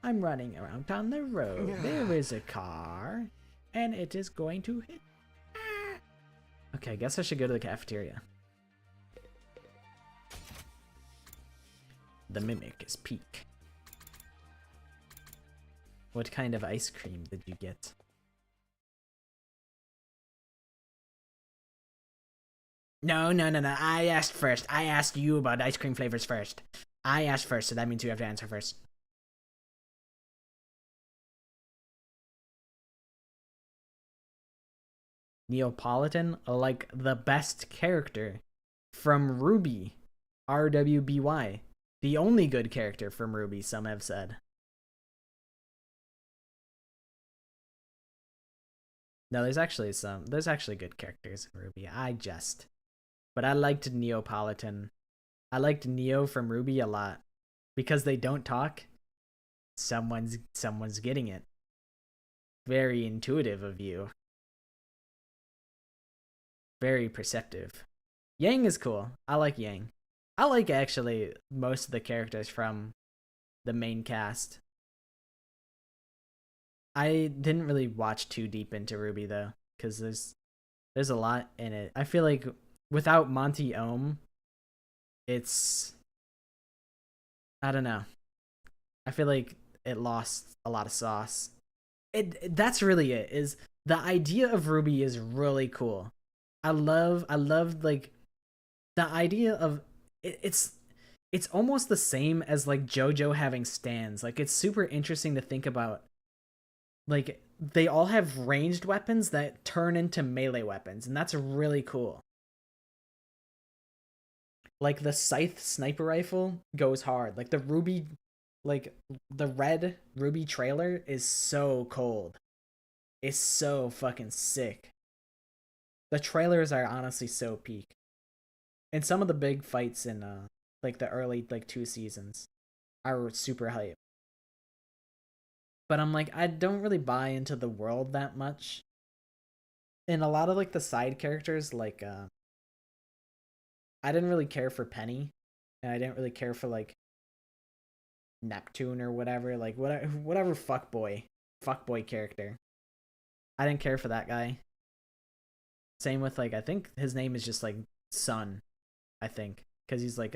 I'm running around on the road. There is a car, and it is going to hit. Okay, I guess I should go to the cafeteria. The Mimic is peak. What kind of ice cream did you get? No. I asked first. I asked you about ice cream flavors first. I asked first, so that means you have to answer first. Neapolitan, like the best character from Ruby. RWBY. The only good character from Ruby, some have said. No, there's actually good characters in Ruby. But I liked Neapolitan I liked Neo from Ruby a lot because they don't talk. Someone's getting it. Very intuitive of you. Very perceptive. Yang is cool. I like Yang. I like actually most of the characters from the main cast. I didn't really watch too deep into Ruby though, because there's a lot in it. I feel like without Monty Ohm, it's, I don't know. I feel like it lost a lot of sauce. That's really it. Is the idea of Ruby is really cool. I love like the idea of it's almost the same as like JoJo having stands. Like it's super interesting to think about. Like they all have ranged weapons that turn into melee weapons, and that's really cool. Like the Scythe sniper rifle goes hard. Like the Ruby, like the red Ruby trailer is so cold. It's so fucking sick. The trailers are honestly so peak. And some of the big fights in like the early like 2 seasons are super hype. But I'm like, I don't really buy into the world that much. And a lot of like the side characters, like I didn't really care for Penny, and I didn't really care for like Neptune or whatever, like whatever fuckboy character. I didn't care for that guy. Same with like, I think his name is just like Sun, I think, because he's like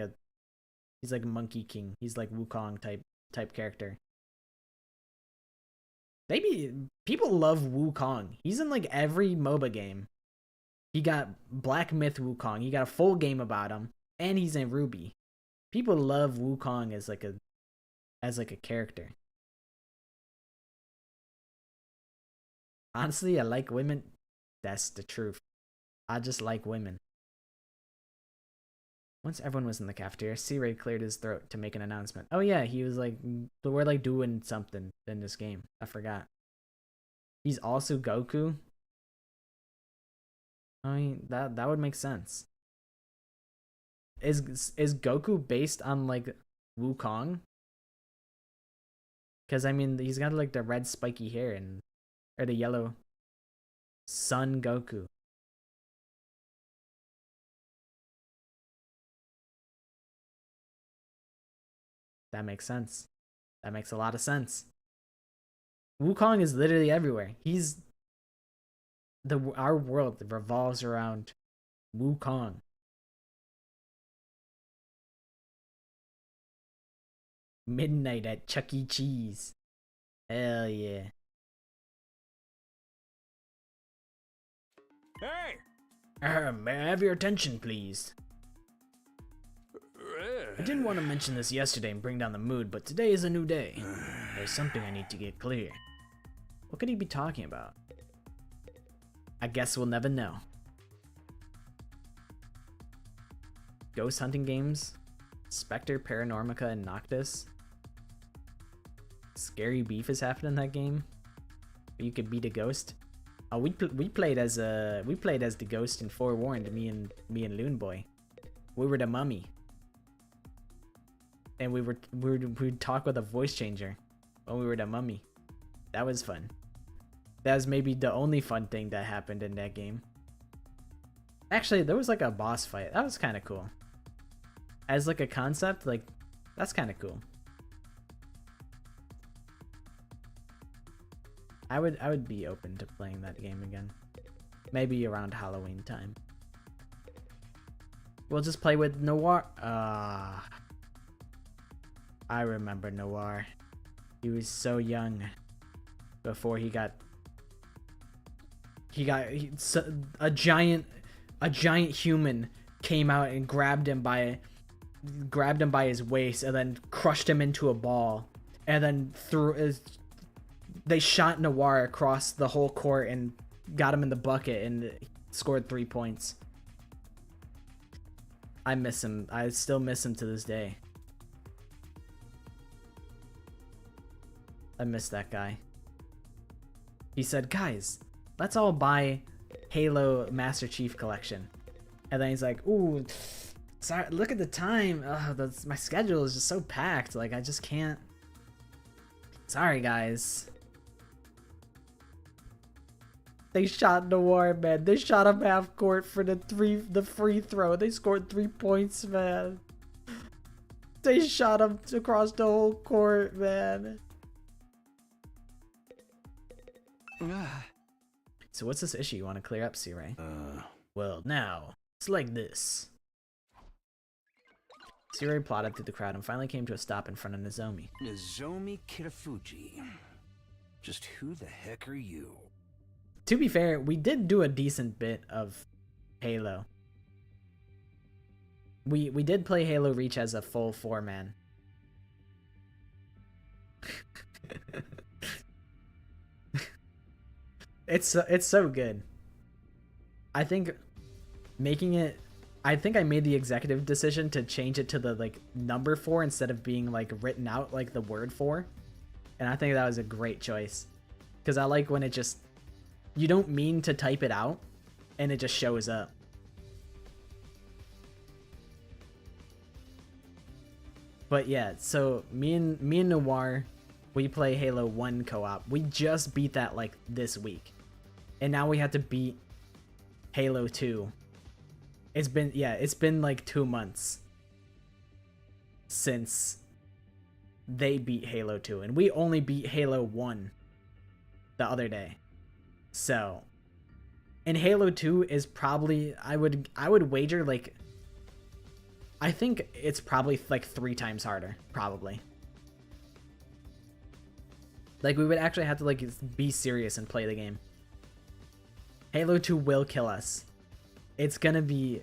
Monkey King. He's like Wukong type character. Maybe people love Wukong. He's in like every MOBA game. He got Black Myth Wukong. He got a full game about him, and he's in Ruby. People love Wukong as like a character. Honestly, I like women. That's the truth. I just like women. Once everyone was in the cafeteria, C-Ray cleared his throat to make an announcement. Oh yeah, he was like, we're like doing something in this game. I forgot. He's also Goku. I mean, that would make sense. Is Goku based on like Wukong? Because I mean, he's got like the red spiky hair or the yellow Sun Goku. That makes sense. That makes a lot of sense. Wukong is literally everywhere. He's our world revolves around Wukong. Midnight at Chuck E. Cheese. Hell yeah. Hey! May I have your attention, please? I didn't want to mention this yesterday and bring down the mood, but today is a new day. There's something I need to get clear. What could he be talking about? I guess we'll never know. Ghost hunting games? Spectre, Paranormica, and Noctis? Scary beef is happening in that game? You could beat a ghost? Oh, we played as the ghost in Forewarned, me and Loon Boy. We were the mummy. And we'd talk with a voice changer when we were the mummy. That was fun. That was maybe the only fun thing that happened in that game. Actually, there was like a boss fight. That was kind of cool. As like a concept, like that's kind of cool. I would be open to playing that game again. Maybe around Halloween time. We'll just play with Noir. I remember Noir. He was so young before a giant human came out and grabbed him by his waist and then crushed him into a ball, and then they shot Noir across the whole court and got him in the bucket and scored 3 points. I miss him. I still miss him to this day. I miss that guy. He said, guys, let's all buy Halo Master Chief Collection. And then he's like, ooh, Sorry, look at the time. Ugh, my schedule is just so packed. Like, I just can't. Sorry, guys. They shot Noir, man. They shot him half court for the free throw. They scored 3 points, man. They shot him across the whole court, man. So what's this issue you want to clear up, C-Ray? Well, now, it's like this. C-Ray plodded through the crowd and finally came to a stop in front of Nozomi. Nozomi Kitafuji. Just who the heck are you? To be fair, we did do a decent bit of Halo. We did play Halo Reach as a full 4-man. It's so good. I think making it, I think I made the executive decision to change it to the like number 4 instead of being like written out like the word 4. And I think that was a great choice. Because I like when it just, you don't mean to type it out and it just shows up. But yeah, so me and Noir, we play Halo 1 co-op. We just beat that like this week. And now we have to beat Halo 2. It's been like 2 months since they beat Halo 2, and we only beat Halo 1 the other day. So, and Halo 2 is probably, I would wager like, I think it's probably like 3 times harder, probably. Like, we would actually have to like be serious and play the game. Halo 2 will kill us. It's gonna be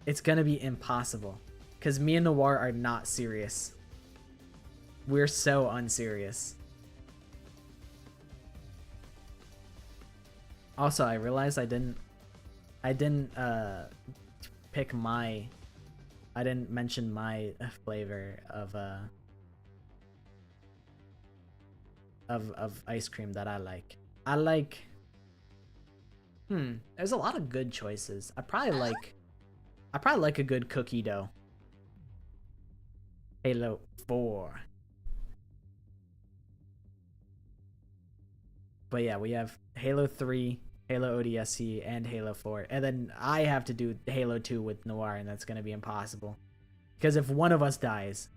impossible. Because me and Noir are not serious. We're so unserious. Also, I realized I didn't pick my, I didn't mention my flavor of ice cream that I like. I like, there's a lot of good choices. I probably like a good cookie dough. Halo 4. But yeah, we have Halo 3, Halo ODST, and Halo 4. And then I have to do Halo 2 with Noir, and that's going to be impossible. Because if one of us dies,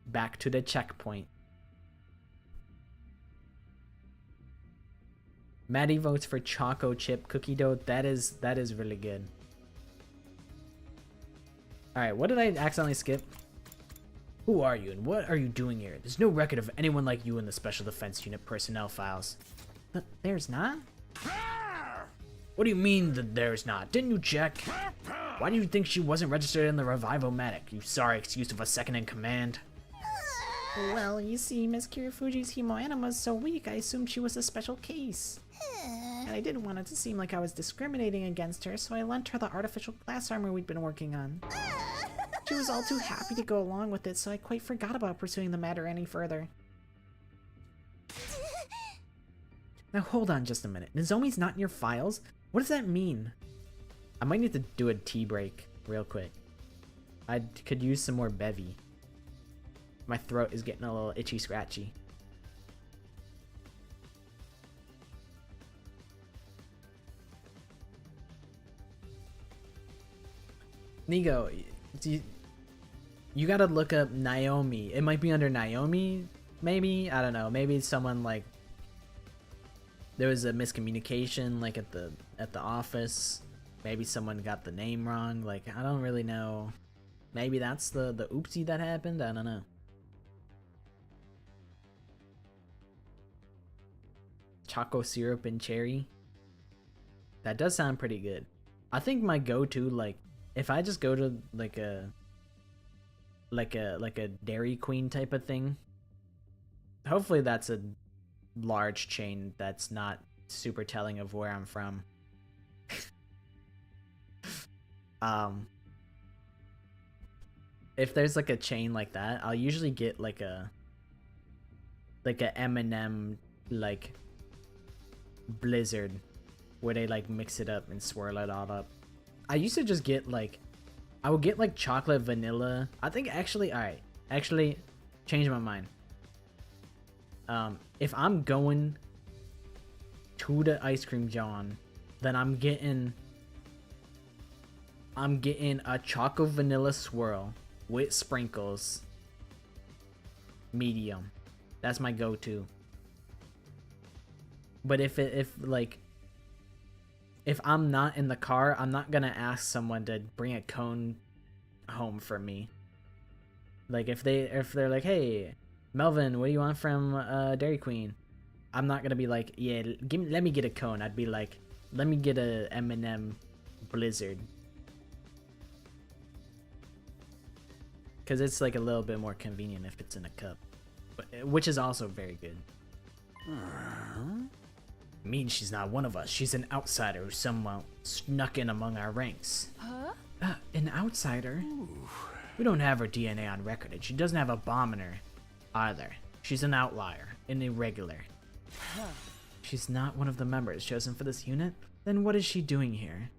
back to the checkpoint. Maddie votes for Choco Chip Cookie Dough. That is really good. Alright, what did I accidentally skip? Who are you and what are you doing here? There's no record of anyone like you in the Special Defense Unit personnel files. There's not? What do you mean that there's not? Didn't you check? Why do you think she wasn't registered in the Revivomatic? You sorry excuse of a second in command. Well, you see, Miss Kirifuji's hemoanima is so weak, I assumed she was a special case. And I didn't want it to seem like I was discriminating against her, so I lent her the artificial glass armor we'd been working on. She was all too happy to go along with it, so I quite forgot about pursuing the matter any further. Now hold on just a minute. Nozomi's not in your files? What does that mean? I might need to do a tea break real quick. I could use some more bevy. My throat is getting a little itchy scratchy. Nigo, you gotta look up Naomi. It might be under Naomi, maybe? I don't know. Maybe someone like, there was a miscommunication like at the office. Maybe someone got the name wrong. Like, I don't really know. Maybe that's the oopsie that happened. I don't know. Choco syrup and cherry. That does sound pretty good. I think my go-to, like, if I just go to like a Dairy Queen type of thing, hopefully that's a large chain that's not super telling of where I'm from. If there's like a chain like that, I'll usually get like a M&M like Blizzard where they like mix it up and swirl it all up. I used to just get like I would get like chocolate vanilla. I think actually, all right, actually, change my mind. If I'm going to the ice cream John, then I'm getting a chocolate vanilla swirl with sprinkles. Medium. That's my go-to. But if I'm not in the car, I'm not gonna ask someone to bring a cone home for me. Like if they're like, hey, Melvin, what do you want from Dairy Queen? I'm not gonna be like, yeah, let me get a cone. I'd be like, let me get a M&M Blizzard. Because it's like a little bit more convenient if it's in a cup. Which is also very good. Means she's not one of us. She's an outsider who somehow snuck in among our ranks. Huh? An outsider? Ooh. We don't have her DNA on record, and she doesn't have a bomb in her either. She's an outlier, an irregular. Huh. She's not one of the members chosen for this unit? Then what is she doing here?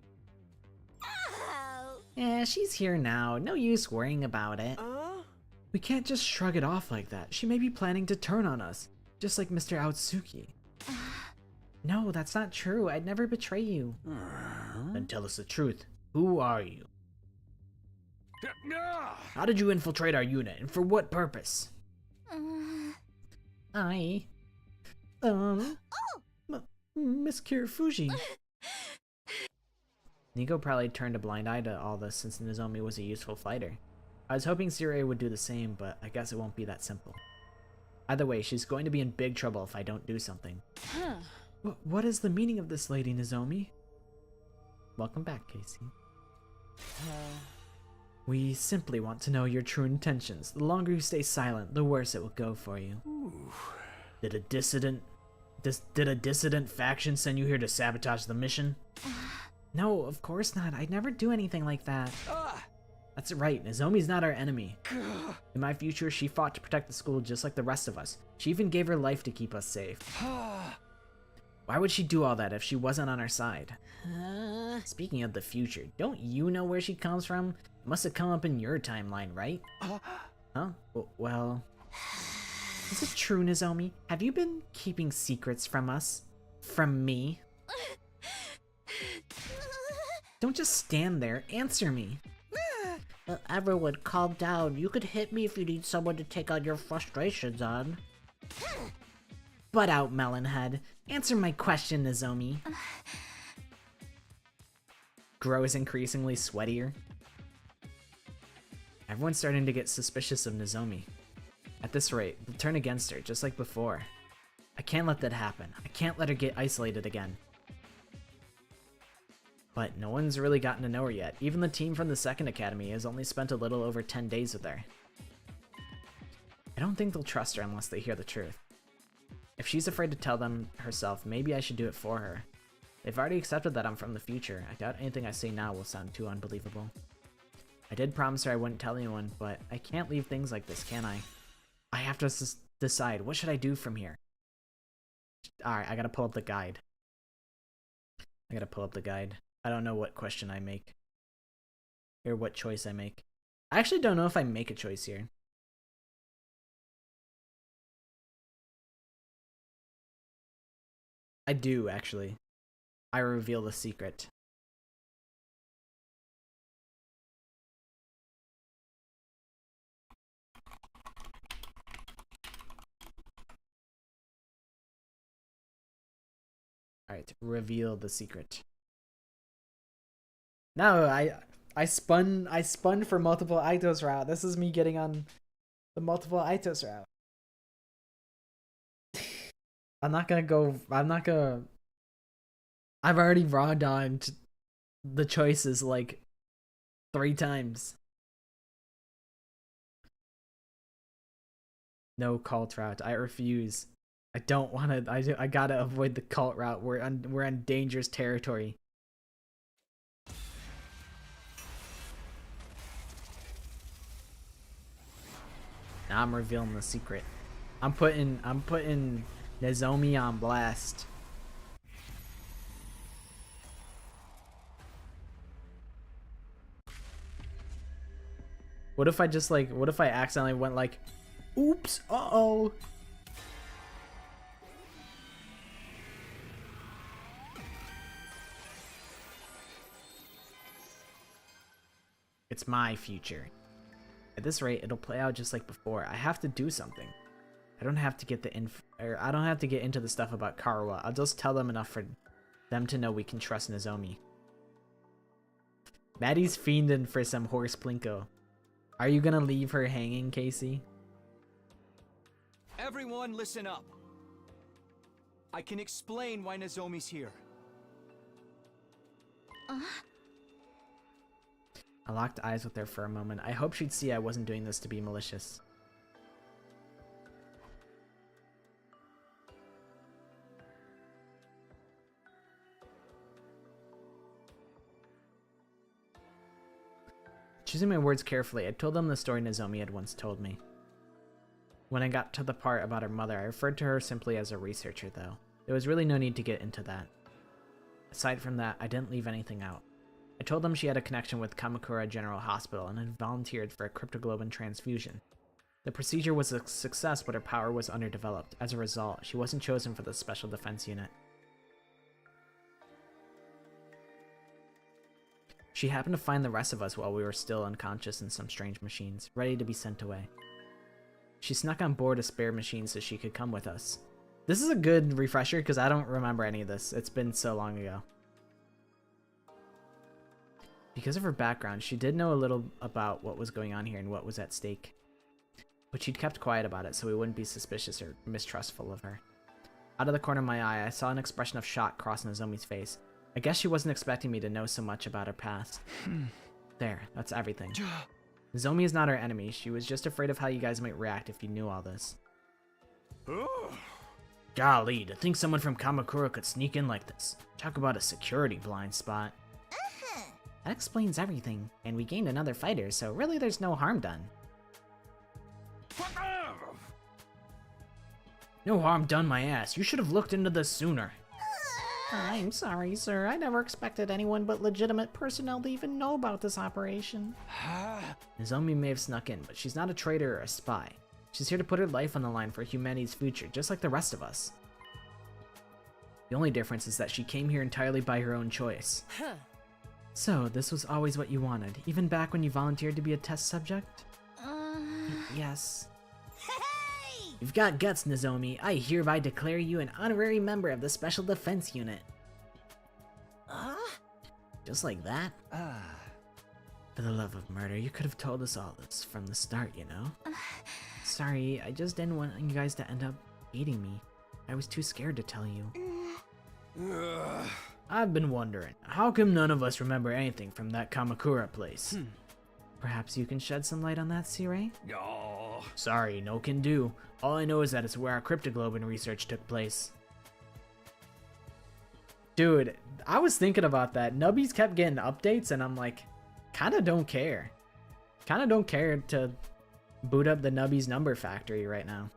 Oh. Yeah, she's here now. No use worrying about it. We can't just shrug it off like that. She may be planning to turn on us, just like Mr. Aotsuki. No, that's not true. I'd never betray you. Then tell us the truth. Who are you? How did you infiltrate our unit, and for what purpose? Miss Kirifuji. Nico probably turned a blind eye to all this since Nozomi was a useful fighter. I was hoping Sirei would do the same, but I guess it won't be that simple. Either way, she's going to be in big trouble if I don't do something. What is the meaning of this, Lady Nozomi? Welcome back, Casey. We simply want to know your true intentions. The longer you stay silent, the worse it will go for you. Did a dissident faction send you here to sabotage the mission? No, of course not. I'd never do anything like that. That's right, Nozomi's not our enemy. In my future, she fought to protect the school just like the rest of us. She even gave her life to keep us safe. Why would she do all that if she wasn't on our side? Speaking of the future, don't you know where she comes from? It must have come up in your timeline, right? Huh? Well... Is it true, Nozomi? Have you been keeping secrets from us? From me? Don't just stand there, answer me! Everyone, calm down. You could hit me if you need someone to take on your frustrations on. Butt out, Melonhead. Answer my question, Nozomi. Grows increasingly sweatier. Everyone's starting to get suspicious of Nozomi. At this rate, they'll turn against her, just like before. I can't let that happen. I can't let her get isolated again. But no one's really gotten to know her yet. Even the team from the second academy has only spent a little over 10 days with her. I don't think they'll trust her unless they hear the truth. If she's afraid to tell them herself, maybe I should do it for her. They've already accepted that I'm from the future. I doubt anything I say now will sound too unbelievable. I did promise her I wouldn't tell anyone, but I can't leave things like this, can I? I have to decide, what should I do from here? Alright, I gotta pull up the guide. I don't know what question I make. Or what choice I make. I actually don't know if I make a choice here. I do, actually. I reveal the secret. Alright, reveal the secret. No, I spun for multiple Eitos route. This is me getting on the multiple Eitos route. I've already raw dogged the choices like 3 times. No cult route. I refuse. I don't want to. I gotta avoid the cult route. We're on dangerous territory. Now I'm revealing the secret. I'm putting Nozomi on blast. What if I just like, what if I accidentally went like, oops, uh-oh. It's my future. At this rate, it'll play out just like before. I have to do something. I don't have to get I don't have to get into the stuff about Karawa. I'll just tell them enough for them to know we can trust Nozomi. Maddie's fiending for some horse plinko. Are you gonna leave her hanging, Casey? Everyone listen up. I can explain why Nozomi's here. I locked eyes with her for a moment. I hope she'd see I wasn't doing this to be malicious. Choosing my words carefully, I told them the story Nozomi had once told me. When I got to the part about her mother, I referred to her simply as a researcher, though. There was really no need to get into that. Aside from that, I didn't leave anything out. I told them she had a connection with Kamakura General Hospital and had volunteered for a cryptoglobin transfusion. The procedure was a success, but her power was underdeveloped. As a result, she wasn't chosen for the Special Defense Unit. She happened to find the rest of us while we were still unconscious in some strange machines, ready to be sent away. She snuck on board a spare machine so she could come with us. This is a good refresher because I don't remember any of this. It's been so long ago. Because of her background, she did know a little about what was going on here and what was at stake. But she'd kept quiet about it so we wouldn't be suspicious or mistrustful of her. Out of the corner of my eye, I saw an expression of shock cross Nozomi's face. I guess she wasn't expecting me to know so much about her past. There, that's everything. Nozomi is not our enemy. She was just afraid of how you guys might react if you knew all this. Golly, to think someone from Kamakura could sneak in like this. Talk about a security blind spot. That explains everything, and we gained another fighter, so really there's no harm done. No harm done, my ass. You should have looked into this sooner. I'm sorry, sir. I never expected anyone but legitimate personnel to even know about this operation. Nozomi may have snuck in, but she's not a traitor or a spy. She's here to put her life on the line for humanity's future, just like the rest of us. The only difference is that she came here entirely by her own choice. So, this was always what you wanted, even back when you volunteered to be a test subject? Yes. You've got guts, Nozomi. I hereby declare you an honorary member of the Special Defense Unit. Just like that? For the love of murder, you could have told us all this from the start, you know? Sorry, I just didn't want you guys to end up hating me. I was too scared to tell you. I've been wondering, how come none of us remember anything from that Kamakura place? Perhaps you can shed some light on that, Sirei? Sorry, no can do. All I know is that it's where our cryptoglobin research took place. Dude, I was thinking about that. Nubbies kept getting updates and I'm like, kinda don't care. Kinda don't care to boot up the Nubbies number factory right now.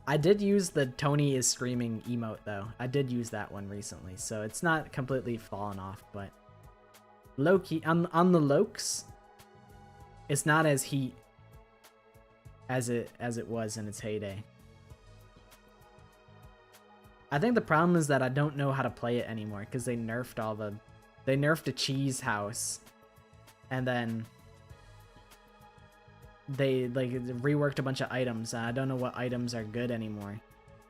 I did use the Tony is screaming emote though. I did use that one recently, so it's not completely fallen off, but low-key, on the Lokes, it's not as heat as it was in its heyday. I think the problem is that I don't know how to play it anymore because they nerfed they nerfed a cheese house and then they like reworked a bunch of items and I don't know what items are good anymore.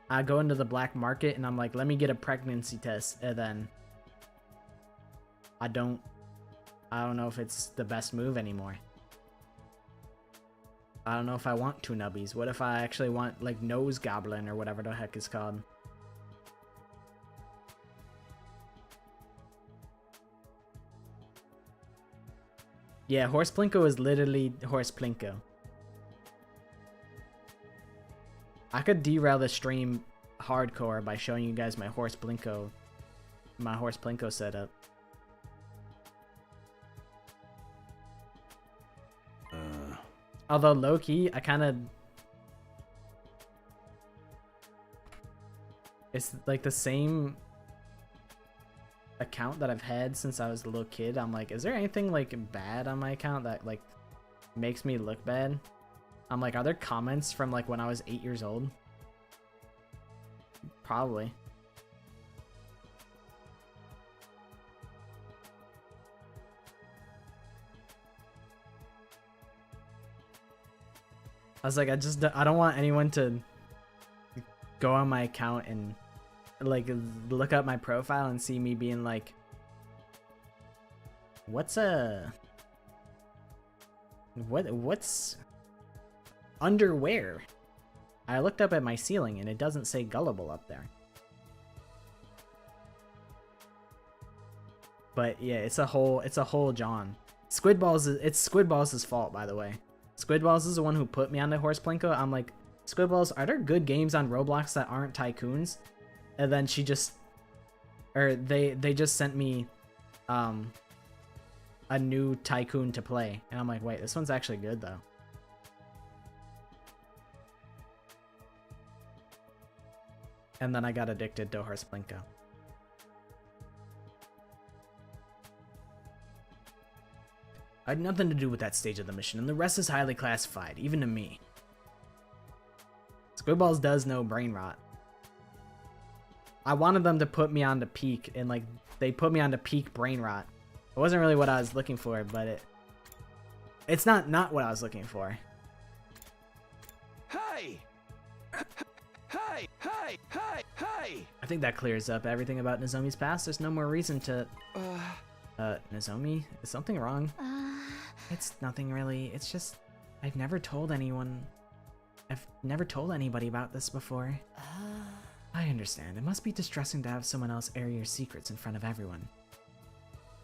I go into the black market and I'm like, let me get a pregnancy test, and then I don't know if it's the best move anymore. I don't know if I want two nubbies. What if I actually want like Nose Goblin or whatever the heck it's called? Yeah, Horse Plinko is literally Horse Plinko. I could derail the stream hardcore by showing you guys my Horse Plinko setup. Although low-key, I kind of... It's like the same... account that I've had since I was a little kid. I'm like, is there anything like bad on my account that like makes me look bad? I'm like, are there comments from like when I was 8 years old? Probably. I was like, I don't want anyone to go on my account and like look up my profile and see me being like, what's underwear? I looked up at my ceiling and it doesn't say gullible up there. But yeah, it's a whole John. It's Squidballs' fault, by the way. Squidballs is the one who put me on the horse plinko. I'm like, Squidballs, are there good games on Roblox that aren't tycoons? And then she just, or they just sent me a new tycoon to play. And I'm like, wait, this one's actually good though. And then I got addicted to horse plinko. I had nothing to do with that stage of the mission, and the rest is highly classified, even to me. Squidballs does know brain rot. I wanted them to put me on to peak, and like, they put me on to peak brain rot. It wasn't really what I was looking for, but it's not what I was looking for. Hey! Hey! Hey! Hey! Hey! I think that clears up everything about Nozomi's past. There's no more reason to... Nozomi, is something wrong? It's nothing really. It's just, I've never told anyone. I've never told anybody about this before. I understand. It must be distressing to have someone else air your secrets in front of everyone.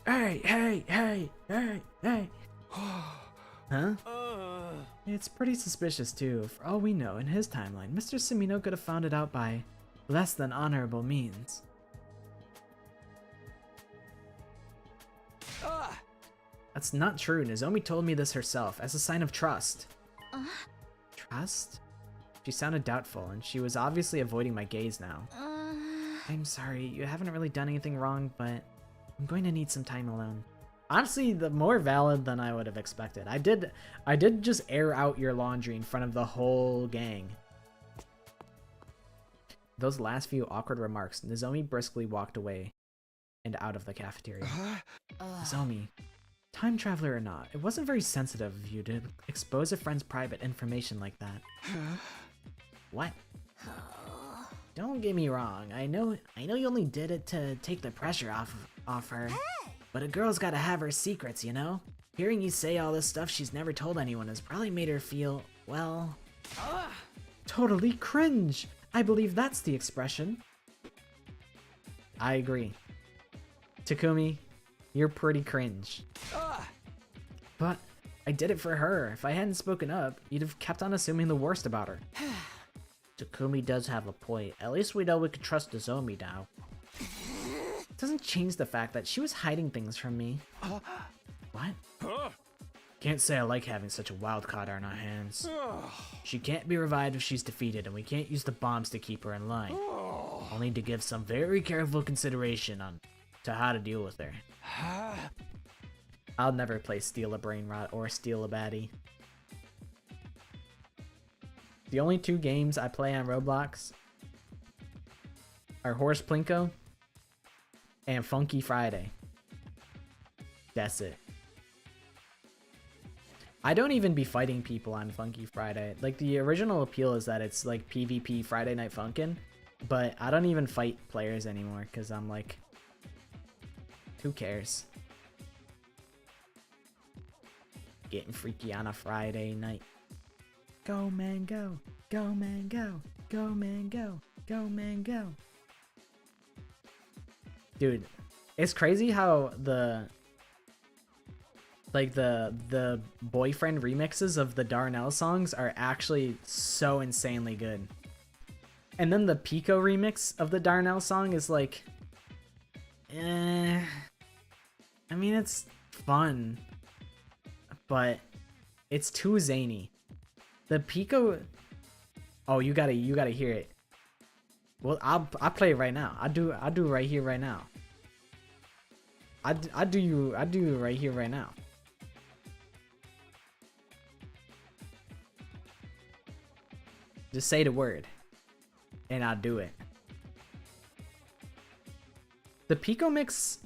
Hey, hey, hey, hey, hey. Huh? It's pretty suspicious too. For all we know, in his timeline, Mr. Sumino could have found it out by less than honorable means. That's not true. Nozomi told me this herself, as a sign of trust. Trust? She sounded doubtful, and she was obviously avoiding my gaze now. I'm sorry, you haven't really done anything wrong, but I'm going to need some time alone. Honestly, the more valid than I would have expected. I did just air out your laundry in front of the whole gang. Those last few awkward remarks, Nozomi briskly walked away and out of the cafeteria. Nozomi, time traveler or not, it wasn't very sensitive of you to expose a friend's private information like that. What? Don't get me wrong, I know you only did it to take the pressure off her. But a girl's gotta have her secrets, you know? Hearing you say all this stuff she's never told anyone has probably made her feel, well... totally cringe! I believe that's the expression. I agree. Takumi, you're pretty cringe. But I did it for her. If I hadn't spoken up, you'd have kept on assuming the worst about her. Takumi does have a point. At least we know we can trust Nozomi now. Doesn't change the fact that she was hiding things from me. What? Can't say I like having such a wild card on our hands. She can't be revived if she's defeated, and we can't use the bombs to keep her in line. I'll need to give some very careful consideration to how to deal with her. I'll never play Steal a Brain Rot or Steal a Baddie. The only two games I play on Roblox are Horse Plinko and Funky Friday. That's it. I don't even be fighting people on Funky Friday. Like, the original appeal is that it's like PvP Friday Night Funkin', but I don't even fight players anymore because I'm like, who cares? Getting freaky on a Friday night. Go man go, go man go, go man go, go man go. Dude, it's crazy how the boyfriend remixes of the Darnell songs are actually so insanely good. And then the Pico remix of the Darnell song is like, I mean, it's fun, but it's too zany. The Pico, oh, you gotta hear it. Well, I'll play it right now. I'll do right here right now. I'd do you right here, right now. Just say the word, and I'll do it. The Pico mix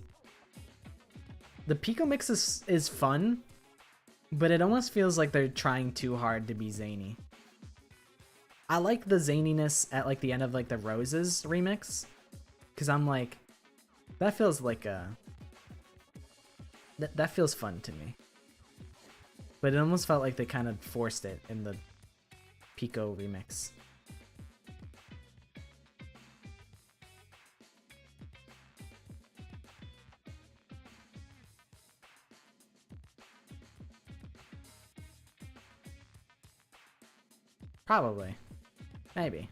is fun, but it almost feels like they're trying too hard to be zany. I like the zaniness at like the end of like the Roses remix, because I'm like, that feels like that feels fun to me. But it almost felt like they kind of forced it in the Pico remix. Probably. Maybe.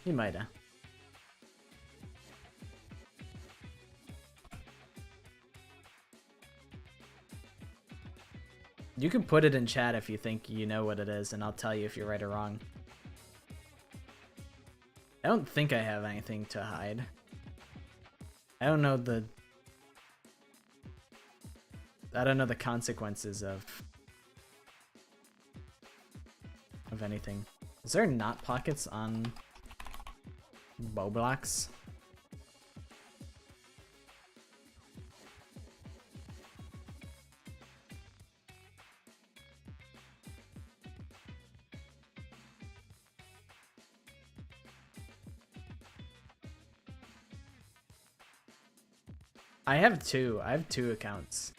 You might've. You can put it in chat if you think you know what it is, and I'll tell you if you're right or wrong. I don't think I have anything to hide. I don't know the consequences of anything. Is there not pockets on Roblox? I have two accounts.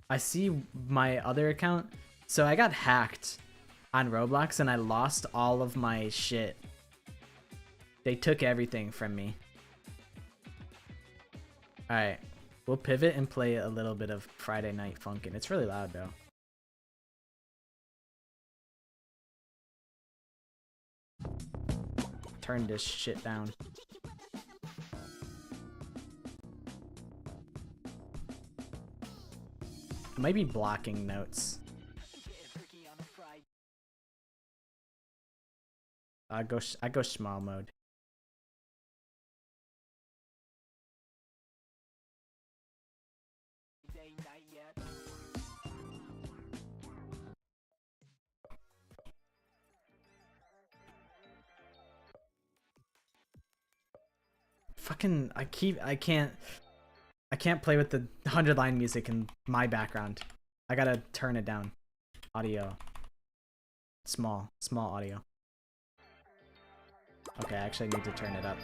I see my other account. So I got hacked on Roblox and I lost all of my shit. They took everything from me. Alright, we'll pivot and play a little bit of Friday Night Funkin'. It's really loud though. Turn this shit down. I might be blocking notes. I go small mode. Fucking I can't play with the 100 line music in my background. I gotta turn it down. Audio. Small audio. Okay, I actually need to turn it up.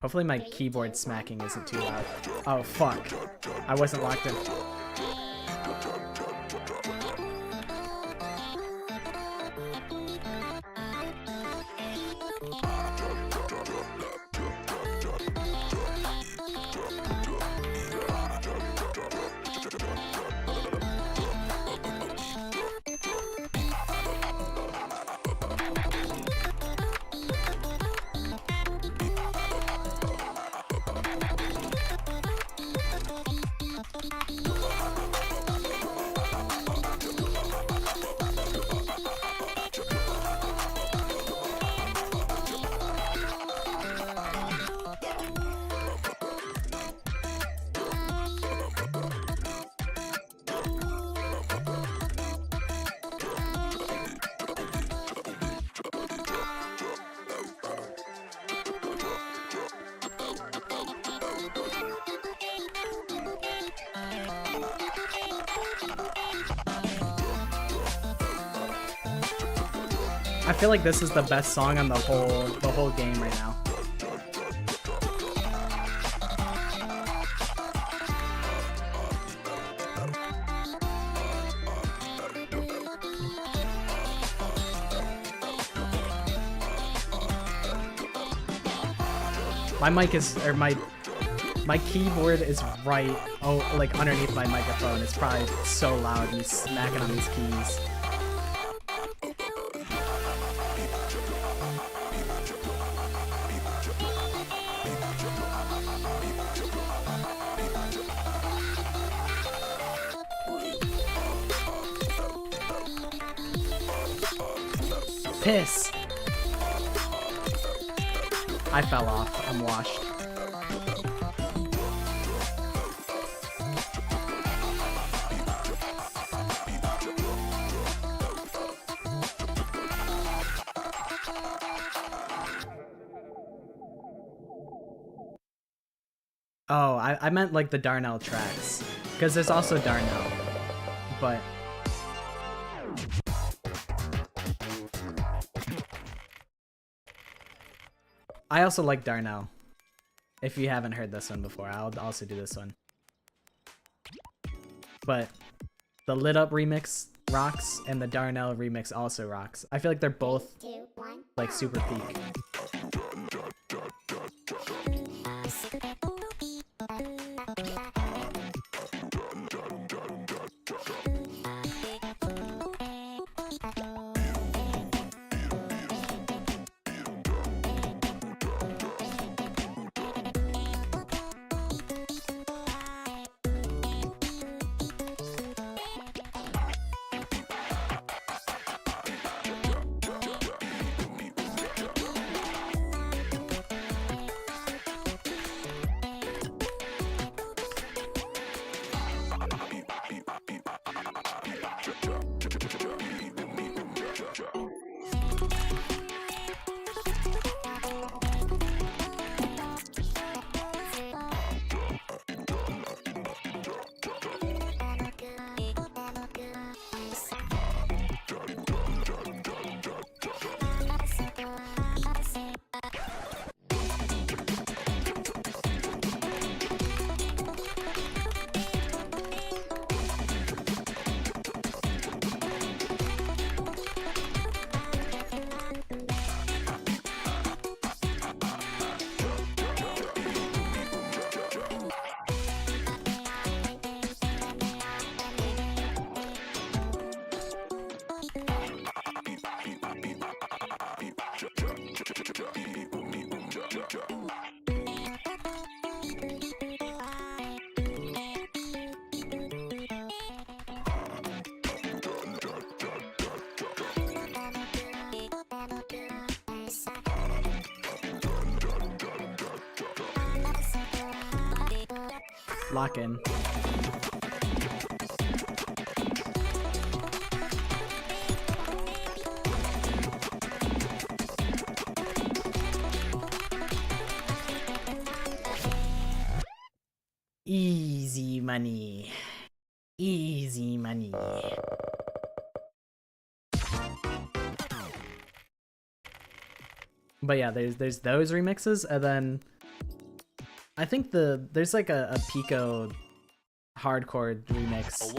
Hopefully my keyboard smacking isn't too loud. Oh fuck. I wasn't locked in. I feel like this is the best song on the whole game right now. My mic is, or my keyboard is right, like underneath my microphone. It's probably so loud me smacking on these keys. Piss. I fell off. I'm washed. Oh, I meant like the Darnell tracks, because there's also Darnell, but I also like Darnell. If you haven't heard this one before, I'll also do this one. But the Lit Up remix rocks, and the Darnell remix also rocks. I feel like they're both like super peak. Lock in. Easy money. Easy money. But yeah, there's those remixes, and then I think there's like a Pico hardcore remix,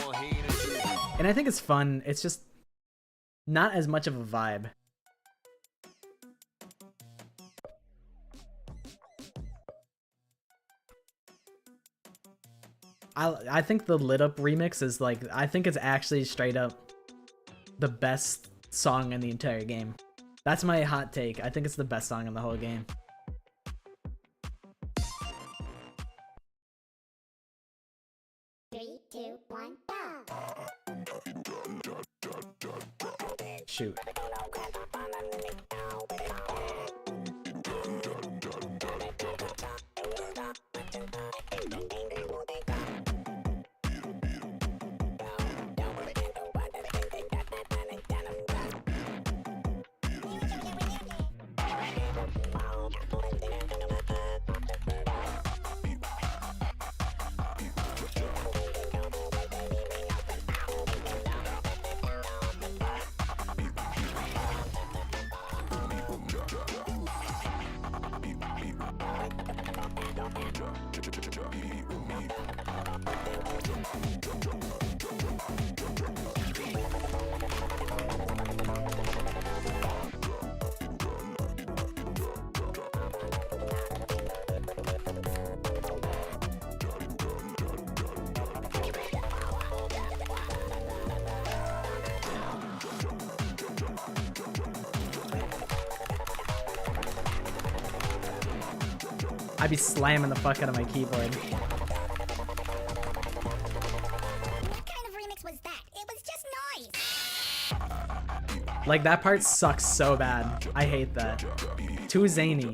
and I think it's fun. It's just not as much of a vibe. I think the Lit Up remix is like, I think it's actually straight up the best song in the entire game. That's my hot take. I think it's the best song in the whole game. Shoot. I'd be slamming the fuck out of my keyboard. What kind of remix was that? It was just noise. Like, that part sucks so bad. I hate that. Too zany.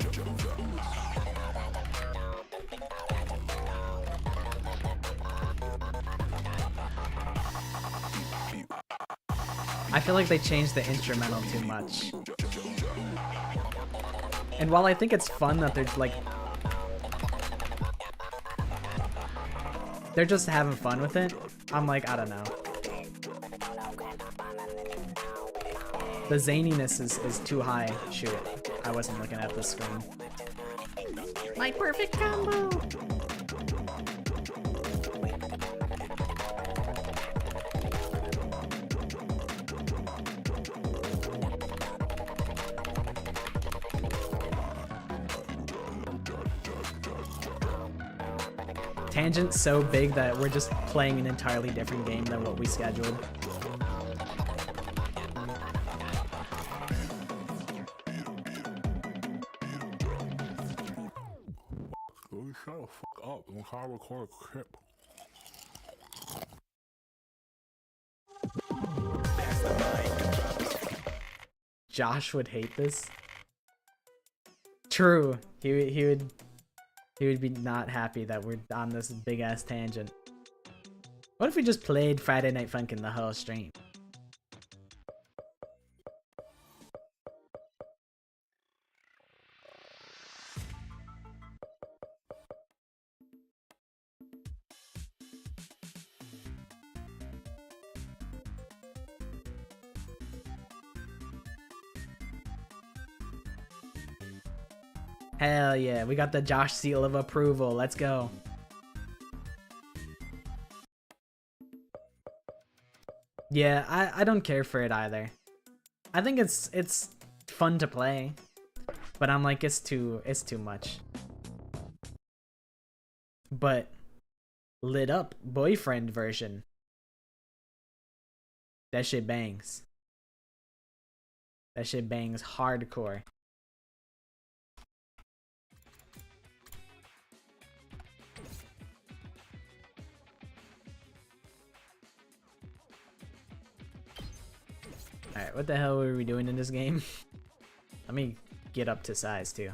I feel like they changed the instrumental too much. And while I think it's fun that they're like... they're just having fun with it, I'm like, I don't know. The zaniness is too high. Shoot, I wasn't looking at the screen. My perfect combo! Tangent's so big that we're just playing an entirely different game than what we scheduled. Shut the fuck up. I'm trying to record a clip. Josh would hate this. True. He would be not happy that we're on this big ass tangent. What if we just played Friday Night Funkin' the whole stream? Hell yeah, we got the Josh seal of approval. Let's go. Yeah, I don't care for it either. I think it's fun to play, but I'm like it's too much. But lit up boyfriend version. That shit bangs. That shit bangs hardcore. Alright, what the hell were we doing in this game? Let me get up to size too.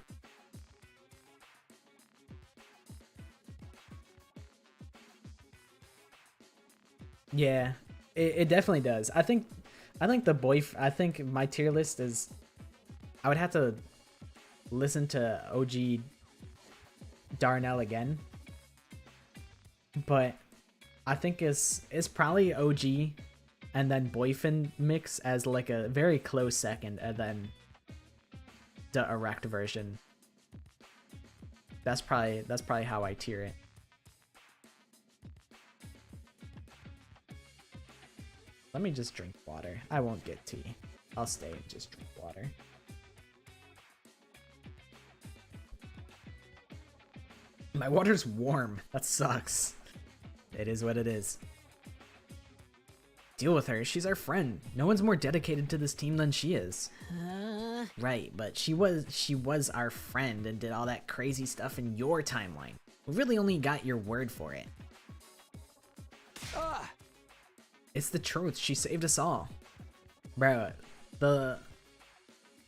Yeah, it definitely does. I think I think my tier list is, I would have to listen to OG Darnell again. But I think it's probably OG and then boyfriend mix as like a very close second, and then the erect version. That's probably how I tier it. Let me just drink water. I won't get tea. I'll stay and just drink water. My water's warm. That sucks. It is what it is. Deal with her. She's our friend. No one's more dedicated to this team than she is. Right, but she was our friend and did all that crazy stuff in your timeline. We really only got your word for it. It's the truth. She saved us all. Bro,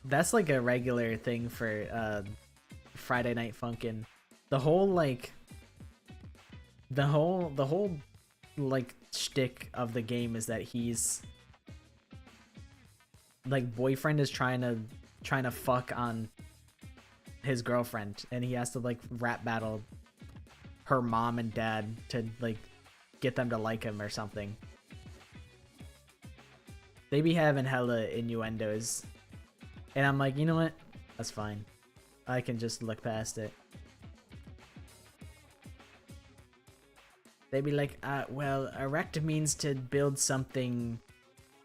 that's like a regular thing for Friday Night Funkin'. The whole like shtick of the game is that he's like, boyfriend is trying to fuck on his girlfriend, and he has to like rap battle her mom and dad to like get them to like him or something. They be having hella innuendos, and I'm like, you know what? That's fine. I can just look past it. They be like, well, erect means to build something,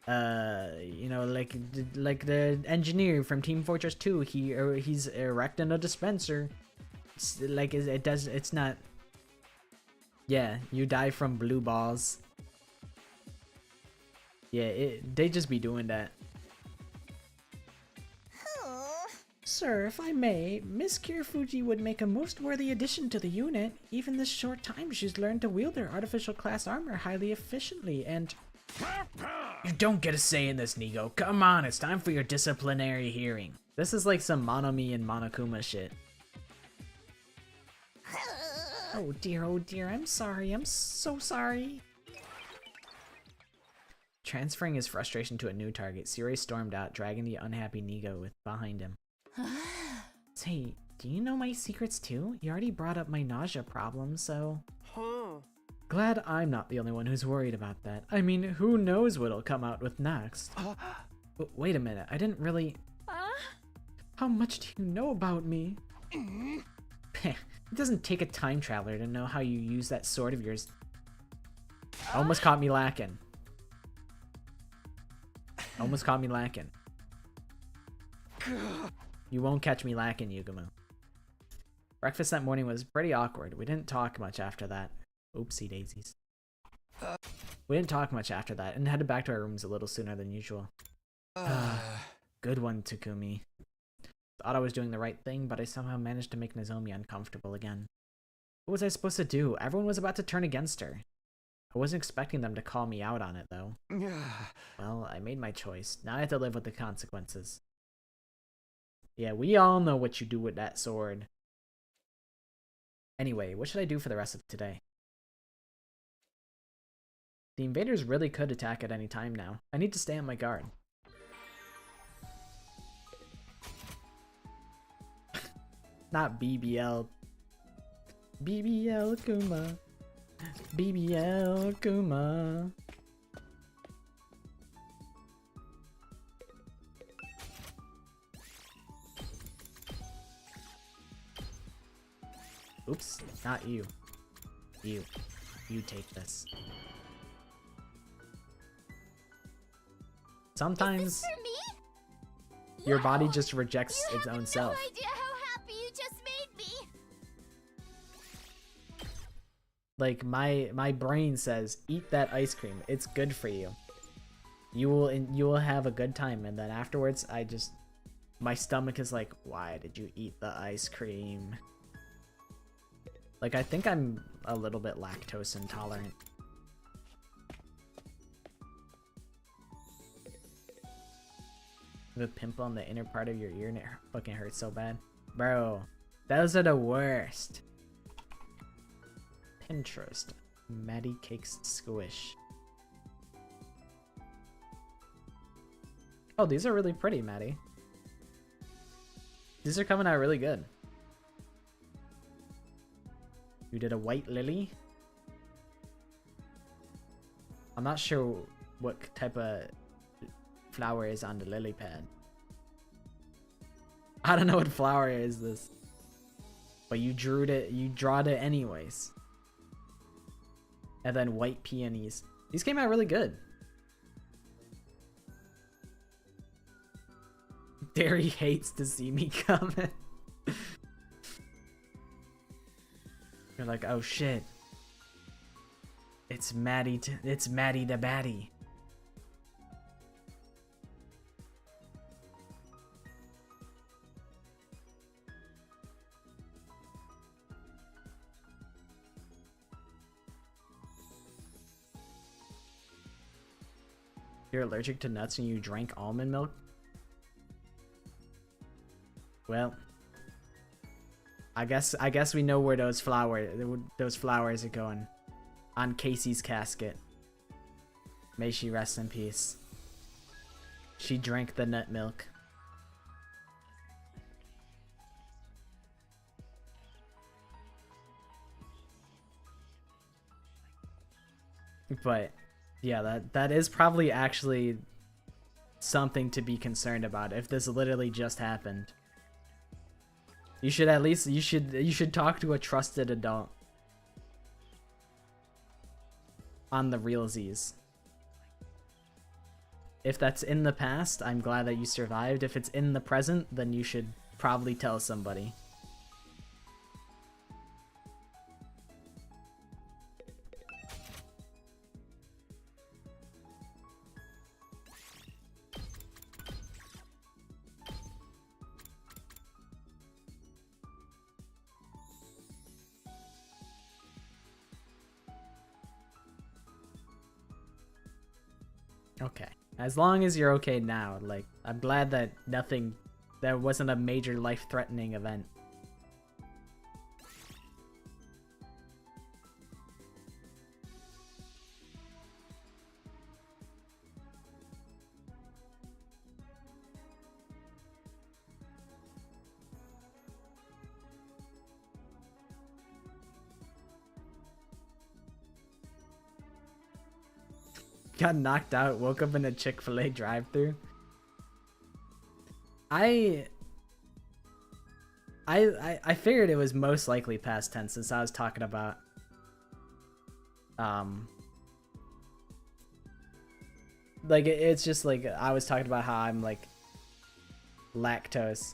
you know, like the engineer from Team Fortress 2. He's erecting a dispenser. It's like it's not. Yeah, you die from blue balls. Yeah, they just be doing that. Sir, if I may, Miss Kirifuji would make a most worthy addition to the unit. Even this short time, she's learned to wield her artificial class armor highly efficiently, and... You don't get a say in this, Nigo. Come on, it's time for your disciplinary hearing. This is like some Monomi and Monokuma shit. Oh dear, I'm sorry. I'm so sorry. Transferring his frustration to a new target, Siri stormed out, dragging the unhappy Nigo behind him. Say, do you know my secrets too? You already brought up my nausea problem, so... Huh. Glad I'm not the only one who's worried about that. I mean, who knows what'll come out with next? Wait a minute, I didn't really... How much do you know about me? It doesn't take a time traveler to know how you use that sword of yours. Almost caught me lacking. Almost caught me lacking. You won't catch me lacking, Yugumu. Breakfast that morning was pretty awkward. We didn't talk much after that. Oopsie daisies. We didn't talk much after that and headed back to our rooms a little sooner than usual. Good one, Takumi. Thought I was doing the right thing, but I somehow managed to make Nozomi uncomfortable again. What was I supposed to do? Everyone was about to turn against her. I wasn't expecting them to call me out on it, though. Well, I made my choice. Now I have to live with the consequences. Yeah, we all know what you do with that sword. Anyway, what should I do for the rest of today? The invaders really could attack at any time now. I need to stay on my guard. Not BBL. BBL Kuma. BBL Kuma. Oops, not you. You. You take this. Sometimes your body just rejects its own self. No idea how happy you just made me. Like my brain says, eat that ice cream. It's good for you. You will have a good time, and then afterwards my stomach is like, why did you eat the ice cream? Like, I think I'm a little bit lactose intolerant. You have a pimple on the inner part of your ear and it fucking hurts so bad. Bro, those are the worst. Pinterest. Maddie Cakes Squish. Oh, these are really pretty, Maddie. These are coming out really good. You did a white lily? I'm not sure what type of flower is on the lily pad. I don't know what flower is this. But you drawed it anyways. And then white peonies. These came out really good. Derry hates to see me coming. You're like, oh shit. It's Maddie the Baddie. You're allergic to nuts and you drank almond milk? Well, I guess we know where those flowers are going. On Casey's casket. May she rest in peace. She drank the nut milk. But yeah, that is probably actually something to be concerned about if this literally just happened. You should at least you should talk to a trusted adult on the realsies. If that's in the past, I'm glad that you survived. If it's in the present, then you should probably tell somebody. Okay. As long as you're okay now, like, I'm glad that there wasn't a major life-threatening event. Got knocked out, woke up in a Chick-fil-A drive-thru. I figured it was most likely past tense since I was talking about like it's just like I was talking about how I'm like lactose.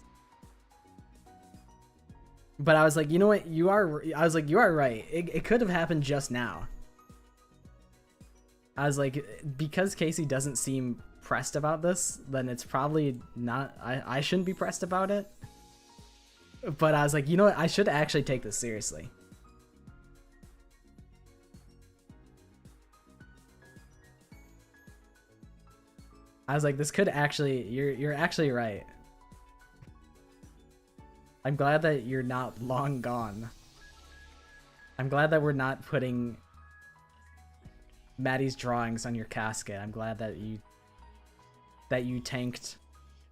But I was like, you know what? You are right. It could have happened just now. I was like, because Casey doesn't seem pressed about this, then it's probably not, I shouldn't be pressed about it. But I was like, you know what? I should actually take this seriously. I was like, this could actually, you're actually right. I'm glad that you're not long gone. I'm glad that we're not putting Maddie's drawings on your casket. I'm glad that you tanked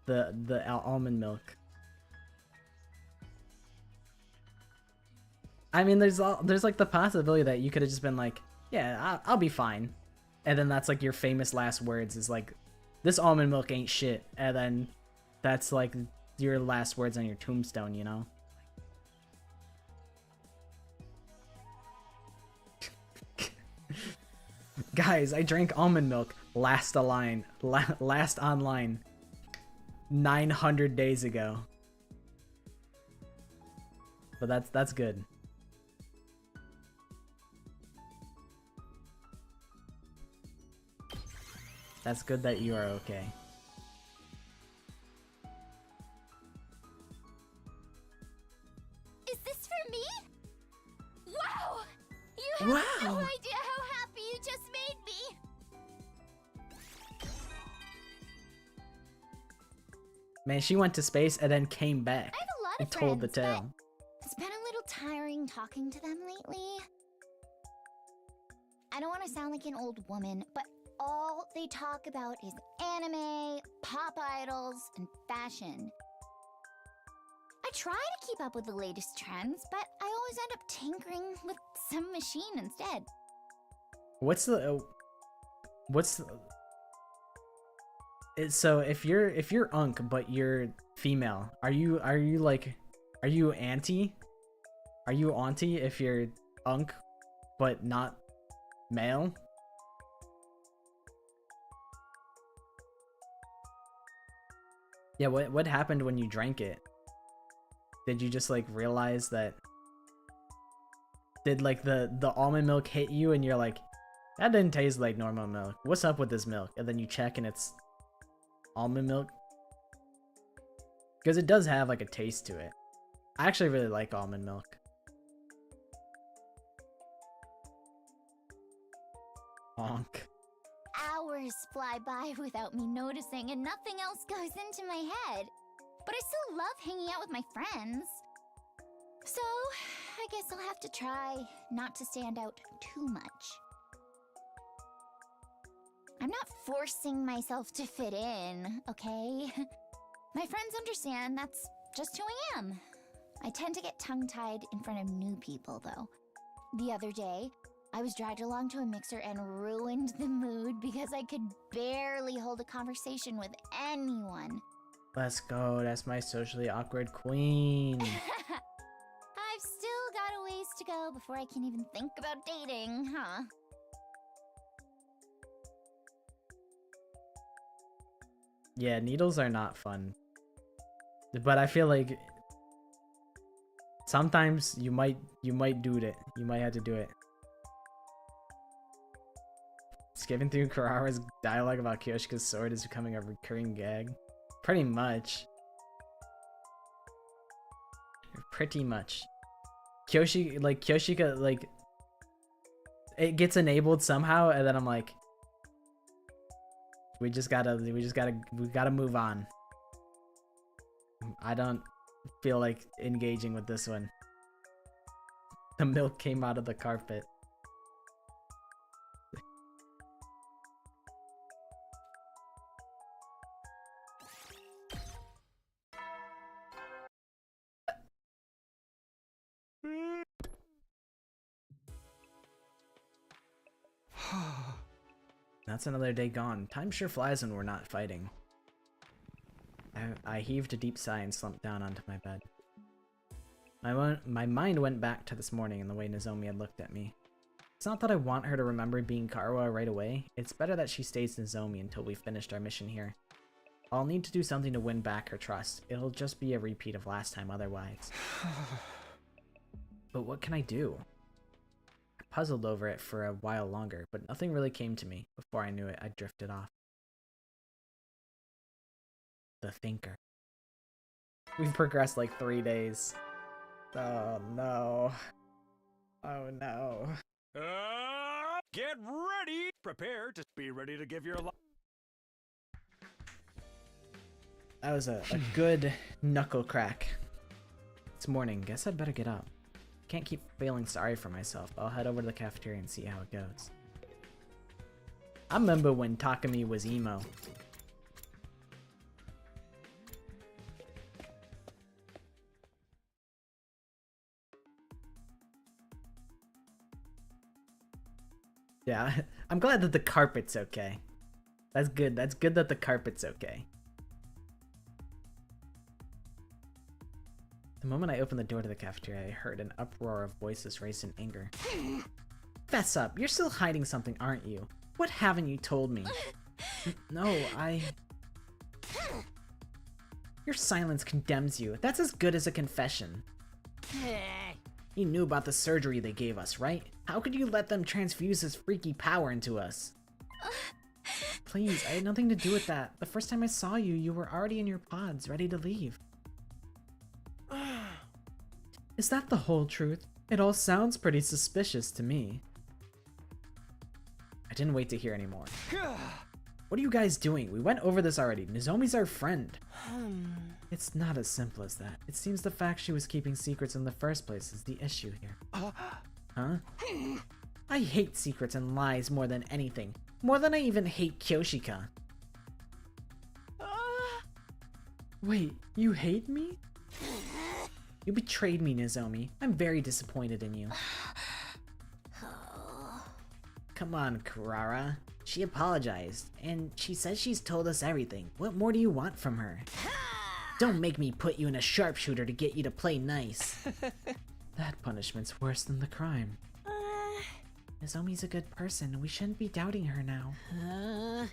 the almond milk. I mean, there's like the possibility that you could have just been like, yeah, I'll be fine. And then that's like your famous last words is like, this almond milk ain't shit. And then that's like your last words on your tombstone, you know? Guys, I drank almond milk last online 900 days ago. But that's good. That's good that you are okay. Is this for me? Wow! You have no idea how happy you just made me! Man, she went to space and then came back I have a lot and of told the friends, tale. but it's been a little tiring talking to them lately. I don't want to sound like an old woman, but all they talk about is anime, pop idols, and fashion. I try to keep up with the latest trends, but I always end up tinkering with some machine instead. So if you're Unk but you're female, are you auntie? Are you auntie if you're Unk but not male? Yeah, what happened when you drank it? Did you just like realize that? Did like the almond milk hit you and you're like, that didn't taste like normal milk. What's up with this milk? And then you check and it's almond milk. Because it does have like a taste to it. I actually really like almond milk. Honk. Hours fly by without me noticing and nothing else goes into my head. But I still love hanging out with my friends. So, I guess I'll have to try not to stand out too much. I'm not forcing myself to fit in, okay? My friends understand that's just who I am. I tend to get tongue-tied in front of new people, though. The other day, I was dragged along to a mixer and ruined the mood because I could barely hold a conversation with anyone. Let's go, that's my socially awkward queen. I've still got a ways to go before I can even think about dating, huh? Yeah, needles are not fun. But I feel like sometimes you might do it. You might have to do it. Skipping through Kurara's dialogue about Kyoshika's sword is becoming a recurring gag. Pretty much. Pretty much. Kyoshika, like, it gets enabled somehow, and then I'm like, we gotta move on. I don't feel like engaging with this one. The milk came out of the carpet. That's another day gone. Time sure flies when we're not fighting. I heaved a deep sigh and slumped down onto my bed. My mind went back to this morning and the way Nozomi had looked at me. It's not that I want her to remember being Karawa right away. It's better that she stays Nozomi until we've finished our mission here. I'll need to do something to win back her trust. It'll just be a repeat of last time otherwise. But what can I do? I puzzled over it for a while longer, but nothing really came to me. Before I knew it, I drifted off. The Thinker. We've progressed like 3 days. Oh no. Oh no. Get ready! Prepare to be ready to give your life. That was a good knuckle crack. It's morning. Guess I'd better get up. Can't keep feeling sorry for myself. I'll head over to the cafeteria and see how it goes. I remember when Takumi was emo. Yeah, I'm glad that the carpet's okay. That's good. That's good that the carpet's okay. The moment I opened the door to the cafeteria, I heard an uproar of voices raised in anger. Fess up, you're still hiding something, aren't you? What haven't you told me? No, Your silence condemns you. That's as good as a confession. You knew about the surgery they gave us, right? How could you let them transfuse this freaky power into us? Please, I had nothing to do with that. The first time I saw you, you were already in your pods, ready to leave. Is that the whole truth? It all sounds pretty suspicious to me. I didn't wait to hear anymore. What are you guys doing? We went over this already. Nozomi's our friend. It's not as simple as that. It seems the fact she was keeping secrets in the first place is the issue here. Huh? I hate secrets and lies more than anything. More than I even hate Kyoshika. Wait, you hate me? You betrayed me, Nozomi. I'm very disappointed in you. Come on, Kurara. She apologized, and she says she's told us everything. What more do you want from her? Don't make me put you in a sharpshooter to get you to play nice. That punishment's worse than the crime. Nozomi's a good person. We shouldn't be doubting her now.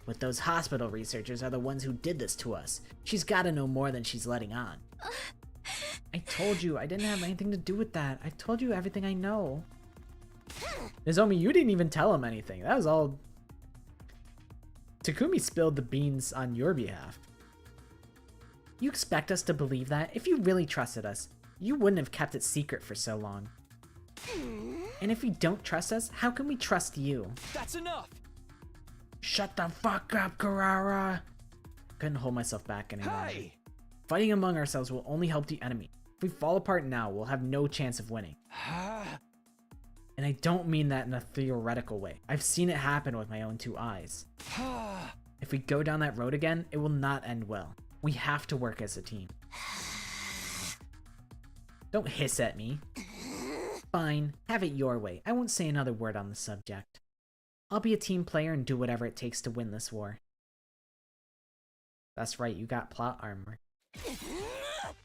But those hospital researchers are the ones who did this to us. She's gotta know more than she's letting on. I told you I didn't have anything to do with that. I've told you everything I know. Nozomi, you didn't even tell him anything. That was all... Takumi spilled the beans on your behalf. You expect us to believe that? If you really trusted us, you wouldn't have kept it secret for so long. And if you don't trust us, how can we trust you? That's enough! Shut the fuck up, Kurara! Couldn't hold myself back any longer. Hey! Fighting among ourselves will only help the enemy. If we fall apart now, we'll have no chance of winning. And I don't mean that in a theoretical way. I've seen it happen with my own 2 eyes. If we go down that road again, it will not end well. We have to work as a team. Don't hiss at me. Fine, have it your way. I won't say another word on the subject. I'll be a team player and do whatever it takes to win this war. That's right, you got plot armor.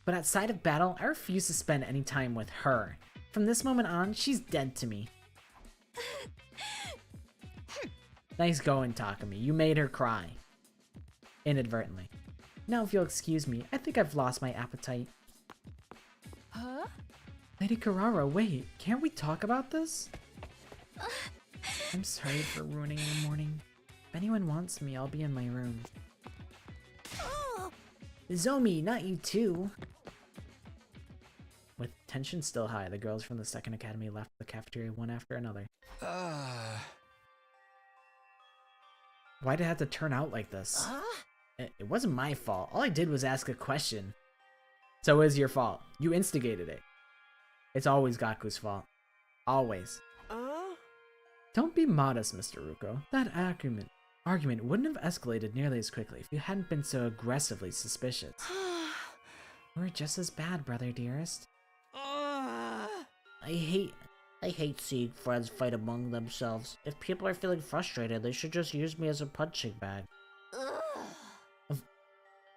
But outside of battle, I refuse to spend any time with her. From this moment on, she's dead to me. Nice going, Takumi. You made her cry. Inadvertently. Now if you'll excuse me, I think I've lost my appetite. Huh? Lady Kurara, wait. Can't we talk about this? I'm sorry for ruining your morning. If anyone wants me, I'll be in my room. Nozomi, not you too. With tension still high, the girls from the second academy left the cafeteria one after another. Why'd it have to turn out like this? It wasn't my fault. All I did was ask a question. So it is your fault. You instigated it. It's always Gaku's fault. Always. Don't be modest, Mr. Ruko. That argument wouldn't have escalated nearly as quickly if you hadn't been so aggressively suspicious. We're just as bad, brother dearest. I I hate seeing friends fight among themselves. If people are feeling frustrated, they should just use me as a punching bag. Of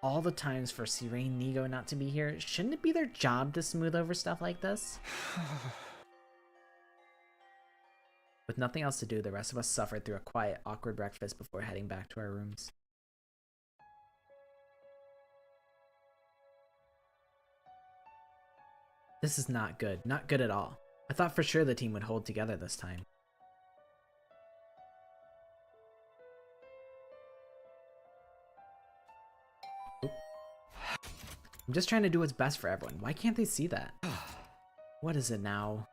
all the times for Sirene and Nigo not to be here, shouldn't it be their job to smooth over stuff like this? With nothing else to do, the rest of us suffered through a quiet, awkward breakfast before heading back to our rooms. This is not good. Not good at all. I thought for sure the team would hold together this time. Oop. I'm just trying to do what's best for everyone. Why can't they see that? What is it now?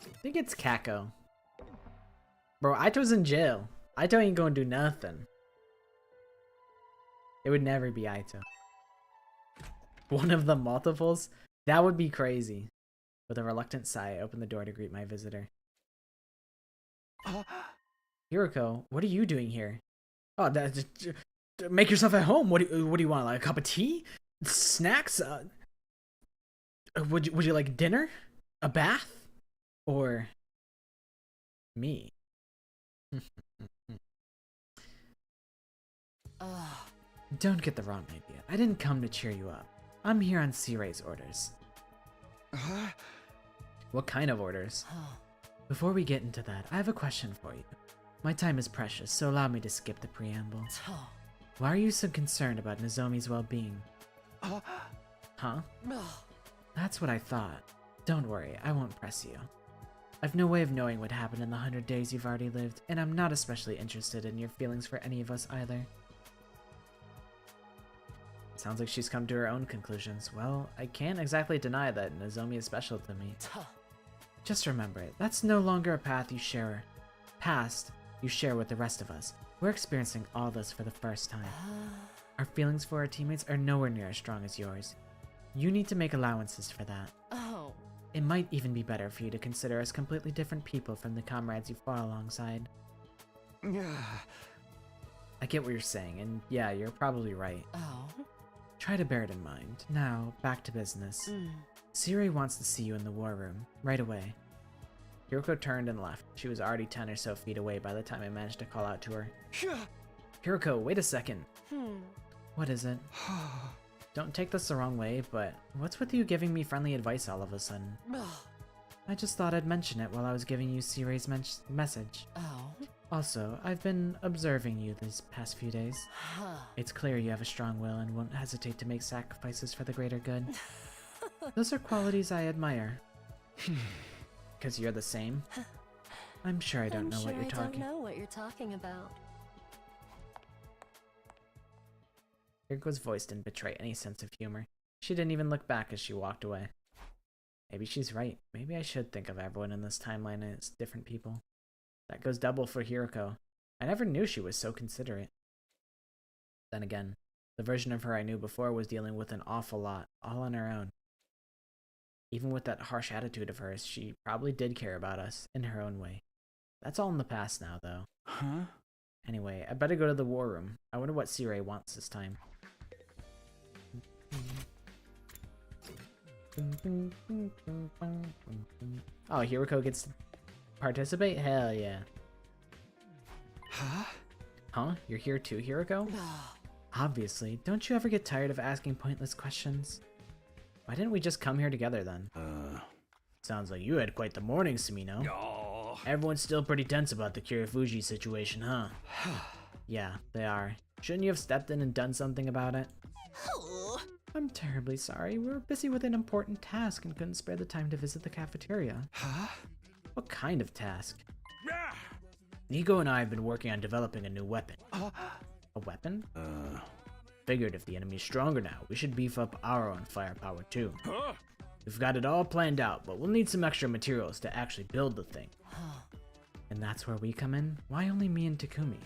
I think it's Kako. Bro, Aito's in jail. Aito ain't gonna do nothing. It would never be Aito. One of the multiples? That would be crazy. With a reluctant sigh, I opened the door to greet my visitor. Hiroko, what are you doing here? Oh, make yourself at home. What do you want? Like a cup of tea? Snacks? Would you like dinner? A bath? Or me? Don't get the wrong idea. I didn't come to cheer you up. I'm here on C-Ray's orders. What kind of orders? Before we get into that, I have a question for you. My time is precious, so allow me to skip the preamble. Why are you so concerned about Nozomi's well-being? Huh? That's what I thought. Don't worry, I won't press you. I've no way of knowing what happened in the 100 days you've already lived, and I'm not especially interested in your feelings for any of us either. Sounds like she's come to her own conclusions. Well, I can't exactly deny that Nozomi is special to me. Just remember it, that's no longer a path you share with the rest of us. We're experiencing all this for the first time. Our feelings for our teammates are nowhere near as strong as yours. You need to make allowances for that. It might even be better for you to consider us completely different people from the comrades you fought alongside. I get what you're saying, and yeah, you're probably right. Try to bear it in mind. Now, back to business. C-Ray wants to see you in the war room, right away. Hiroko turned and left. She was already 10 or so feet away by the time I managed to call out to her. Hiroko, wait a second. What is it? Don't take this the wrong way, but what's with you giving me friendly advice all of a sudden? I just thought I'd mention it while I was giving you C-Ray's message. Also, I've been observing you these past few days. It's clear you have a strong will and won't hesitate to make sacrifices for the greater good. Those are qualities I admire. Because you're the same? I'm sure I don't know what you're talking about. Hiriko's voice didn't betray any sense of humor. She didn't even look back as she walked away. Maybe she's right. Maybe I should think of everyone in this timeline as different people. That goes double for Hiroko. I never knew she was so considerate. Then again, the version of her I knew before was dealing with an awful lot, all on her own. Even with that harsh attitude of hers, she probably did care about us, in her own way. That's all in the past now, though. Anyway, I better go to the war room. I wonder what C-Ray wants this time. Oh, Hiroko gets to participate? Hell yeah. Huh? You're here too, Hiroko? Obviously. Don't you ever get tired of asking pointless questions? Why didn't we just come here together then? Sounds like you had quite the morning, Sumino. Everyone's still pretty tense about the Kirifuji situation, huh? Yeah, they are. Shouldn't you have stepped in and done something about it? I'm terribly sorry. We were busy with an important task and couldn't spare the time to visit the cafeteria. What kind of task? Nigo and I have been working on developing a new weapon. A weapon? Figured if the enemy's stronger now, we should beef up our own firepower too. We've got it all planned out, but we'll need some extra materials to actually build the thing. And that's where we come in? Why only me and Takumi?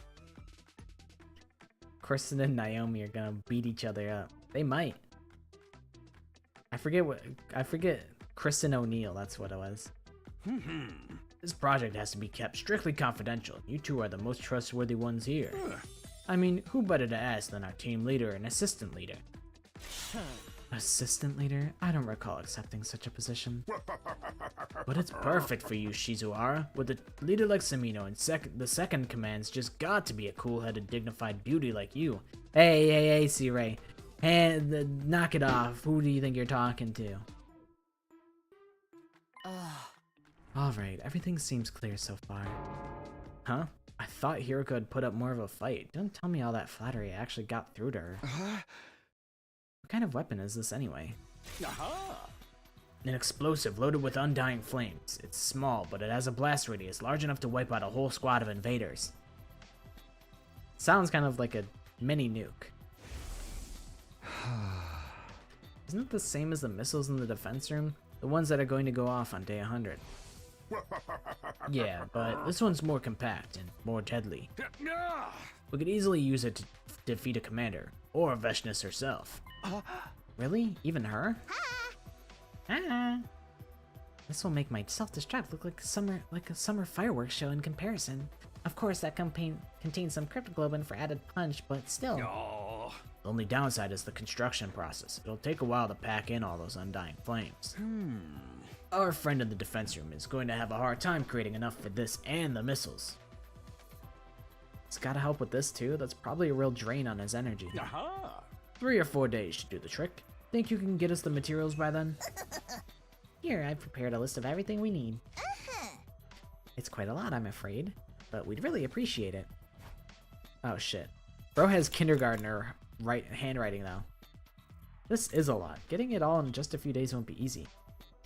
Kristen and Naomi are gonna beat each other up. They might. I forget Kristen O'Neill, that's what it was. This project has to be kept strictly confidential. You two are the most trustworthy ones here. I mean, who better to ask than our team leader and assistant leader? Assistant leader? I don't recall accepting such a position. But it's perfect for you, Shizuhara. With a leader like Samino and the second command's just got to be a cool-headed, dignified beauty like you. Hey, C-Ray. Knock it off. Who do you think you're talking to? Alright, everything seems clear so far. Huh? I thought Hiroko had put up more of a fight. Don't tell me all that flattery actually got through to her. What kind of weapon is this anyway? An explosive loaded with undying flames. It's small, but it has a blast radius large enough to wipe out a whole squad of invaders. Sounds kind of like a mini nuke. Isn't it the same as the missiles in the defense room? The ones that are going to go off on day 100. Yeah, but this one's more compact and more deadly. We could easily use it to defeat a commander, or Veshness herself. Really? Even her? This will make my self-destruct look like a summer fireworks show in comparison. Of course, that contains some cryptoglobin for added punch, but still. The only downside is the construction process. It'll take a while to pack in all those undying flames. Our friend in the defense room is going to have a hard time creating enough for this and the missiles. He's gotta help with this too. That's probably a real drain on his energy. 3 or 4 days should do the trick. Think you can get us the materials by then? Here, I've prepared a list of everything we need. It's quite a lot, I'm afraid, but we'd really appreciate it. Oh shit. Bro has kindergartner handwriting though. This is a lot. Getting it all in just a few days won't be easy.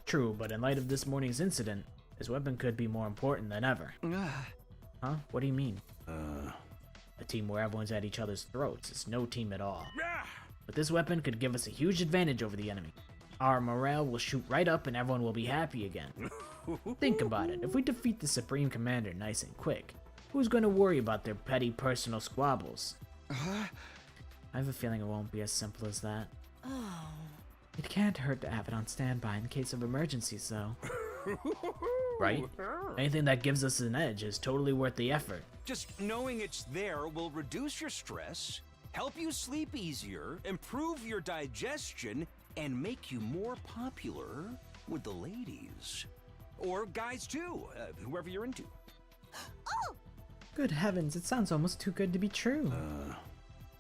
True, but in light of this morning's incident, his weapon could be more important than ever. Huh? What do you mean? A team where everyone's at each other's throats is no team at all. But this weapon could give us a huge advantage over the enemy. Our morale will shoot right up and everyone will be happy again. Think about it. If we defeat the Supreme Commander nice and quick, who's going to worry about their petty personal squabbles? I have a feeling it won't be as simple as that. It can't hurt to have it on standby in case of emergencies, though. Right? Anything that gives us an edge is totally worth the effort. Just knowing it's there will reduce your stress, help you sleep easier, improve your digestion, and make you more popular with the ladies. Or guys too, whoever you're into. Good heavens, it sounds almost too good to be true.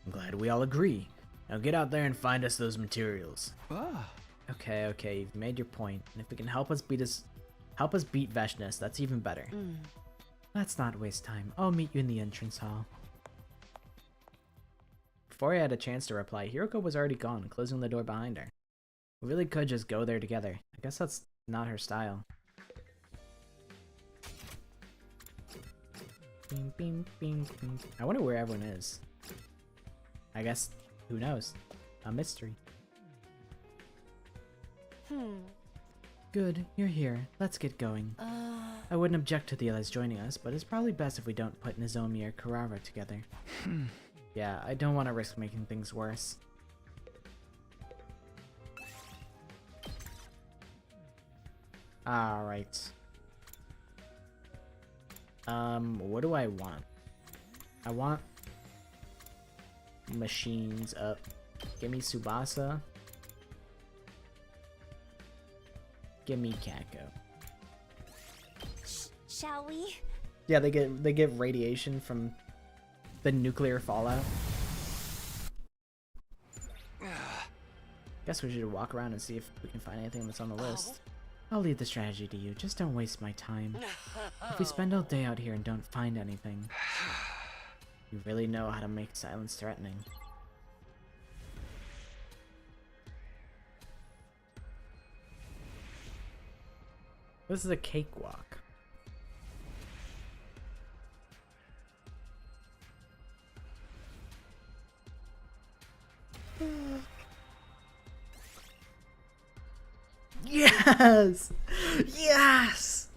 I'm glad we all agree. Now get out there and find us those materials. Okay, you've made your point. And if we can help us beat Veshness, that's even better. Let's not waste time. I'll meet you in the entrance hall. Before I had a chance to reply, Hiroko was already gone, closing the door behind her. We really could just go there together. I guess that's not her style. Bing, bing, bing, bing. I wonder where everyone is. I guess, who knows? A mystery. Good, you're here. Let's get going. I wouldn't object to the others joining us, but it's probably best if we don't put Nozomi or Kurara together. Yeah, I don't want to risk making things worse. Alright. What do I want? I want machines up. Give me Tsubasa. Give me Kako. Shall we? Yeah, they get radiation from the nuclear fallout. Guess we should walk around and see if we can find anything that's on the list. I'll leave the strategy to you, just don't waste my time. If we spend all day out here and don't find anything, you really know how to make silence threatening. This is a cakewalk. Yes! Yes!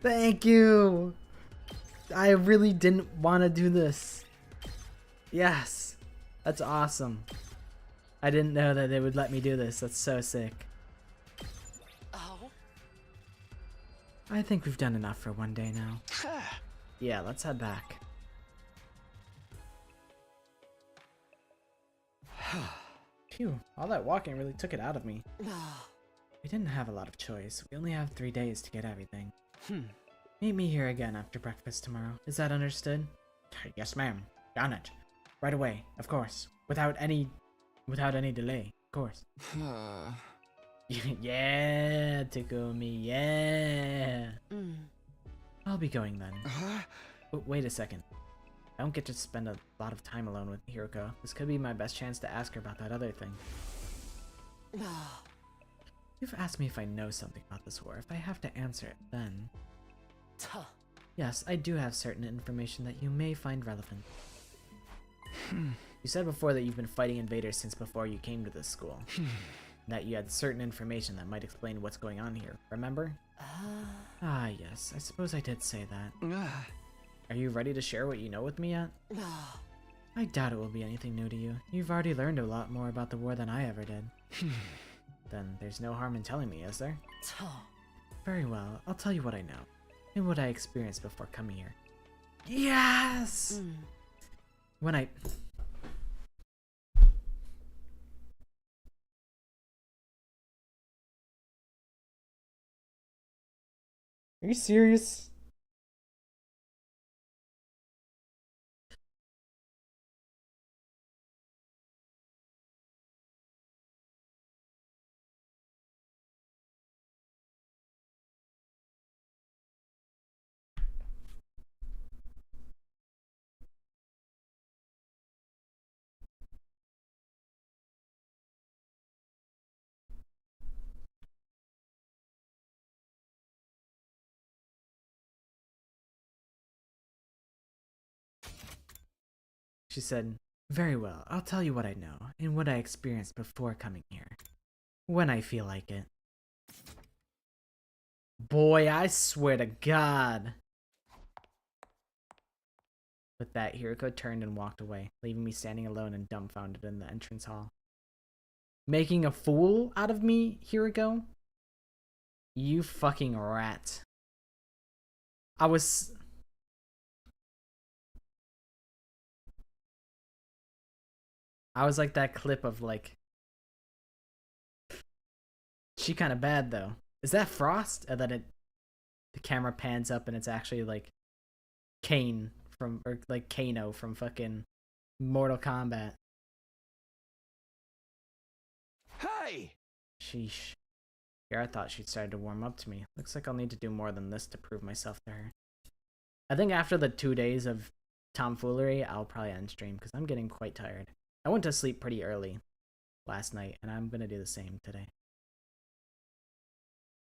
Thank you! I really didn't want to do this. Yes! That's awesome. I didn't know that they would let me do this. That's so sick. I think we've done enough for one day now. Yeah, let's head back. Phew, all that walking really took it out of me. We didn't have a lot of choice. We only have 3 days to get everything. Meet me here again after breakfast tomorrow. Is that understood? Yes, ma'am. Got it. Right away, of course. Without any delay, of course. Yeah, Takumi, yeah. I'll be going then. Oh, wait a second. I don't get to spend a lot of time alone with Hiroko. This could be my best chance to ask her about that other thing. You've asked me if I know something about this war. If I have to answer it, then... Yes, I do have certain information that you may find relevant. You said before that you've been fighting invaders since before you came to this school. That you had certain information that might explain what's going on here, remember? Ah, yes, I suppose I did say that. Are you ready to share what you know with me yet? I doubt it will be anything new to you. You've already learned a lot more about the war than I ever did. Then there's no harm in telling me, is there? Very well, I'll tell you what I know, and what I experienced before coming here. Yes! When I... Are you serious? She said, very well, I'll tell you what I know, and what I experienced before coming here. When I feel like it. Boy, I swear to God. With that, Hiroko turned and walked away, leaving me standing alone and dumbfounded in the entrance hall. Making a fool out of me, Hiroko? You fucking rat. I was like that clip of like... She kind of bad though. Is that Frost? And then the camera pans up and it's actually like Kane from, or like Kano from fucking Mortal Kombat. Hey! Sheesh. Here I thought she'd started to warm up to me. Looks like I'll need to do more than this to prove myself to her. I think after the 2 days of tomfoolery, I'll probably end stream because I'm getting quite tired. I went to sleep pretty early last night, and I'm gonna do the same today.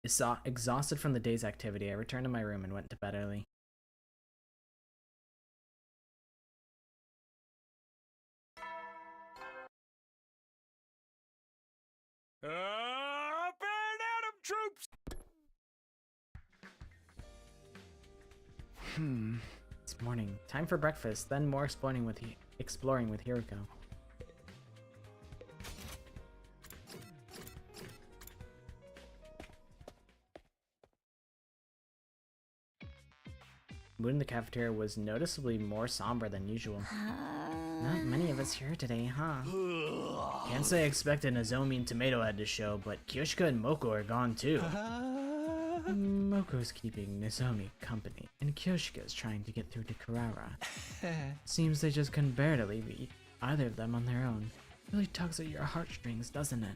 Exhausted from the day's activity, I returned to my room and went to bed early. Up and at 'em, troops! It's morning. Time for breakfast, then more exploring with Hiroko. Mood in the cafeteria was noticeably more somber than usual. Not many of us here today, huh? Can't say I expected Nozomi and Tomato Head to show, but Kyoshika and Moko are gone too. Moko's keeping Nozomi company, and Kyoshika's trying to get through to Karara. Seems they just couldn't bear to leave either of them on their own. Really tugs at your heartstrings, doesn't it?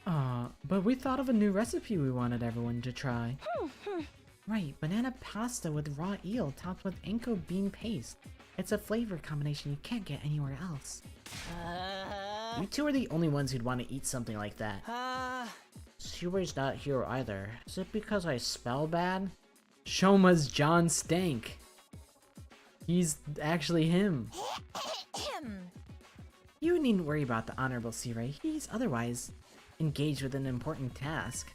Aw, but we thought of a new recipe we wanted everyone to try. Right, banana pasta with raw eel topped with Enko bean paste. It's a flavor combination you can't get anywhere else. You two are the only ones who'd want to eat something like that. Sui's not here either. Is it because I spell bad? Shoma's John Stank. He's actually him. You needn't worry about the Honorable Searay. He's otherwise engaged with an important task.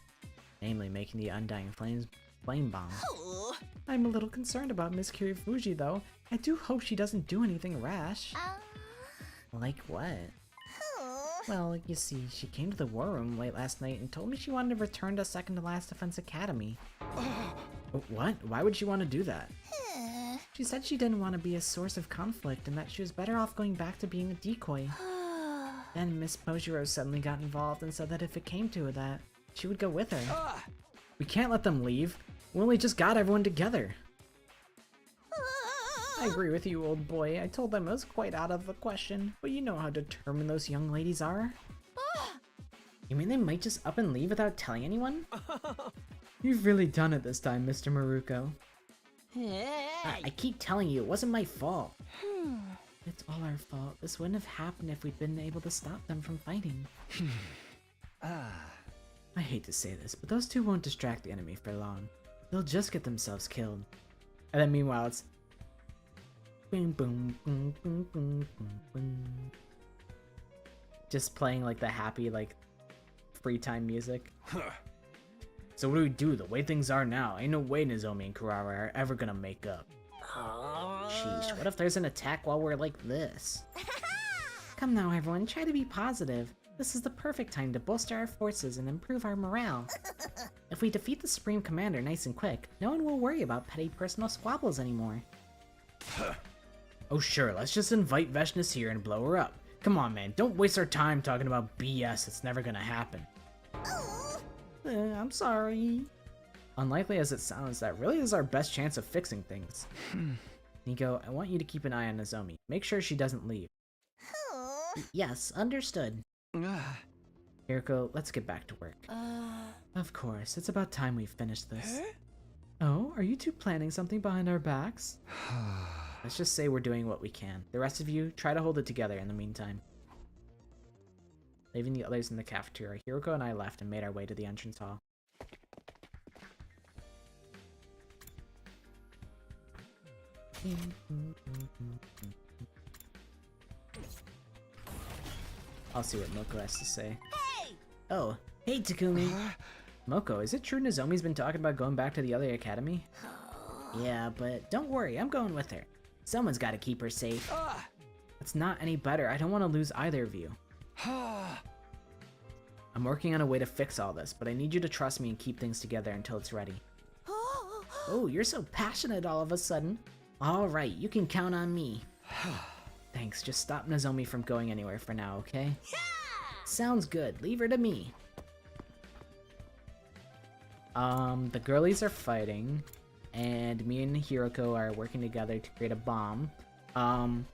Namely, making the Undying Flame bomb. I'm a little concerned about Miss Kirifuji though. I do hope she doesn't do anything rash. Like what? Well, you see, she came to the war room late last night and told me she wanted to return to Second to Last Defense Academy. What? Why would she want to do that? She said she didn't want to be a source of conflict and that she was better off going back to being a decoy. Then Miss Pojiro suddenly got involved and said that if it came to that, she would go with her. We can't let them leave. We only just got everyone together. I agree with you, old boy. I told them it was quite out of the question, but you know how determined those young ladies are. You mean they might just up and leave without telling anyone? You've really done it this time, Mr. Maruko. I keep telling you, it wasn't my fault. It's all our fault. This wouldn't have happened if we'd been able to stop them from fighting. I hate to say this, but those two won't distract the enemy for long. They'll just get themselves killed. And then meanwhile, it's... boom, boom, boom, boom, boom, boom, boom. Just playing like the happy, like, free time music. So what do we do? The way things are now, ain't no way Nozomi and Kurara are ever gonna make up. Sheesh, what if there's an attack while we're like this? Come now everyone, try to be positive. This is the perfect time to bolster our forces and improve our morale. If we defeat the Supreme Commander nice and quick, no one will worry about petty personal squabbles anymore. Oh sure, let's just invite Veshness here and blow her up. Come on man, don't waste our time talking about BS, it's never gonna happen. I'm sorry. Unlikely as it sounds, that really is our best chance of fixing things. Nico, I want you to keep an eye on Nozomi. Make sure she doesn't leave. Yes, understood. Hiroko, let's get back to work. Of course, it's about time we finished this. Oh, are you two planning something behind our backs? Let's just say we're doing what we can. The rest of you, try to hold it together in the meantime. Leaving the others in the cafeteria, Hiroko and I left and made our way to the entrance hall. I'll see what Moko has to say. Hey! Oh, hey Takumi! Moko, is it true Nozomi's been talking about going back to the other academy? Yeah, but don't worry, I'm going with her. Someone's gotta keep her safe. It's not any better, I don't want to lose either of you. I'm working on a way to fix all this, but I need you to trust me and keep things together until it's ready. Oh, you're so passionate all of a sudden. Alright, you can count on me. Thanks, just stop Nozomi from going anywhere for now, okay? Yeah! Sounds good, leave her to me. The girlies are fighting, and me and Hiroko are working together to create a bomb. And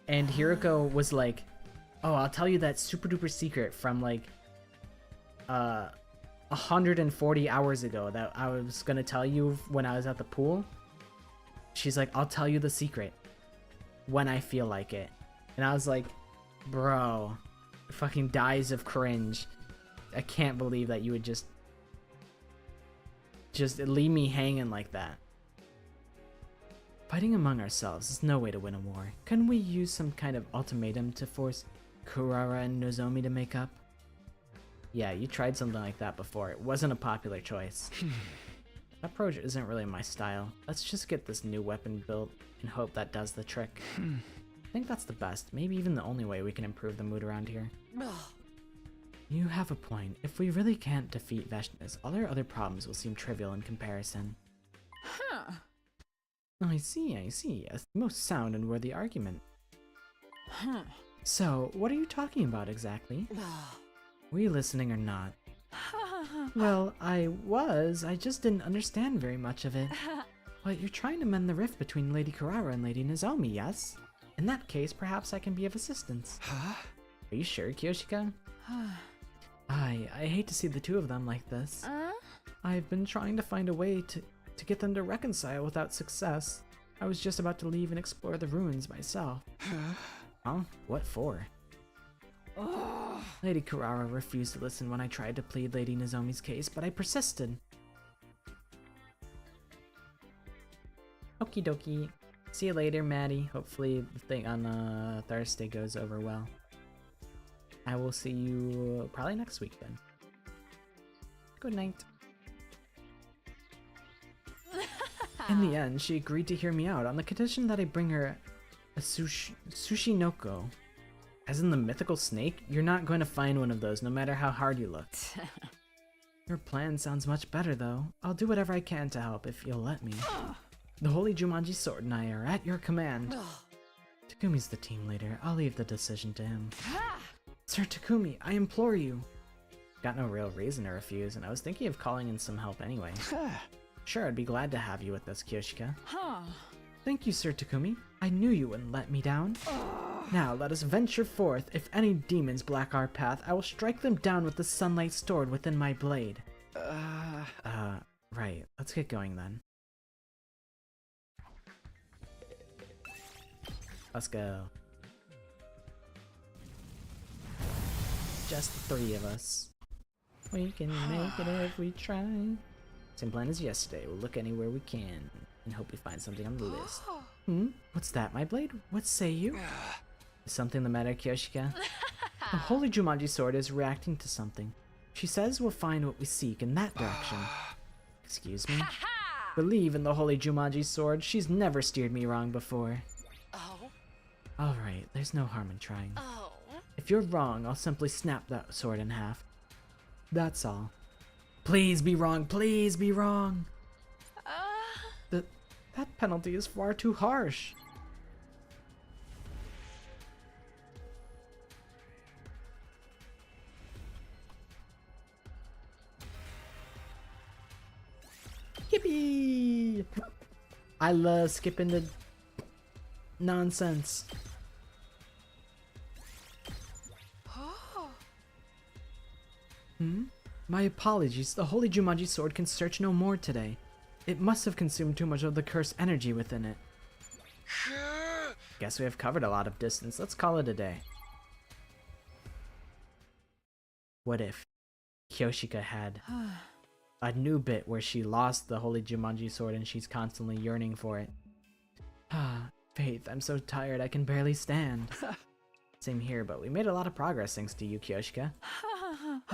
Hiroko was like, oh, I'll tell you that super duper secret from like, 140 hours ago that I was gonna tell you when I was at the pool. She's like, I'll tell you the secret when I feel like it. And I was like, bro, fucking dies of cringe. I can't believe that you would just leave me hanging like that. Fighting among ourselves is no way to win a war. Couldn't we use some kind of ultimatum to force Kurara and Nozomi to make up? Yeah, you tried something like that before. It wasn't a popular choice. That approach isn't really my style. Let's just get this new weapon built and hope that does the trick. I think that's the best, maybe even the only way we can improve the mood around here. You have a point. If we really can't defeat Veshness, all our other problems will seem trivial in comparison. I see. A most sound and worthy argument. So, what are you talking about exactly? Were you listening or not? Well, I just didn't understand very much of it. But you're trying to mend the rift between Lady Kurara and Lady Nozomi, yes? In that case, perhaps I can be of assistance. Are you sure, Kiyoshika? I hate to see the two of them like this. I've been trying to find a way to get them to reconcile without success. I was just about to leave and explore the ruins myself. Huh? What for? Lady Kurara refused to listen when I tried to plead Lady Nozomi's case, but I persisted. Okie dokie. See you later, Maddie. Hopefully the thing on Thursday goes over well. I will see you probably next week then. Good night. In the end, she agreed to hear me out on the condition that I bring her a sushi noko. As in the mythical snake? You're not going to find one of those, no matter how hard you look. Your plan sounds much better, though. I'll do whatever I can to help, if you'll let me. The Holy Jumanji Sword and I are at your command. Takumi's the team leader. I'll leave the decision to him. Sir Takumi, I implore you. Got no real reason to refuse, and I was thinking of calling in some help anyway. Sure, I'd be glad to have you with us, Kyoshika. Thank you, Sir Takumi. I knew you wouldn't let me down. Now, let us venture forth. If any demons block our path, I will strike them down with the sunlight stored within my blade. Right. Let's get going then. Let's go. Just the 3 of us. We can make it if we try. Same plan as yesterday. We'll look anywhere we can and hope we find something on the list. What's that, my blade? What say you? Is something the matter, Kyoshika? The Holy Jumanji Sword is reacting to something. She says we'll find what we seek in that direction. Excuse me? Believe in the Holy Jumanji Sword. She's never steered me wrong before. Alright, there's no harm in trying. If you're wrong, I'll simply snap that sword in half. That's all. Please be wrong, please be wrong! That penalty is far too harsh. Yippee! I love skipping the nonsense. My apologies, the Holy Jumanji Sword can search no more today. It must have consumed too much of the cursed energy within it. Guess we have covered a lot of distance. Let's call it a day. What if Kyoshika had a new bit where she lost the Holy Jumanji Sword and she's constantly yearning for it? Faith, I'm so tired I can barely stand. Same here, but we made a lot of progress thanks to you, Kyoshika.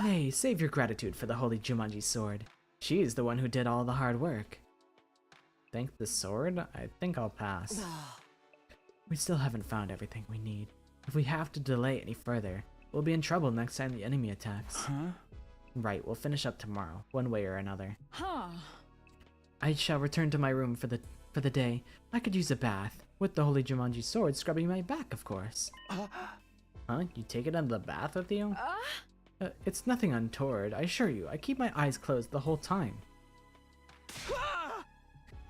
Nay, save your gratitude for the Holy Jumanji Sword. She is the one who did all the hard work. Thank the sword? I think I'll pass. We still haven't found everything we need. If we have to delay any further, we'll be in trouble next time the enemy attacks. Right, we'll finish up tomorrow, one way or another. I shall return to my room for the day. I could use a bath, with the Holy Jumanji Sword scrubbing my back, of course. You take it out of the bath with you? It's nothing untoward, I assure you. I keep my eyes closed the whole time.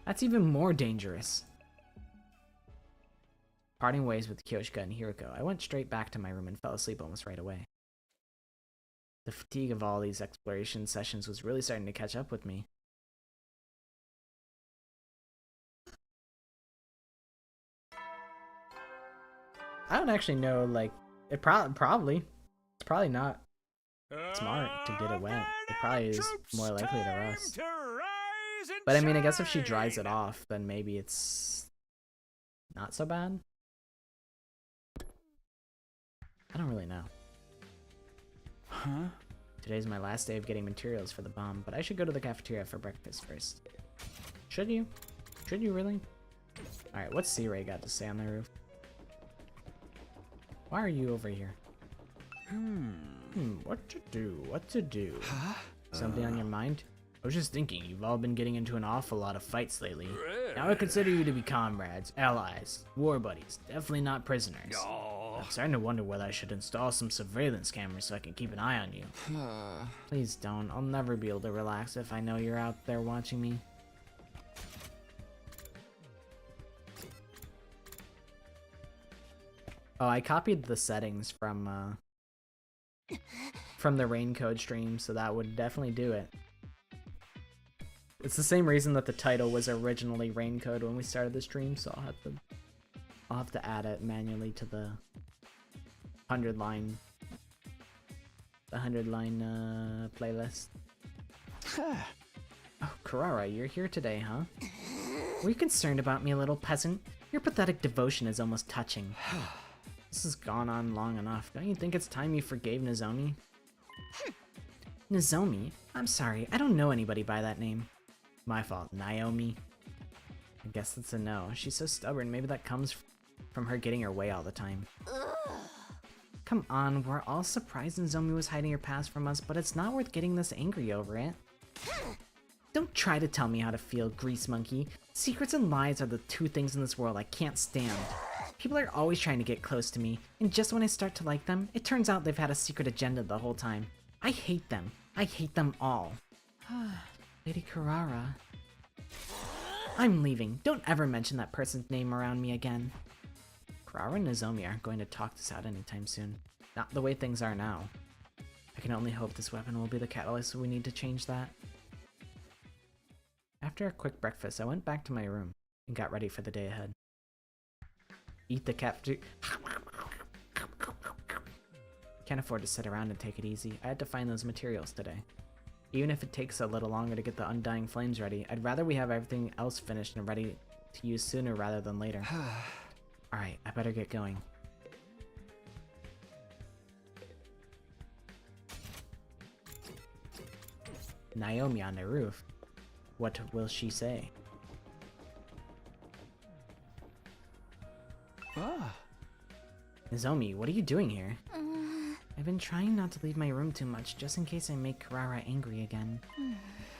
That's even more dangerous. Parting ways with Kyoshika and Hiroko, I went straight back to my room and fell asleep almost right away. The fatigue of all these exploration sessions was really starting to catch up with me. I don't actually know, like, it probably, it's probably not smart to get it wet. It probably is more likely to rust. But I mean, I guess if she dries it off, then maybe it's not so bad. I don't really know. Today's my last day of getting materials for the bomb, but I should go to the cafeteria for breakfast first. Should you? Should you really? Alright, what's C-Ray got to say on the roof? Why are you over here? What to do? What to do? Something on your mind? I was just thinking, you've all been getting into an awful lot of fights lately. Now I consider you to be comrades, allies, war buddies, definitely not prisoners. I'm starting to wonder whether I should install some surveillance cameras so I can keep an eye on you. Please don't. I'll never be able to relax if I know you're out there watching me. Oh, I copied the settings from the Raincode stream, so that would definitely do it. It's the same reason that the title was originally Raincode when we started the stream, so I'll have to add it manually to the 100 line playlist. Oh, Karara, you're here today, huh? Were you concerned about me, little peasant? Your pathetic devotion is almost touching. This has gone on long enough. Don't you think it's time you forgave Nozomi? Nozomi? I'm sorry, I don't know anybody by that name. My fault. Naomi? I guess that's a no. She's so stubborn. Maybe that comes from her getting her way all the time. Come on, we're all surprised Nozomi was hiding her past from us, but it's not worth getting this angry over it. Don't try to tell me how to feel, Grease Monkey. Secrets and lies are the two things in this world I can't stand. People are always trying to get close to me, and just when I start to like them, it turns out they've had a secret agenda the whole time. I hate them. I hate them all. Lady Carrara. I'm leaving. Don't ever mention that person's name around me again. Carrara and Nozomi aren't going to talk this out anytime soon. Not the way things are now. I can only hope this weapon will be the catalyst we need to change that. After a quick breakfast, I went back to my room and got ready for the day ahead. Eat the cafeteria. Can't afford to sit around and take it easy. I had to find those materials today. Even if it takes a little longer to get the undying flames ready, I'd rather we have everything else finished and ready to use sooner rather than later. Alright, I better get going. Naomi on the roof. What will she say? Nozomi, what are you doing here? I've been trying not to leave my room too much, just in case I make Carrara angry again.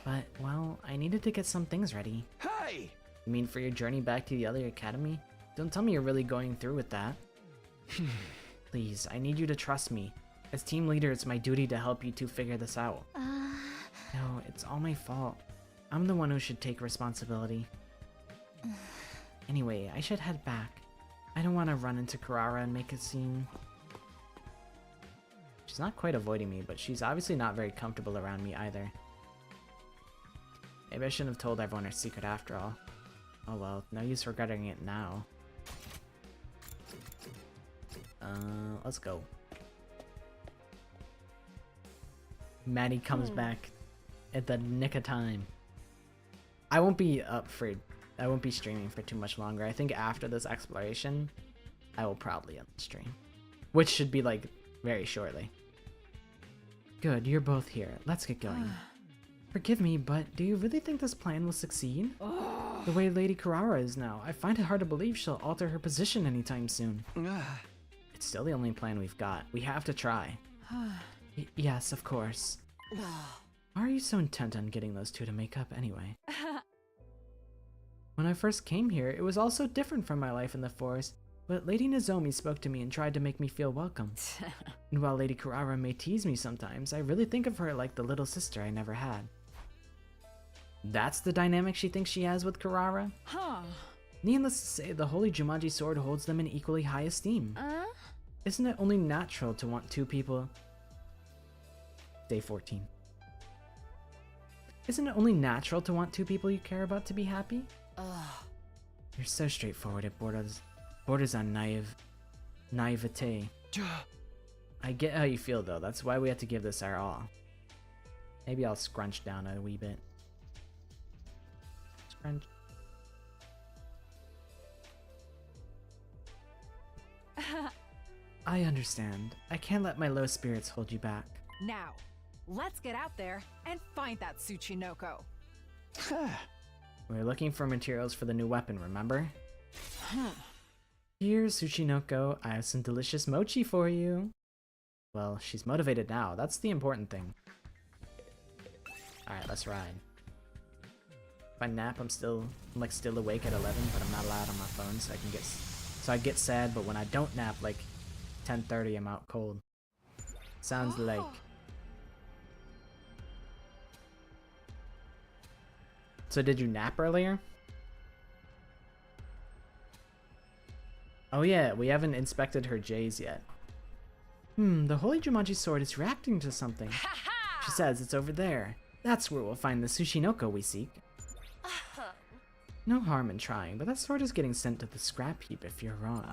But, well, I needed to get some things ready. Hey! You mean for your journey back to the other academy? Don't tell me you're really going through with that. Please, I need you to trust me. As team leader, it's my duty to help you two figure this out. No, it's all my fault. I'm the one who should take responsibility. Anyway, I should head back. I don't want to run into Carrara and make a scene. She's not quite avoiding me, but she's obviously not very comfortable around me either. Maybe I shouldn't have told everyone her secret after all. Oh well, no use regretting it now. Let's go. Maddie comes back at the nick of time. I won't be streaming for too much longer. I think after this exploration, I will probably end the stream. Which should be like very shortly. Good, you're both here. Let's get going. Forgive me, but do you really think this plan will succeed? The way Lady Carrara is now, I find it hard to believe she'll alter her position anytime soon. It's still the only plan we've got. We have to try. Yes, of course. Why are you so intent on getting those two to make up anyway? When I first came here, it was all so different from my life in the forest, but Lady Nozomi spoke to me and tried to make me feel welcome. And while Lady Carrara may tease me sometimes, I really think of her like the little sister I never had. That's the dynamic she thinks she has with Carrara? Needless to say, the Holy Jumanji Sword holds them in equally high esteem. Isn't it only natural to want two people... Day 14. Isn't it only natural to want two people you care about to be happy? You're so straightforward, it borders on naivete. I get how you feel though, that's why we have to give this our all. Maybe I'll scrunch down a wee bit. Scrunch. I understand. I can't let my low spirits hold you back. Now, let's get out there and find that Tsuchinoko. We're looking for materials for the new weapon, remember? Here, Tsuchinoko, I have some delicious mochi for you. Well, she's motivated now. That's the important thing. Alright, let's ride. If I nap, I'm still awake at 11, but I'm not allowed on my phone, so I get sad, but when I don't nap, like 10:30, I'm out cold. Sounds like... So did you nap earlier? Oh yeah, we haven't inspected her J's yet. The Holy Jumanji Sword is reacting to something. She says it's over there. That's where we'll find the Tsuchinoko we seek. No harm in trying, but that sword is getting sent to the scrap heap if you're wrong.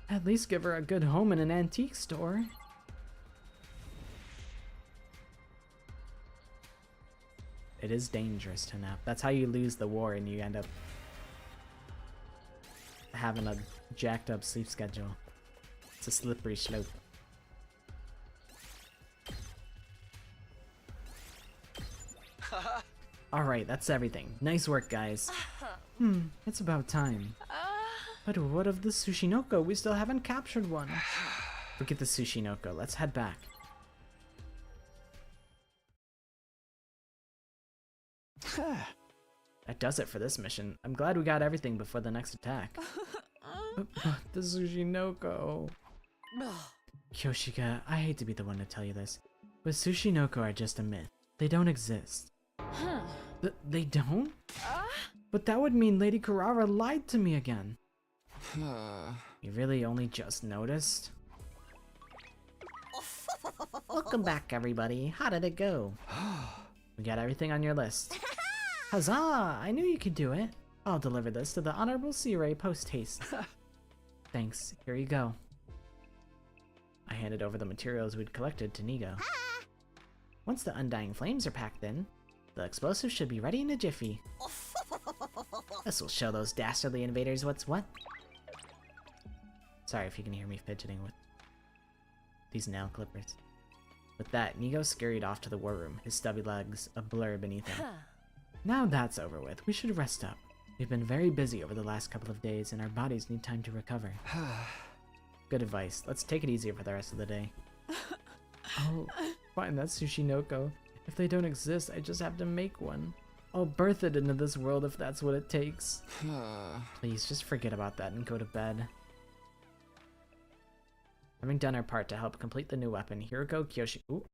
At least give her a good home in an antique store. It is dangerous to nap. That's how you lose the war and you end up having a jacked up sleep schedule. It's a slippery slope. Alright, that's everything. Nice work, guys. It's about time. But what of the Tsuchinoko? We still haven't captured one. Look at the Sushinoko. Let's head back. That does it for this mission. I'm glad we got everything before the next attack. The Sushinoko. Kyoshika, I hate to be the one to tell you this, but Sushinoko are just a myth. They don't exist. They don't? But that would mean Lady Carrara lied to me again. You really only just noticed? Welcome back, everybody. How did it go? We got everything on your list. Huzzah! I knew you could do it. I'll deliver this to the Honorable Sea-Ray post-haste. Thanks. Here you go. I handed over the materials we'd collected to Nigo. Once the Undying Flames are packed in, the explosives should be ready in a jiffy. This will show those dastardly invaders what's what. Sorry if you can hear me fidgeting with these nail clippers. With that, Nigo scurried off to the war room, his stubby legs a blur beneath him. Now that's over with, we should rest up. We've been very busy over the last couple of days, and our bodies need time to recover. Good advice. Let's take it easier for the rest of the day. Oh, fine, that's Sushinoko. If they don't exist, I just have to make one. I'll birth it into this world if that's what it takes. Please, just forget about that and go to bed. Having done our part to help complete the new weapon, Hiroko Kyoshi... Ooh.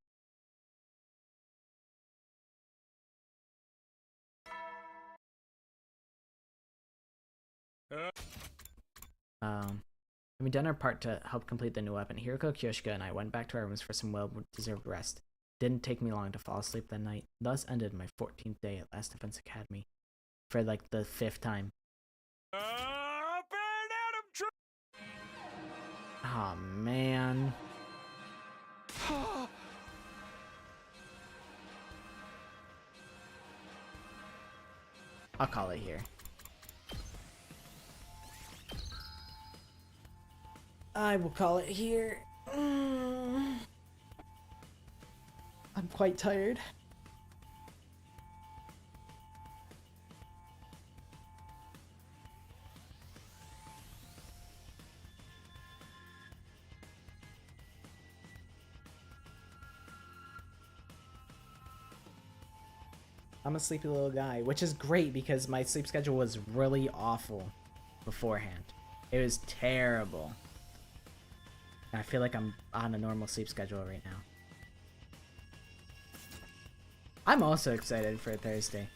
Having done our part to help complete the new weapon, Hiroko, Kyoshika, and I went back to our rooms for some well-deserved rest. Didn't take me long to fall asleep that night. Thus ended my 14th day at Last Defense Academy. For like the 5th time. Oh man. I'll call it here. I will call it here. I'm quite tired. I'm a sleepy little guy, which is great because my sleep schedule was really awful beforehand. It was terrible. I feel like I'm on a normal sleep schedule right now. I'm also excited for Thursday.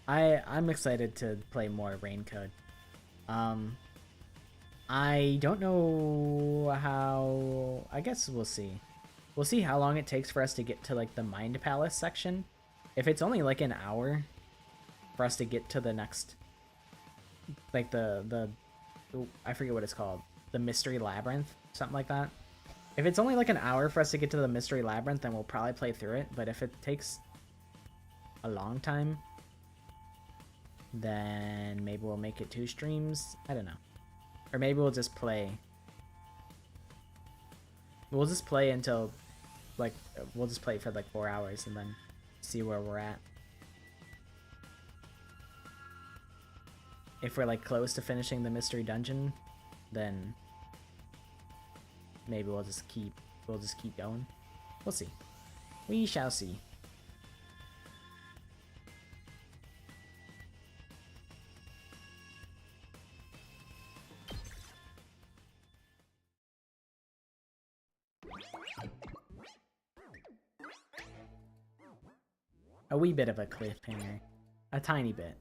I'm excited to play more Rain Code. I don't know how... I guess we'll see. We'll see how long it takes for us to get to like the Mind Palace section. If it's only like an hour for us to get to the next... like the I forget what it's called. The Mystery Labyrinth? Something like that. If it's only like an hour for us to get to the Mystery Labyrinth, then we'll probably play through it. But if it takes a long time, then maybe we'll make it 2 streams. I don't know. Or maybe we'll just play. We'll just play until, like, we'll just play for like 4 hours and then see where we're at. If we're like close to finishing the mystery dungeon, then maybe we'll just keep going. We'll see. We shall see. A wee bit of a cliffhanger. A tiny bit.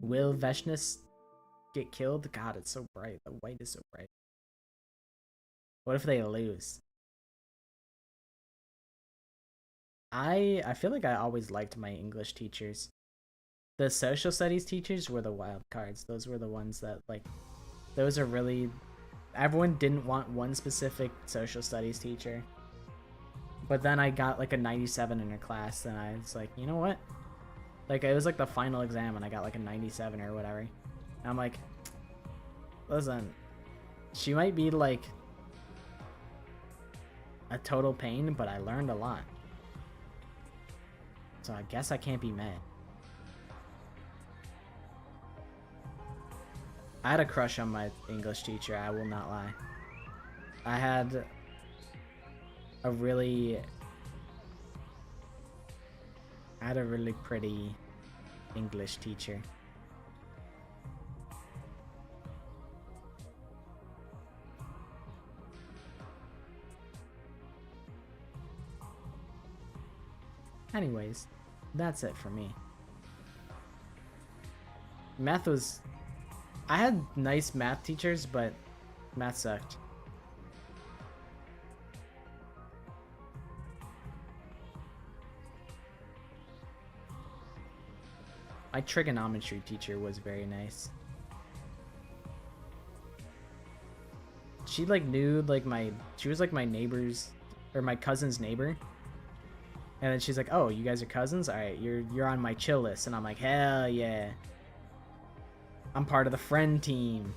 Will Veshnus get killed? God, it's so bright. The white is so bright. What if they lose? I feel like I always liked my English teachers. The social studies teachers were the wild cards. Those were the ones that, like, those are really... Everyone didn't want one specific social studies teacher. But then I got like a 97 in her class, and I was like, you know what? Like, it was like the final exam, and I got like a 97 or whatever. And I'm like, listen, she might be like a total pain, but I learned a lot. So I guess I can't be mad. I had a crush on my English teacher, I will not lie. I had a really pretty English teacher. Anyways, that's it for me. Math was... I had nice math teachers, but math sucked. My trigonometry teacher was very nice. She like knew like she was like my neighbor's or my cousin's neighbor. And then she's like, "Oh, you guys are cousins? All right, you're on my chill list." And I'm like, "Hell yeah. I'm part of the friend team."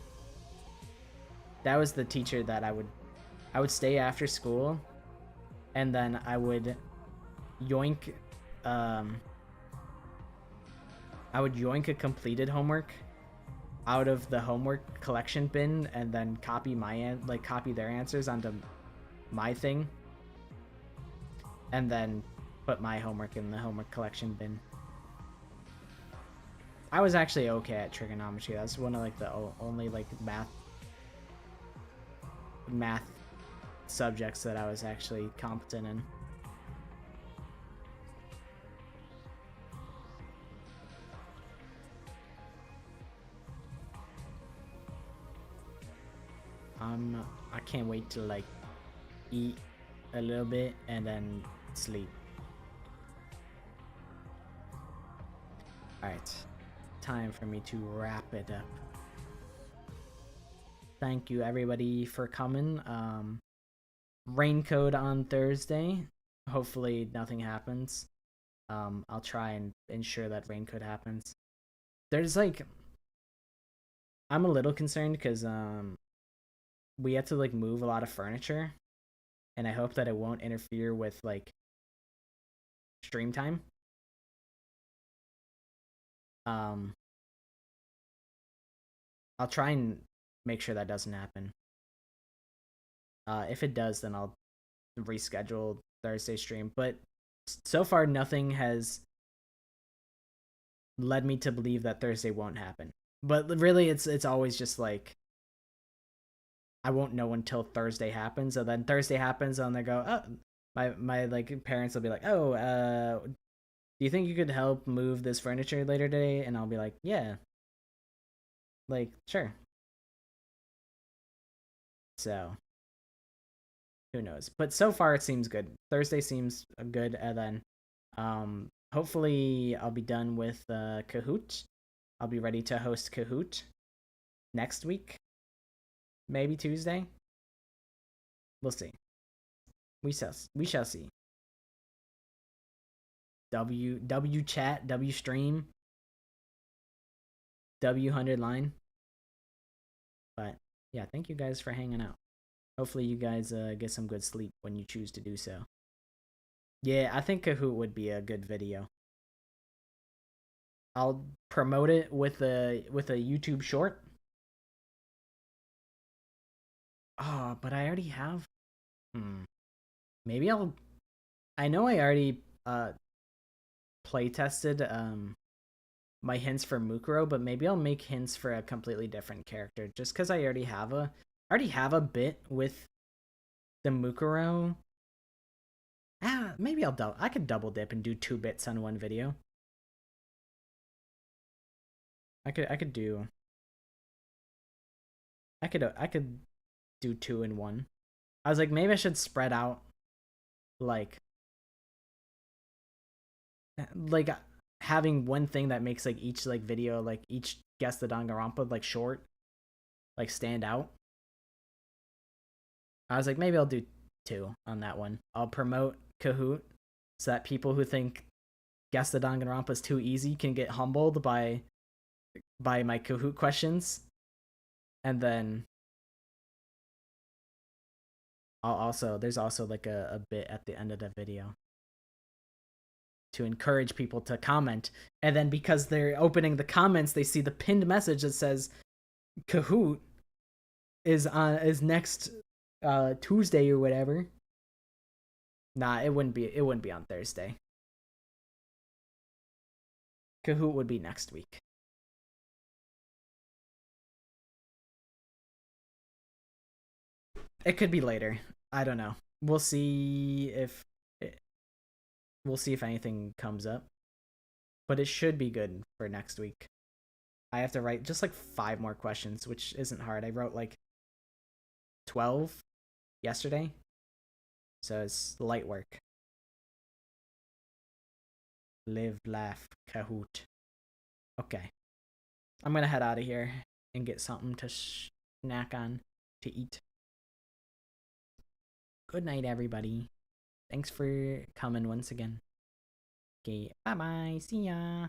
That was the teacher that I would stay after school, and then I would yoink a completed homework out of the homework collection bin and then copy copy their answers onto my thing and then put my homework in the homework collection bin. I was actually okay at trigonometry. That's one of like the only like math subjects that I was actually competent in. I can't wait to like eat a little bit and then sleep. Alright, time for me to wrap it up. Thank you everybody for coming. Rain code on Thursday. Hopefully nothing happens. I'll try and ensure that rain code happens. There's like, I'm a little concerned because we have to like move a lot of furniture, and I hope that it won't interfere with like stream time. I'll try and make sure that doesn't happen. If it does, then I'll reschedule Thursday stream, but so far nothing has led me to believe that Thursday won't happen. But really it's always just like I won't know until Thursday happens, and then Thursday happens and they go, "Oh," my like parents will be like, "Oh, do you think you could help move this furniture later today?" And I'll be like, "Yeah. Like, sure." So, who knows? But so far it seems good. Thursday seems good, and then hopefully I'll be done with Kahoot. I'll be ready to host Kahoot next week. Maybe Tuesday. We'll see. We shall see. W chat, W stream, W 100 line. But yeah, thank you guys for hanging out. Hopefully you guys get some good sleep when you choose to do so. Yeah, I think Kahoot would be a good video. I'll promote it with a YouTube short. Oh, but I already have. Maybe I know I already play tested my hints for Mukuro, but maybe I'll make hints for a completely different character just because I already have a bit with the Mukuro. Maybe I could double dip and do 2 bits on one video. I could do 2 in 1. I was like, maybe I should spread out like having one thing that makes like each like video, like each Guess the Danganronpa like short, like stand out. I was like, maybe I'll do 2 on that one. I'll promote Kahoot so that people who think Guess the Danganronpa is too easy can get humbled by my Kahoot questions. And then there's also like a bit at the end of the video to encourage people to comment, and then because they're opening the comments, they see the pinned message that says Kahoot is next Tuesday or whatever. Nah, it wouldn't be on Thursday. Kahoot would be next week. It could be later. I don't know. We'll see if anything comes up. But it should be good for next week. I have to write just like 5 more questions, which isn't hard. I wrote like 12 yesterday. So it's light work. Live, laugh, Kahoot. Okay. I'm gonna head out of here and get something to snack on, to eat. Good night, everybody. Thanks for coming once again. Okay, bye-bye. See ya.